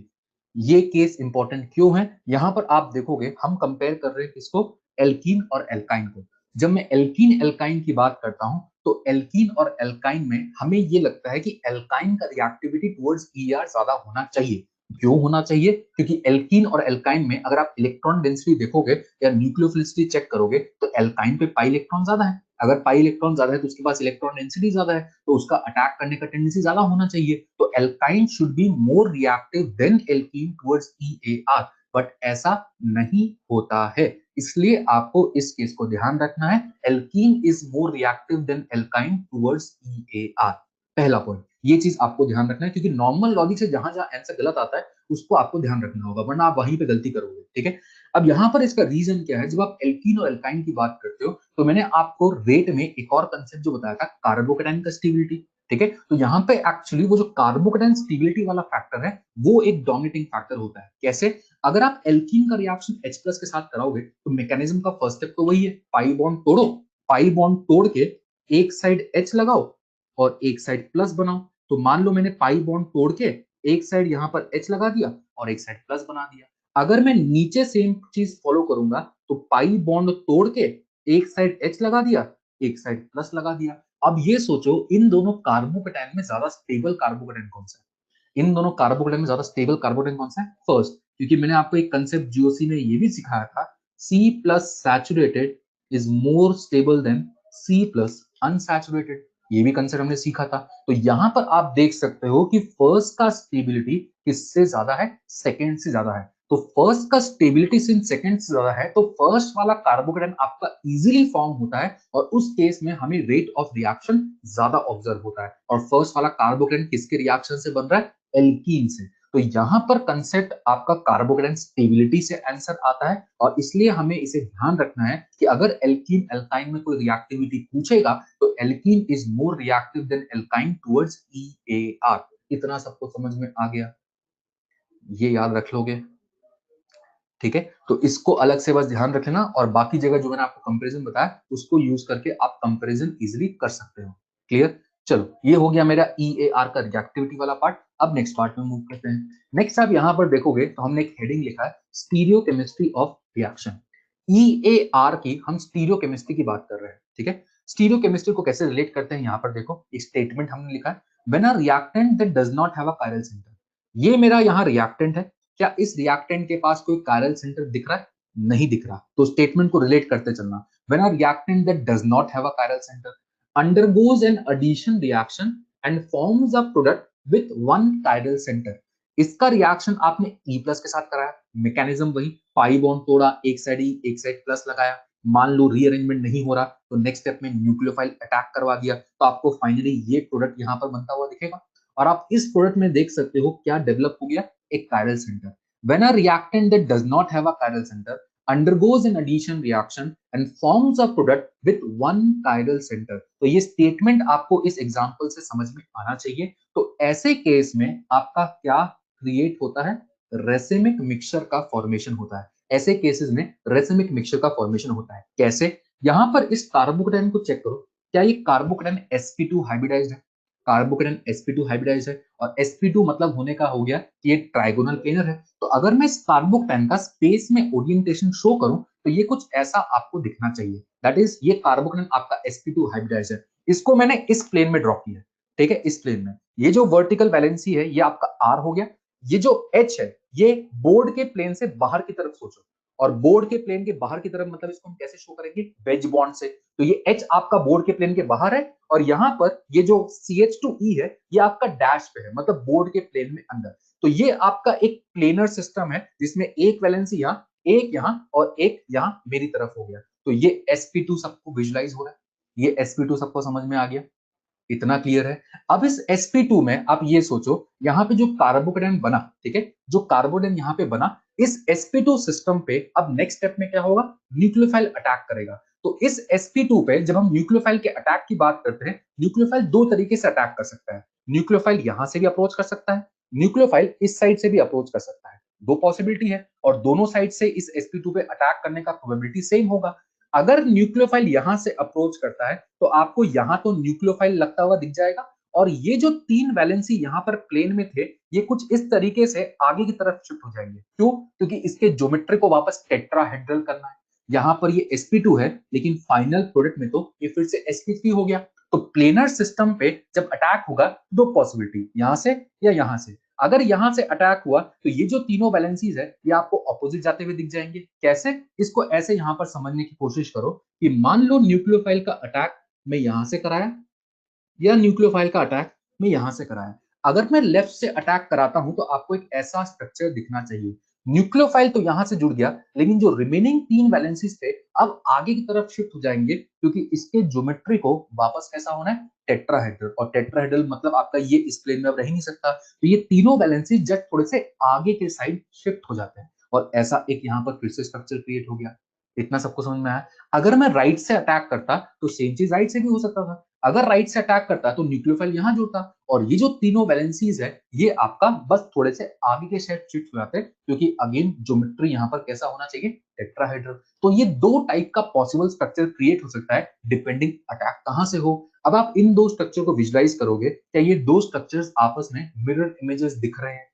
ये केस इंपॉर्टेंट क्यों है? यहां पर आप देखोगे हम कंपेयर कर रहे हैं किसको? एल्कीन और एल्काइन को। जब मैं एल्कीन एल्काइन की बात करता हूं तो एल्कीन और एल्काइन में हमें ये लगता है कि एल्काइन का रिएक्टिविटी टुवर्ड्स ईआर ज्यादा होना चाहिए। क्यों होना चाहिए? क्योंकि एल्कीन और एल्काइन में अगर आप इलेक्ट्रॉन डेंसिटी देखोगे या न्यूक्लियोफिलिसिटी चेक करोगे तो एल्काइन पे पाई इलेक्ट्रॉन ज्यादा है। अगर पाई इलेक्ट्रॉन ज्यादा है तो उसके पास इलेक्ट्रॉन डेंसिटी ज्यादा है, तो उसका अटैक करने का टेंडेंसी ज्यादा होना चाहिए। तो alkyne should be more reactive than alkene towards EAR, but ऐसा नहीं होता है। इसलिए आपको इस केस को ध्यान रखना है, alkene is more reactive than alkyne towards EAR. पहला पॉइंट, ये चीज आपको ध्यान रखना है क्योंकि नॉर्मल लॉजिक से जहां जहां आंसर गलत आता है उसको आपको ध्यान रखना होगा, वरना आप वहीं पे गलती करोगे। ठीक है, अब यहां पर इसका रीजन क्या है? जब आप एल्कीन और एल्काइन की बात करते हो तो मैंने आपको रेट में एक और कंसेप्ट जो बताया था, कार्बोकेटाइन का स्टेबिलिटी। ठीक है, तो यहाँ पे एक्चुअली वो जो कार्बोकेटाइन स्टेबिलिटी वाला फैक्टर है वो एक डोमिनेटिंग फैक्टर होता है। कैसे? अगर आप एल्कीन का रिएक्शन H प्लस के साथ कराओगे तो मैकेनिज्म का फर्स्ट स्टेप तो वही है, पाई बॉन्ड तोड़ो, पाई बॉन्ड तोड़ के एक साइड H लगाओ और एक साइड प्लस बनाओ। तो मान लो मैंने पाई बॉन्ड तोड़ के एक साइड यहाँ पर H लगा दिया और एक साइड प्लस बना दिया। अगर मैं नीचे सेम चीज फॉलो करूंगा तो पाई बॉन्ड तोड़ के एक साइड H लगा दिया, एक साइड प्लस लगा दिया। अब ये सोचो इन दोनों कार्बोकेटाइन में ज्यादा स्टेबल कार्बोकेटाइन कौन सा है? इन दोनों कार्बोकेटाइन में ज्यादा स्टेबल कार्बोकेटाइन कौन सा है? फर्स्ट, क्योंकि मैंने आपको एक कंसेप्ट जीओसी में ये भी सिखाया था, C plus saturated is more stable then C plus unsaturated. ये भी कंसेप्ट हमने सीखा था। तो यहाँ पर आप देख सकते हो कि फर्स्ट का स्टेबिलिटी किससे ज्यादा है, सेकेंड से ज्यादा है। तो फर्स्ट का स्टेबिलिटी सिंस सेकंड से ज्यादा है, तो फर्स्ट वाला कार्बोकेटाइन आपका इजीली फॉर्म होता है और उस केस में हमें रेट ऑफ रिएक्शन ज्यादा ऑब्जर्व होता है। और फर्स्ट वाला कार्बोकेटाइन किसके रिएक्शन से बन रहा है, एल्कीन से। तो यहां पर कंसेप्ट आपका कार्बोकेटाइन स्टेबिलिटी से आंसर आता है और इसलिए हमें इसे ध्यान रखना है कि अगर एल्कीन एल्काइन में कोई रिएक्टिविटी पूछेगा तो alkene is more reactive than alkyne towards EAR। इतना सबको समझ में आ गया, ये याद रख लोगे, ठीक है। तो इसको अलग से बस ध्यान रख लेना और बाकी जगह जो मैंने आपको कंपैरिजन बताया उसको यूज करके आप कंपैरिजन इजीली कर सकते हो। क्लियर? चलो ये हो गया मेरा EAR का रिएक्टिविटी वाला पार्ट। अब नेक्स्ट पार्ट में मूव करते हैं। नेक्स्ट आप यहां पर देखोगे तो हमने एक हेडिंग लिखा है स्टीरियोकेमिस्ट्री ऑफ रिएक्शन। EAR की हम स्टीरियोकेमिस्ट्री की बात कर रहे हैं, ठीक है। स्टीरियोकेमिस्ट्री को कैसे रिलेट करते हैं यहां पर देखो, एक स्टेटमेंट हमने लिखा है, when a reactant that does not have a chiral centre. ये मेरा यहाँ रिएक्टेंट है, क्या इस रिएक्टेंट के पास कोई कायरल सेंटर दिख रहा है? नहीं दिख रहा। तो स्टेटमेंट को रिलेट करते चलना, when a reactant that does not have a chiral centre undergoes an addition reaction and forms a product with one chiral centre. इसका रिएक्शन आपने E प्लस के साथ कराया, मैकेनिज्म वही, पाई बॉन्ड तोड़ा, एक साइड E एक साइड प्लस लगाया। मान लो रीअरेंजमेंट नहीं हो रहा तो नेक्स्ट स्टेप में न्यूक्लियोफाइल अटैक करवा दिया, तो आपको फाइनली ये प्रोडक्ट यहाँ पर बनता हुआ दिखेगा। और आप इस प्रोडक्ट में देख सकते हो क्या डेवलप हो गया, एक chiral center. When a reactant that does not have a chiral center undergoes an addition reaction and forms a product with one chiral center. तो ये स्टेटमेंट आपको इस एग्जांपल से समझ में आना चाहिए। तो ऐसे केस में आपका क्या क्रिएट होता है, रेसिमिक मिक्सचर का फॉर्मेशन होता है। ऐसे केसेस में रेसिमिक मिक्सचर का फॉर्मेशन होता है। कैसे? यहां पर इस कार्बोकेटाइन को चेक करो, क्या ये कार्बोकेटाइन sp2 हाइब्रिडाइज्ड है? कार्बोकेटाइन sp2 हाइब्रिडाइज्ड है और sp2 मतलब होने का हो गया कि ये ट्राइगोनल प्लेनर है। तो अगर मैं इस कार्बोकेटाइन का स्पेस में ओरिएंटेशन शो करूं तो ये कुछ ऐसा आपको दिखना चाहिए। दैट इज ये कार्बोकेटाइन आपका sp2 हाइब्रिडाइज्ड है। इसको मैंने इस प्लेन में ड्रॉ किया है, ठीक है। इस प्लेन में ये जो वर्टिकल वैलेंसी है ये आपका r हो गया। ये जो h है ये बोर्ड के प्लेन से बाहर की तरफ सोचो, और बोर्ड के प्लेन के बाहर की तरफ मतलब इसको हम कैसे शो करेंगे, वेज बॉन्ड से। तो ये H आपका बोर्ड के प्लेन के बाहर है और यहाँ पर ये जो CH2E है ये आपका डैश पे है, मतलब बोर्ड के प्लेन में अंदर। तो ये आपका एक प्लेनर सिस्टम है जिसमें एक वैलेंसी यहाँ, एक यहाँ और एक यहाँ मेरी तरफ हो गया। तो ये sp2 सबको विजुलाइज हो रहा है, ये sp2 सबको समझ में आ गया, इतना क्लियर है। अब इस sp2 में आप ये सोचो, यहाँ पे जो कार्बोकेटाइन बना, ठीक है, जो कार्बोकेटाइन यहाँ पे बना, इस sp2 सिस्टम पे अब नेक्स्ट स्टेप में क्या होगा, न्यूक्लियोफाइल अटैक करेगा। तो इस sp2 पे जब हम न्यूक्लियोफाइल के अटैक की बात करते हैं, न्यूक्लियोफाइल दो तरीके से अटैक कर सकता है। न्यूक्लियोफाइल यहां से भी अप्रोच कर सकता है, न्यूक्लियोफाइल इस साइड से भी अप्रोच कर सकता है। दो पॉसिबिलिटी है और दोनों साइड से इस sp2 पे अटैक करने का प्रोबेबिलिटी सेम होगा। अगर न्यूक्लियोफाइल यहां से अप्रोच करता है तो आपको यहां तो न्यूक्लियोफाइल लगता हुआ दिख जाएगा, और ये जो तीन वैलेंसी यहां पर प्लेन में थे ये कुछ इस तरीके से आगे की तरफ शिफ्ट हो जाएंगे। क्यों? क्योंकि इसके ज्योमेट्री को वापस टेट्राहेड्रल करना है। यहां पर ये sp2 है लेकिन फाइनल प्रोडक्ट में तो ये फिर से sp3 हो गया। तो प्लेनर सिस्टम पे जब अटैक होगा दो पॉसिबिलिटी, यहां से या यहां से। अगर यहां से अटैक हुआ तो ये जो तीनों वैलेंसीज है ये आपको अपोजिट जाते हुए दिख जाएंगे। कैसे? इसको ऐसे यहां पर समझने की कोशिश करो कि मान लो न्यूक्लियोफाइल का अटैक मैं यहां से कराया या न्यूक्लियोफाइल का अटैक मैं यहां से कराया। अगर मैं लेफ्ट से अटैक कराता हूं तो आपको एक ऐसा स्ट्रक्चर दिखना चाहिए, न्यूक्लियोफाइल तो यहां से जुड़ गया लेकिन जो रिमेनिंग तीन वैलेंसीज थे अब आगे की तरफ शिफ्ट हो जाएंगे, क्योंकि इसके ज्योमेट्री को वापस कैसा होना है, टेट्राहेड्रल। और टेट्राहेड्रल मतलब आपका ये इस प्लेन में अब रह ही नहीं सकता, तो ये तीनों वैलेंसीज जस्ट थोड़े से आगे के साइड शिफ्ट हो जाते हैं और ऐसा एक यहाँ पर फिर से स्ट्रक्चर क्रिएट हो गया। इतना सबको समझ में आया? अगर मैं राइट से अटैक करता तो सेम चीज राइट से भी हो सकता था। अगर राइट से अटैक करता तो न्यूक्लियोफाइल यहां जुड़ता और ये जो तीनों वैलेंसीज है ये आपका बस थोड़े से आगे के साइड शिफ्ट हो जाते हैं, क्योंकि अगेन ज्योमेट्री यहां पर कैसा होना चाहिए, टेट्राहेड्रल। तो ये दो टाइप का पॉसिबल स्ट्रक्चर क्रिएट हो सकता है डिपेंडिंग अटैक कहां से हो। अब आप इन दो स्ट्रक्चर को विजुलाइज करोगे, क्या ये दो स्ट्रक्चर्स आपस में मिरर इमेजेस दिख रहे हैं?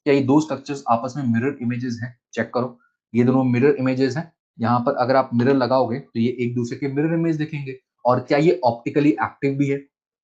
क्या ये दो स्ट्रक्चर्स आपस में मिरर इमेजेस हैं? चेक करो, ये दोनों मिरर इमेजेस हैं। यहाँ पर अगर आप मिरर लगाओगे तो ये एक दूसरे के मिरर इमेज दिखेंगे। और क्या ये ऑप्टिकली एक्टिव भी है?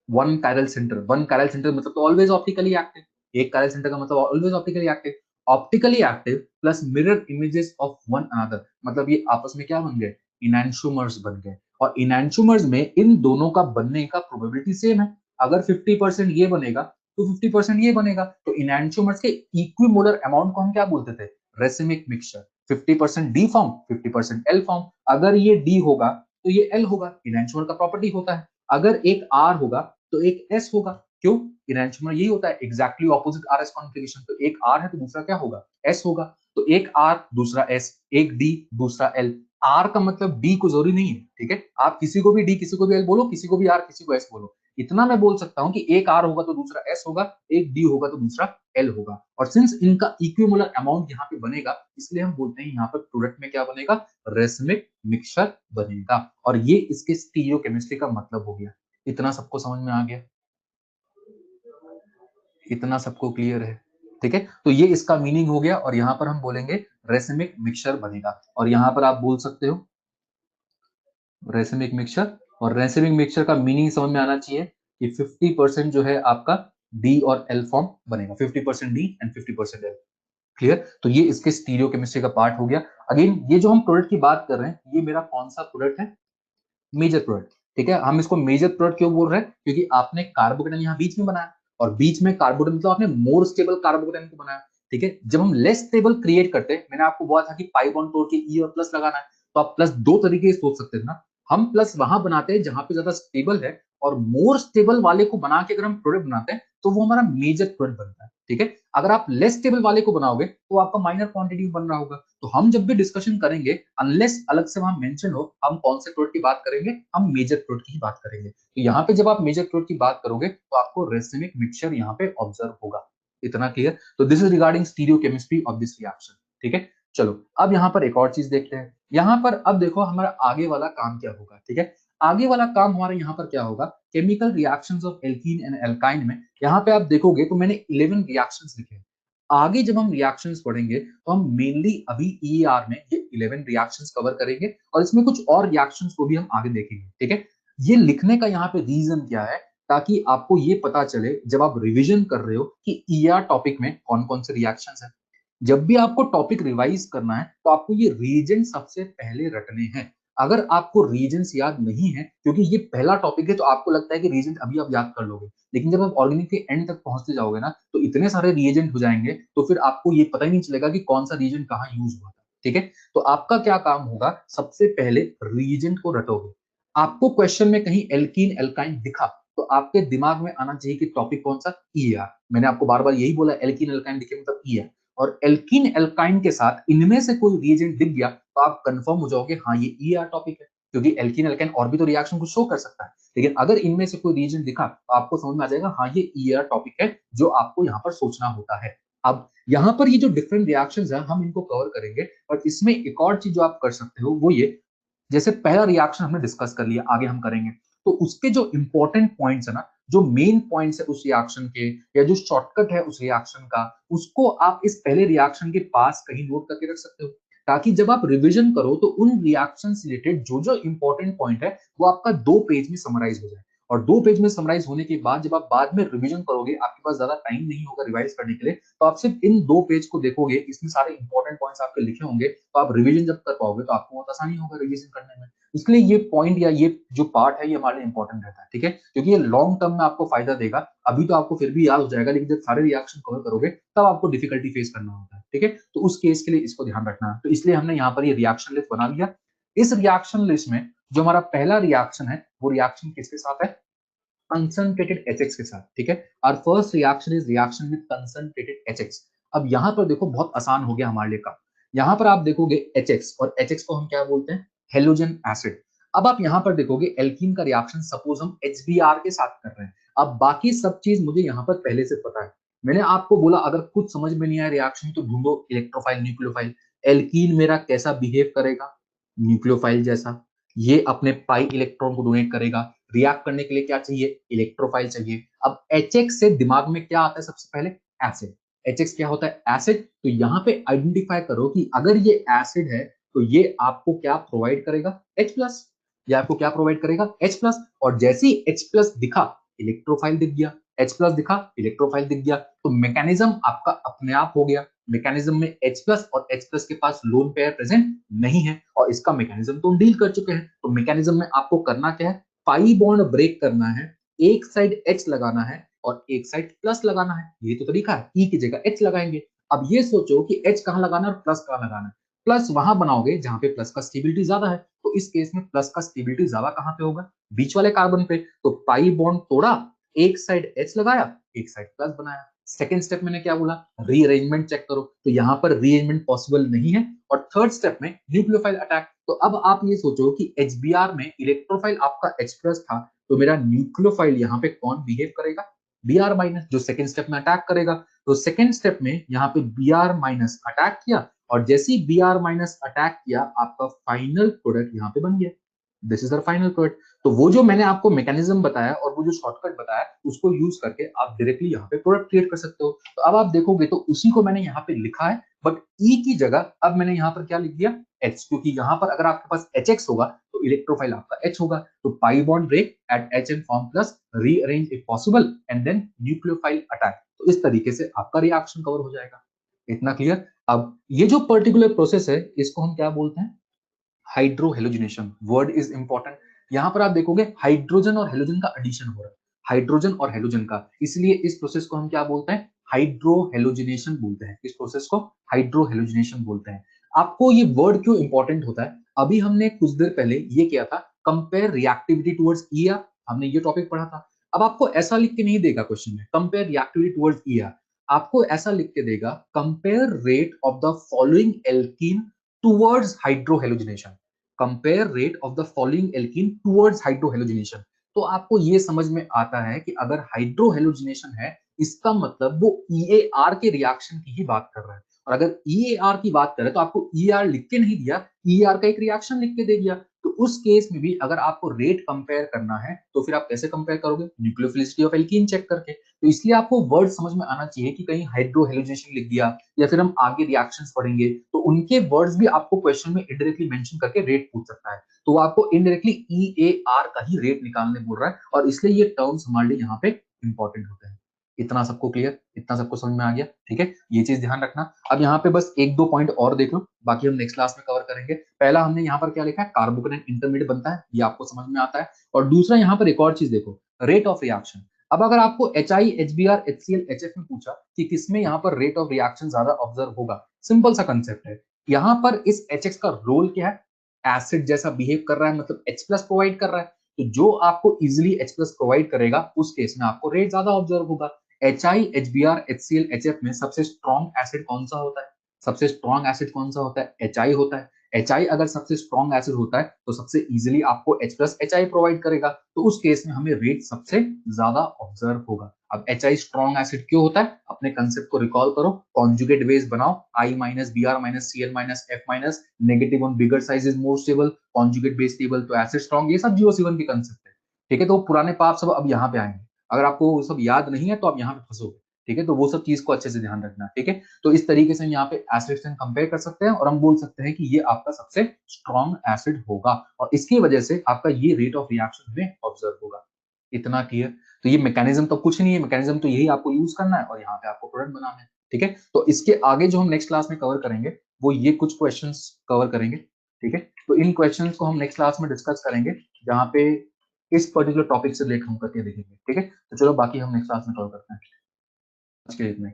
One chiral centre, one chiral centre मतलब तो ऑलवेज ऑप्टिकली एक्टिव, एक कायरल सेंटर का मतलब always optically active. Optically active plus mirror images of one another मतलब ये आपस में क्या बन गए, इनैंशोमर्स बन गए। और इनैंशियोमर्स में इन दोनों का बनने का प्रोबेबिलिटी सेम है। अगर 50% ये बनेगा तो 50% ये बनेगा। तो इनैंशियोमर्स के इक्विमोलर अमाउंट को हम क्या बोलते थे? Racemic mixture. 50% D form, 50% L form. अगर ये डी होगा तो ये एल होगा, इनैंशियोमर का प्रॉपर्टी होता है। अगर एक आर होगा तो एक एस होगा। क्यों? इनैंशियोमर यही होता है, exactly opposite R S configuration. तो एक आर है तो दूसरा क्या होगा? एस होगा। तो एक आर दूसरा एस, एक डी दूसरा एल। आर का मतलब डी को जरूरी नहीं है, ठीक है? आप किसी को भी डी, किसी को भी एल बोलो, किसी को भी आर, किसी को एस बोलो। इतना मैं बोल सकता हूं कि एक आर होगा तो दूसरा एस होगा, एक डी होगा तो दूसरा एल होगा। और सिंस इनका इक्विमोलर अमाउंट यहाँ पे बनेगा, इसलिए हम बोलते हैं यहाँ पर प्रोडक्ट में क्या बनेगा? रेसिमिक मिक्सचर बनेगा। और ये इसके स्टीरियोकेमिस्ट्री का मतलब हो गया। इतना सबको समझ में आ गया? इतना सबको क्लियर है? ठीक है, तो ये इसका मीनिंग हो गया। और यहाँ पर हम बोलेंगे रेसिमिक मिक्सचर बनेगा। और यहाँ पर आप बोल सकते हो रेसिमिक मिक्सचर। और रेसिमिक मिक्सचर का मीनिंग समझ में आना चाहिए कि 50% जो है आपका डी और एल फॉर्म बनेगा, 50% डी एंड 50% एल। क्लियर? तो ये इसके स्टीरियोकेमिस्ट्री का पार्ट हो गया। अगेन ये जो हम प्रोडक्ट की बात कर रहे हैं, ये मेरा कौन सा प्रोडक्ट है? Major product. ठीक है, हम इसको मेजर प्रोडक्ट क्यों बोल रहे हैं? क्योंकि आपने कार्बोकेटाइन यहाँ बीच में बनाया, और बीच में कार्बोकेटाइन मतलब आपने मोर स्टेबल कार्बोकेटाइन को बनाया। ठीक है, जब हम लेस स्टेबल क्रिएट करते हैं, मैंने आपको बोला था कि पाई बॉन्ड तोड़ के ई और प्लस लगाना है, तो आप प्लस दो तरीके से सोच सकते थे ना। हम प्लस वहां बनाते हैं जहां पे ज्यादा स्टेबल है, और मोर स्टेबल वाले को बना के अगर हम प्रोडक्ट बनाते हैं तो वो हमारा मेजर प्रोडक्ट बनता है। ठीक है, अगर आप लेस स्टेबल वाले को बनाओगे तो आपका माइनर क्वांटिटी बन रहा होगा। तो हम जब भी डिस्कशन करेंगे, अनलेस अलग से वहां मेंशन हो, हम कौन से प्रोडक्ट की बात करेंगे? हम मेजर प्रोडक्ट की ही बात करेंगे। तो यहाँ पे जब आप मेजर प्रोडक्ट की बात करोगे तो आपको रेसिमिक मिक्सचर यहाँ पे ऑब्जर्व होगा। इतना क्लियर? तो this is regarding stereochemistry of this reaction. ठीक है, चलो अब यहाँ पर एक और चीज देखते हैं। यहाँ पर अब देखो हमारा आगे वाला काम क्या होगा। ठीक है, आगे वाला काम हमारा यहाँ पर क्या होगा? Chemical reactions of alkene and alkyne में यहाँ पे आप देखोगे तो मैंने 11 रिएक्शंस लिखे हैं। आगे जब हम रिएक्शंस पढ़ेंगे तो हम मेनली अभी ईआर में ये 11 रिएक्शंस कवर करेंगे, और इसमें कुछ और रिएक्शंस को भी हम आगे देखेंगे। ठीक है, ये लिखने का यहाँ पे रीजन क्या है? ताकि आपको ये पता चले जब आप रिवीजन कर रहे हो कि ईआर टॉपिक में कौन कौन से रिएक्शंस है। जब भी आपको टॉपिक रिवाइज करना है तो आपको ये रीजेंट सबसे पहले रटने हैं। अगर आपको रीजन्स याद नहीं है, क्योंकि ये पहला टॉपिक है, तो आपको लगता है कि रीजन अभी आप याद कर लोगे, लेकिन जब आप ऑर्गेनिक के एंड तक पहुंचते जाओगे ना, तो इतने सारे रिएजेंट हो जाएंगे तो फिर आपको ये पता ही नहीं चलेगा कि कौन सा रीजन कहाँ यूज हुआ था। ठीक है, तो आपका क्या काम होगा? सबसे पहले रीजेंट को रटोगे। आपको क्वेश्चन में कहीं एल्कीन एल्काइन दिखा तो आपके दिमाग में आना चाहिए कि टॉपिक कौन सा? ईआर। मैंने आपको बार बार यही बोला, एल्कीन एल्काइन दिखे मतलब ईआर। और एल्कीन एल्काइन के साथ इनमें से कोई रिएजेंट दिख गया तो आप कंफर्म हो जाओगे, हाँ ये ईआर टॉपिक है, क्योंकि एल्कीन एल्काइन और भी तो रिएक्शन को शो कर सकता है। लेकिन अगर इनमें से कोई रिएजेंट दिखा तो आपको समझ में आ जाएगा, हाँ ये ईआर टॉपिक है, जो आपको यहाँ पर सोचना होता है। अब यहाँ पर ये जो डिफरेंट रिएक्शंस है हम इनको कवर करेंगे, और इसमें एक और चीज जो आप कर सकते हो वो ये, जैसे पहला रिएक्शन हमने डिस्कस कर लिया, आगे हम करेंगे, तो उसके जो इंपॉर्टेंट पॉइंट्स है ना, जो मेन पॉइंट्स है उस रिएक्शन के, या जो शॉर्टकट है उस रिएक्शन का, उसको आप इस पहले रिएक्शन के पास कहीं नोट करके रख सकते हो, ताकि जब आप रिवीजन करो तो उन रिएक्शन से रिलेटेड जो जो इंपॉर्टेंट पॉइंट है वो आपका 2 पेज में समराइज हो जाए। और 2 पेज में समराइज होने के बाद जब आप बाद में रिवीजन करोगे, आपके पास ज्यादा टाइम नहीं होगा रिवाइज करने के लिए, तो आप सिर्फ इन 2 पेज को देखोगे, इसमें सारे इंपॉर्टेंट पॉइंट्स आपके लिखे होंगे, तो आप रिवीजन जब कर पाओगे तो आपको बहुत आसानी होगा रिवीजन करने में। इसलिए ये पॉइंट या ये जो पार्ट है ये हमारे लिए इंपॉर्टेंट रहता है। ठीक है, क्योंकि ये लॉन्ग टर्म में आपको फायदा देगा। अभी तो आपको फिर भी याद हो जाएगा, लेकिन जब सारे रिएक्शन कवर करोगे तब आपको डिफिकल्टी फेस करना होता है। ठीक है, तो उस केस के लिए इसको ध्यान रखना है। तो इसलिए हमने यहाँ पर ये रिएक्शन लिस्ट बना लिया। इस रिएक्शन लिस्ट में जो हमारा पहला रिएक्शन है वो रिएक्शन किसके साथ है? कंसंट्रेटेड HX के साथ। ठीक है, और first reaction is reaction with concentrated HX। अब यहां पर देखो बहुत आसान हो गया हमारे लिए काम। यहां पर आप देखोगे HX, और HX को हम क्या बोलते हैं? Halogen acid. अब आप यहां पर देखोगे एल्कीन का रिएक्शन, सपोज हम HBr के साथ कर रहे हैं। अब बाकी सब चीज मुझे यहां पर पहले से पता है। मैंने आपको बोला अगर कुछ समझ में नहीं आया रिएक्शन तो ढूंढो इलेक्ट्रोफाइल न्यूक्लियोफाइल। एल्कीन मेरा कैसा बिहेव करेगा? न्यूक्लियोफाइल जैसा। ये अपने पाई इलेक्ट्रॉन को डोनेट करेगा। रिएक्ट करने के लिए क्या चाहिए? इलेक्ट्रोफाइल चाहिए। अब HX से दिमाग में क्या आता है सबसे पहले? एसिड। HX क्या होता है? एसिड। तो यहाँ पे आइडेंटिफाई करो कि अगर ये एसिड है तो ये आपको क्या प्रोवाइड करेगा? H+। ये आपको क्या प्रोवाइड करेगा? H+। और जैसे ही H+ दिखा, इलेक्ट्रोफाइल दिख गया। H+ दिखा, इलेक्ट्रोफाइल दिख गया। तो मैकेनिज्म आपका अपने आप हो गया। मैकेनिज्म में H+ और H+ के पास लोन पेयर प्रेजेंट नहीं है और इसका मैकेनिज्म तो हम डील कर चुके हैं। तो मैकेनिज्म में आपको करना क्या है, पाई बॉन्ड ब्रेक करना है, एक साइड H लगाना है और एक साइड प्लस लगाना है। ये तो तरीका है, E की जगह H लगाएंगे। अब ये सोचो कि H कहाँ लगाना है और प्लस कहाँ लगाना है। प्लस वहां बनाओगे जहां पे प्लस का स्टेबिलिटी ज्यादा है। तो इस केस में प्लस का स्टेबिलिटी ज्यादा कहां पे होगा, बीच वाले कार्बन पे। तो पाई बॉन्ड तोड़ा, एक साइड H लगाया, एक साइड प्लस बनाया। सेकेंड स्टेप मैंने क्या बोला, रीअरेंजमेंट चेक करो। तो यहाँ पर रीअरेंजमेंट पॉसिबल नहीं है। और थर्ड स्टेप में न्यूक्लियोफाइल अटैक। तो अब आप ये सोचो कि HBr में इलेक्ट्रोफाइल आपका H+ था, तो मेरा न्यूक्लियोफाइल यहाँ पे कौन बिहेव करेगा, Br-, जो सेकेंड स्टेप में अटैक करेगा। तो सेकेंड स्टेप में यहाँ पे Br- अटैक किया और जैसे ही Br- अटैक किया, आपका फाइनल प्रोडक्ट यहाँ पे बन गया। This is the final product. तो वो जो मैंने आपको मैकेनिज्म बताया और वो जो शॉर्टकट बताया, उसको यूज करके आप डायरेक्टली यहाँ पे प्रोडक्ट क्रिएट कर सकते हो। तो अब आप देखोगे तो उसी को मैंने यहाँ पे लिखा है, बट E की जगह अब मैंने यहाँ पर क्या लिख दिया, H, क्योंकि यहाँ पर अगर आपके पास HX होगा तो इलेक्ट्रोफाइल आपका H होगा। तो pi bond break add H and form plus rearrange if possible and then nucleophile attack. तो इस तरीके से आपका रिएक्शन कवर हो जाएगा। इतना क्लियर। अब ये जो पर्टिकुलर प्रोसेस है, इसको हम क्या बोलते हैं, हाइड्रोहेलोजिनेशन। Word is important. यहां पर आप देखोगे हाइड्रोजन और हेलोजन का एडिशन हो रहा है, हाइड्रोजन और हेलोजन का, इसलिए इस प्रोसेस को हम क्या बोलते हैं, हाइड्रोहेलोजिनेशन बोलते हैं। इस प्रोसेस को हाइड्रोहेलोजिनेशन बोलते हैं। आपको ये वर्ड क्यों इंपॉर्टेंट होता है, अभी हमने कुछ देर पहले ये किया था, कंपेयर रिएक्टिविटी टुवर्ड्स ईआर, हमने ये टॉपिक पढ़ा था। अब आपको ऐसा लिख के नहीं देगा क्वेश्चन में कंपेयर रिएक्टिविटी टुवर्ड्स ईआर, आपको ऐसा लिख के देगा compare rate of the following alkene towards hydrohalogenation. Compare rate of the following alkene towards hydrohalogenation. तो आपको ये समझ में आता है कि अगर हाइड्रोहेलोजिनेशन है, इसका मतलब वो ईएआर के रिएक्शन की ही बात कर रहा है। और अगर ईएआर की बात करें तो आपको ईआर लिख के नहीं दिया, ईआर का एक रिएक्शन लिख के दे दिया। तो उस केस में भी अगर आपको रेट कंपेयर करना है तो फिर आप कैसे कंपेयर करोगे, न्यूक्लियोफिलिसिटी ऑफ एल्कीन चेक करके। तो इसलिए आपको वर्ड समझ में आना चाहिए कि कहीं हाइड्रोहेलोजिनेशन लिख दिया या फिर हम आगे रिएक्शंस पढ़ेंगे तो उनके वर्ड्स भी आपको क्वेश्चन में इनडायरेक्टली मेंशन करके रेट पूछ सकता है। तो वो आपको इनडायरेक्टली ईएआर का ही रेट निकालने बोल रहा है और इसलिए ये टर्म्स हमारे लिए यहाँ पे इंपॉर्टेंट होते हैं। इतना सबको क्लियर, इतना सबको समझ में आ गया, ठीक है। ये चीज ध्यान रखना। अब यहाँ पे बस एक दो पॉइंट और देख लो, बाकी हम नेक्स्ट क्लास में कवर करेंगे। पहला हमने यहाँ पर क्या लिखा है, कार्बोकेटाइन इंटरमीडिएट बनता है, ये आपको समझ में आता है। और दूसरा यहाँ पर एक और चीज देखो, रेट ऑफ रिएक्शन। अब अगर आपको HI, HBr, HCl, HF में पूछा कि किसमें यहाँ पर रेट ऑफ रिएक्शन ज्यादा ऑब्जर्व होगा, सिंपल सा कंसेप्ट है। यहाँ पर इस HX का रोल क्या है, एसिड जैसा बिहेव कर रहा है, मतलब H+ प्रोवाइड कर रहा है। तो जो आपको इजिली H+ प्रोवाइड करेगा उस केस में आपको रेट ज्यादा ऑब्जर्व होगा। HI, HBr, HCl, HF में सबसे स्ट्रॉन्ग एसिड कौन सा होता है, सबसे स्ट्रॉन्ग एसिड कौन सा होता है, HI होता है। HI अगर सबसे स्ट्रॉन्ग एसिड होता है तो सबसे इजीली आपको H+ HI प्रोवाइड करेगा। तो उस केस में हमें रेट सबसे ज्यादा ऑब्जर्व होगा। अब HI स्ट्रॉन्ग एसिड क्यों होता है, अपने कंसेप्ट को रिकॉल करो, कॉन्जुगेट बेस बनाओ, I- Br- Cl- F-, negative on bigger size is more stable, conjugate base stable, तो एसिड स्ट्रॉन्ग, ये सब GOC1 के कंसेप्ट है। ठीक है, तो पुराने पाप सब अब यहाँ पे आएंगे। अगर आपको वो सब याद नहीं है तो आप यहाँ पे फंसोगे। ठीक है, तो वो सब चीज को अच्छे से ध्यान रखना। ठीक है, तो इस तरीके से हम यहाँ पे एसिड से कंपेयर कर सकते हैं और हम बोल सकते हैं कि ये आपका सबसे स्ट्रॉन्ग एसिड होगा और इसकी वजह से आपका ये रेट ऑफ रिएक्शन में ऑब्जर्व होगा। इतना क्लियर। तो ये मैकेनिज्म तो कुछ नहीं है, मैकेनिज्म तो यही आपको यूज करना है और यहाँ पे आपको प्रोडक्ट बनाना है। ठीक है, तो इसके आगे जो हम नेक्स्ट क्लास में कवर करेंगे वो ये कुछ क्वेश्चंस कवर करेंगे। ठीक है, तो इन क्वेश्चंस को हम नेक्स्ट क्लास में डिस्कस करेंगे, जहाँ पे इस पर्टिकुलर टॉपिक से रिलेट हम करके देखेंगे। ठीक है, तो चलो बाकी हम नेक्स्ट क्लास में कवर करते हैं। आज के लिए इतना ही।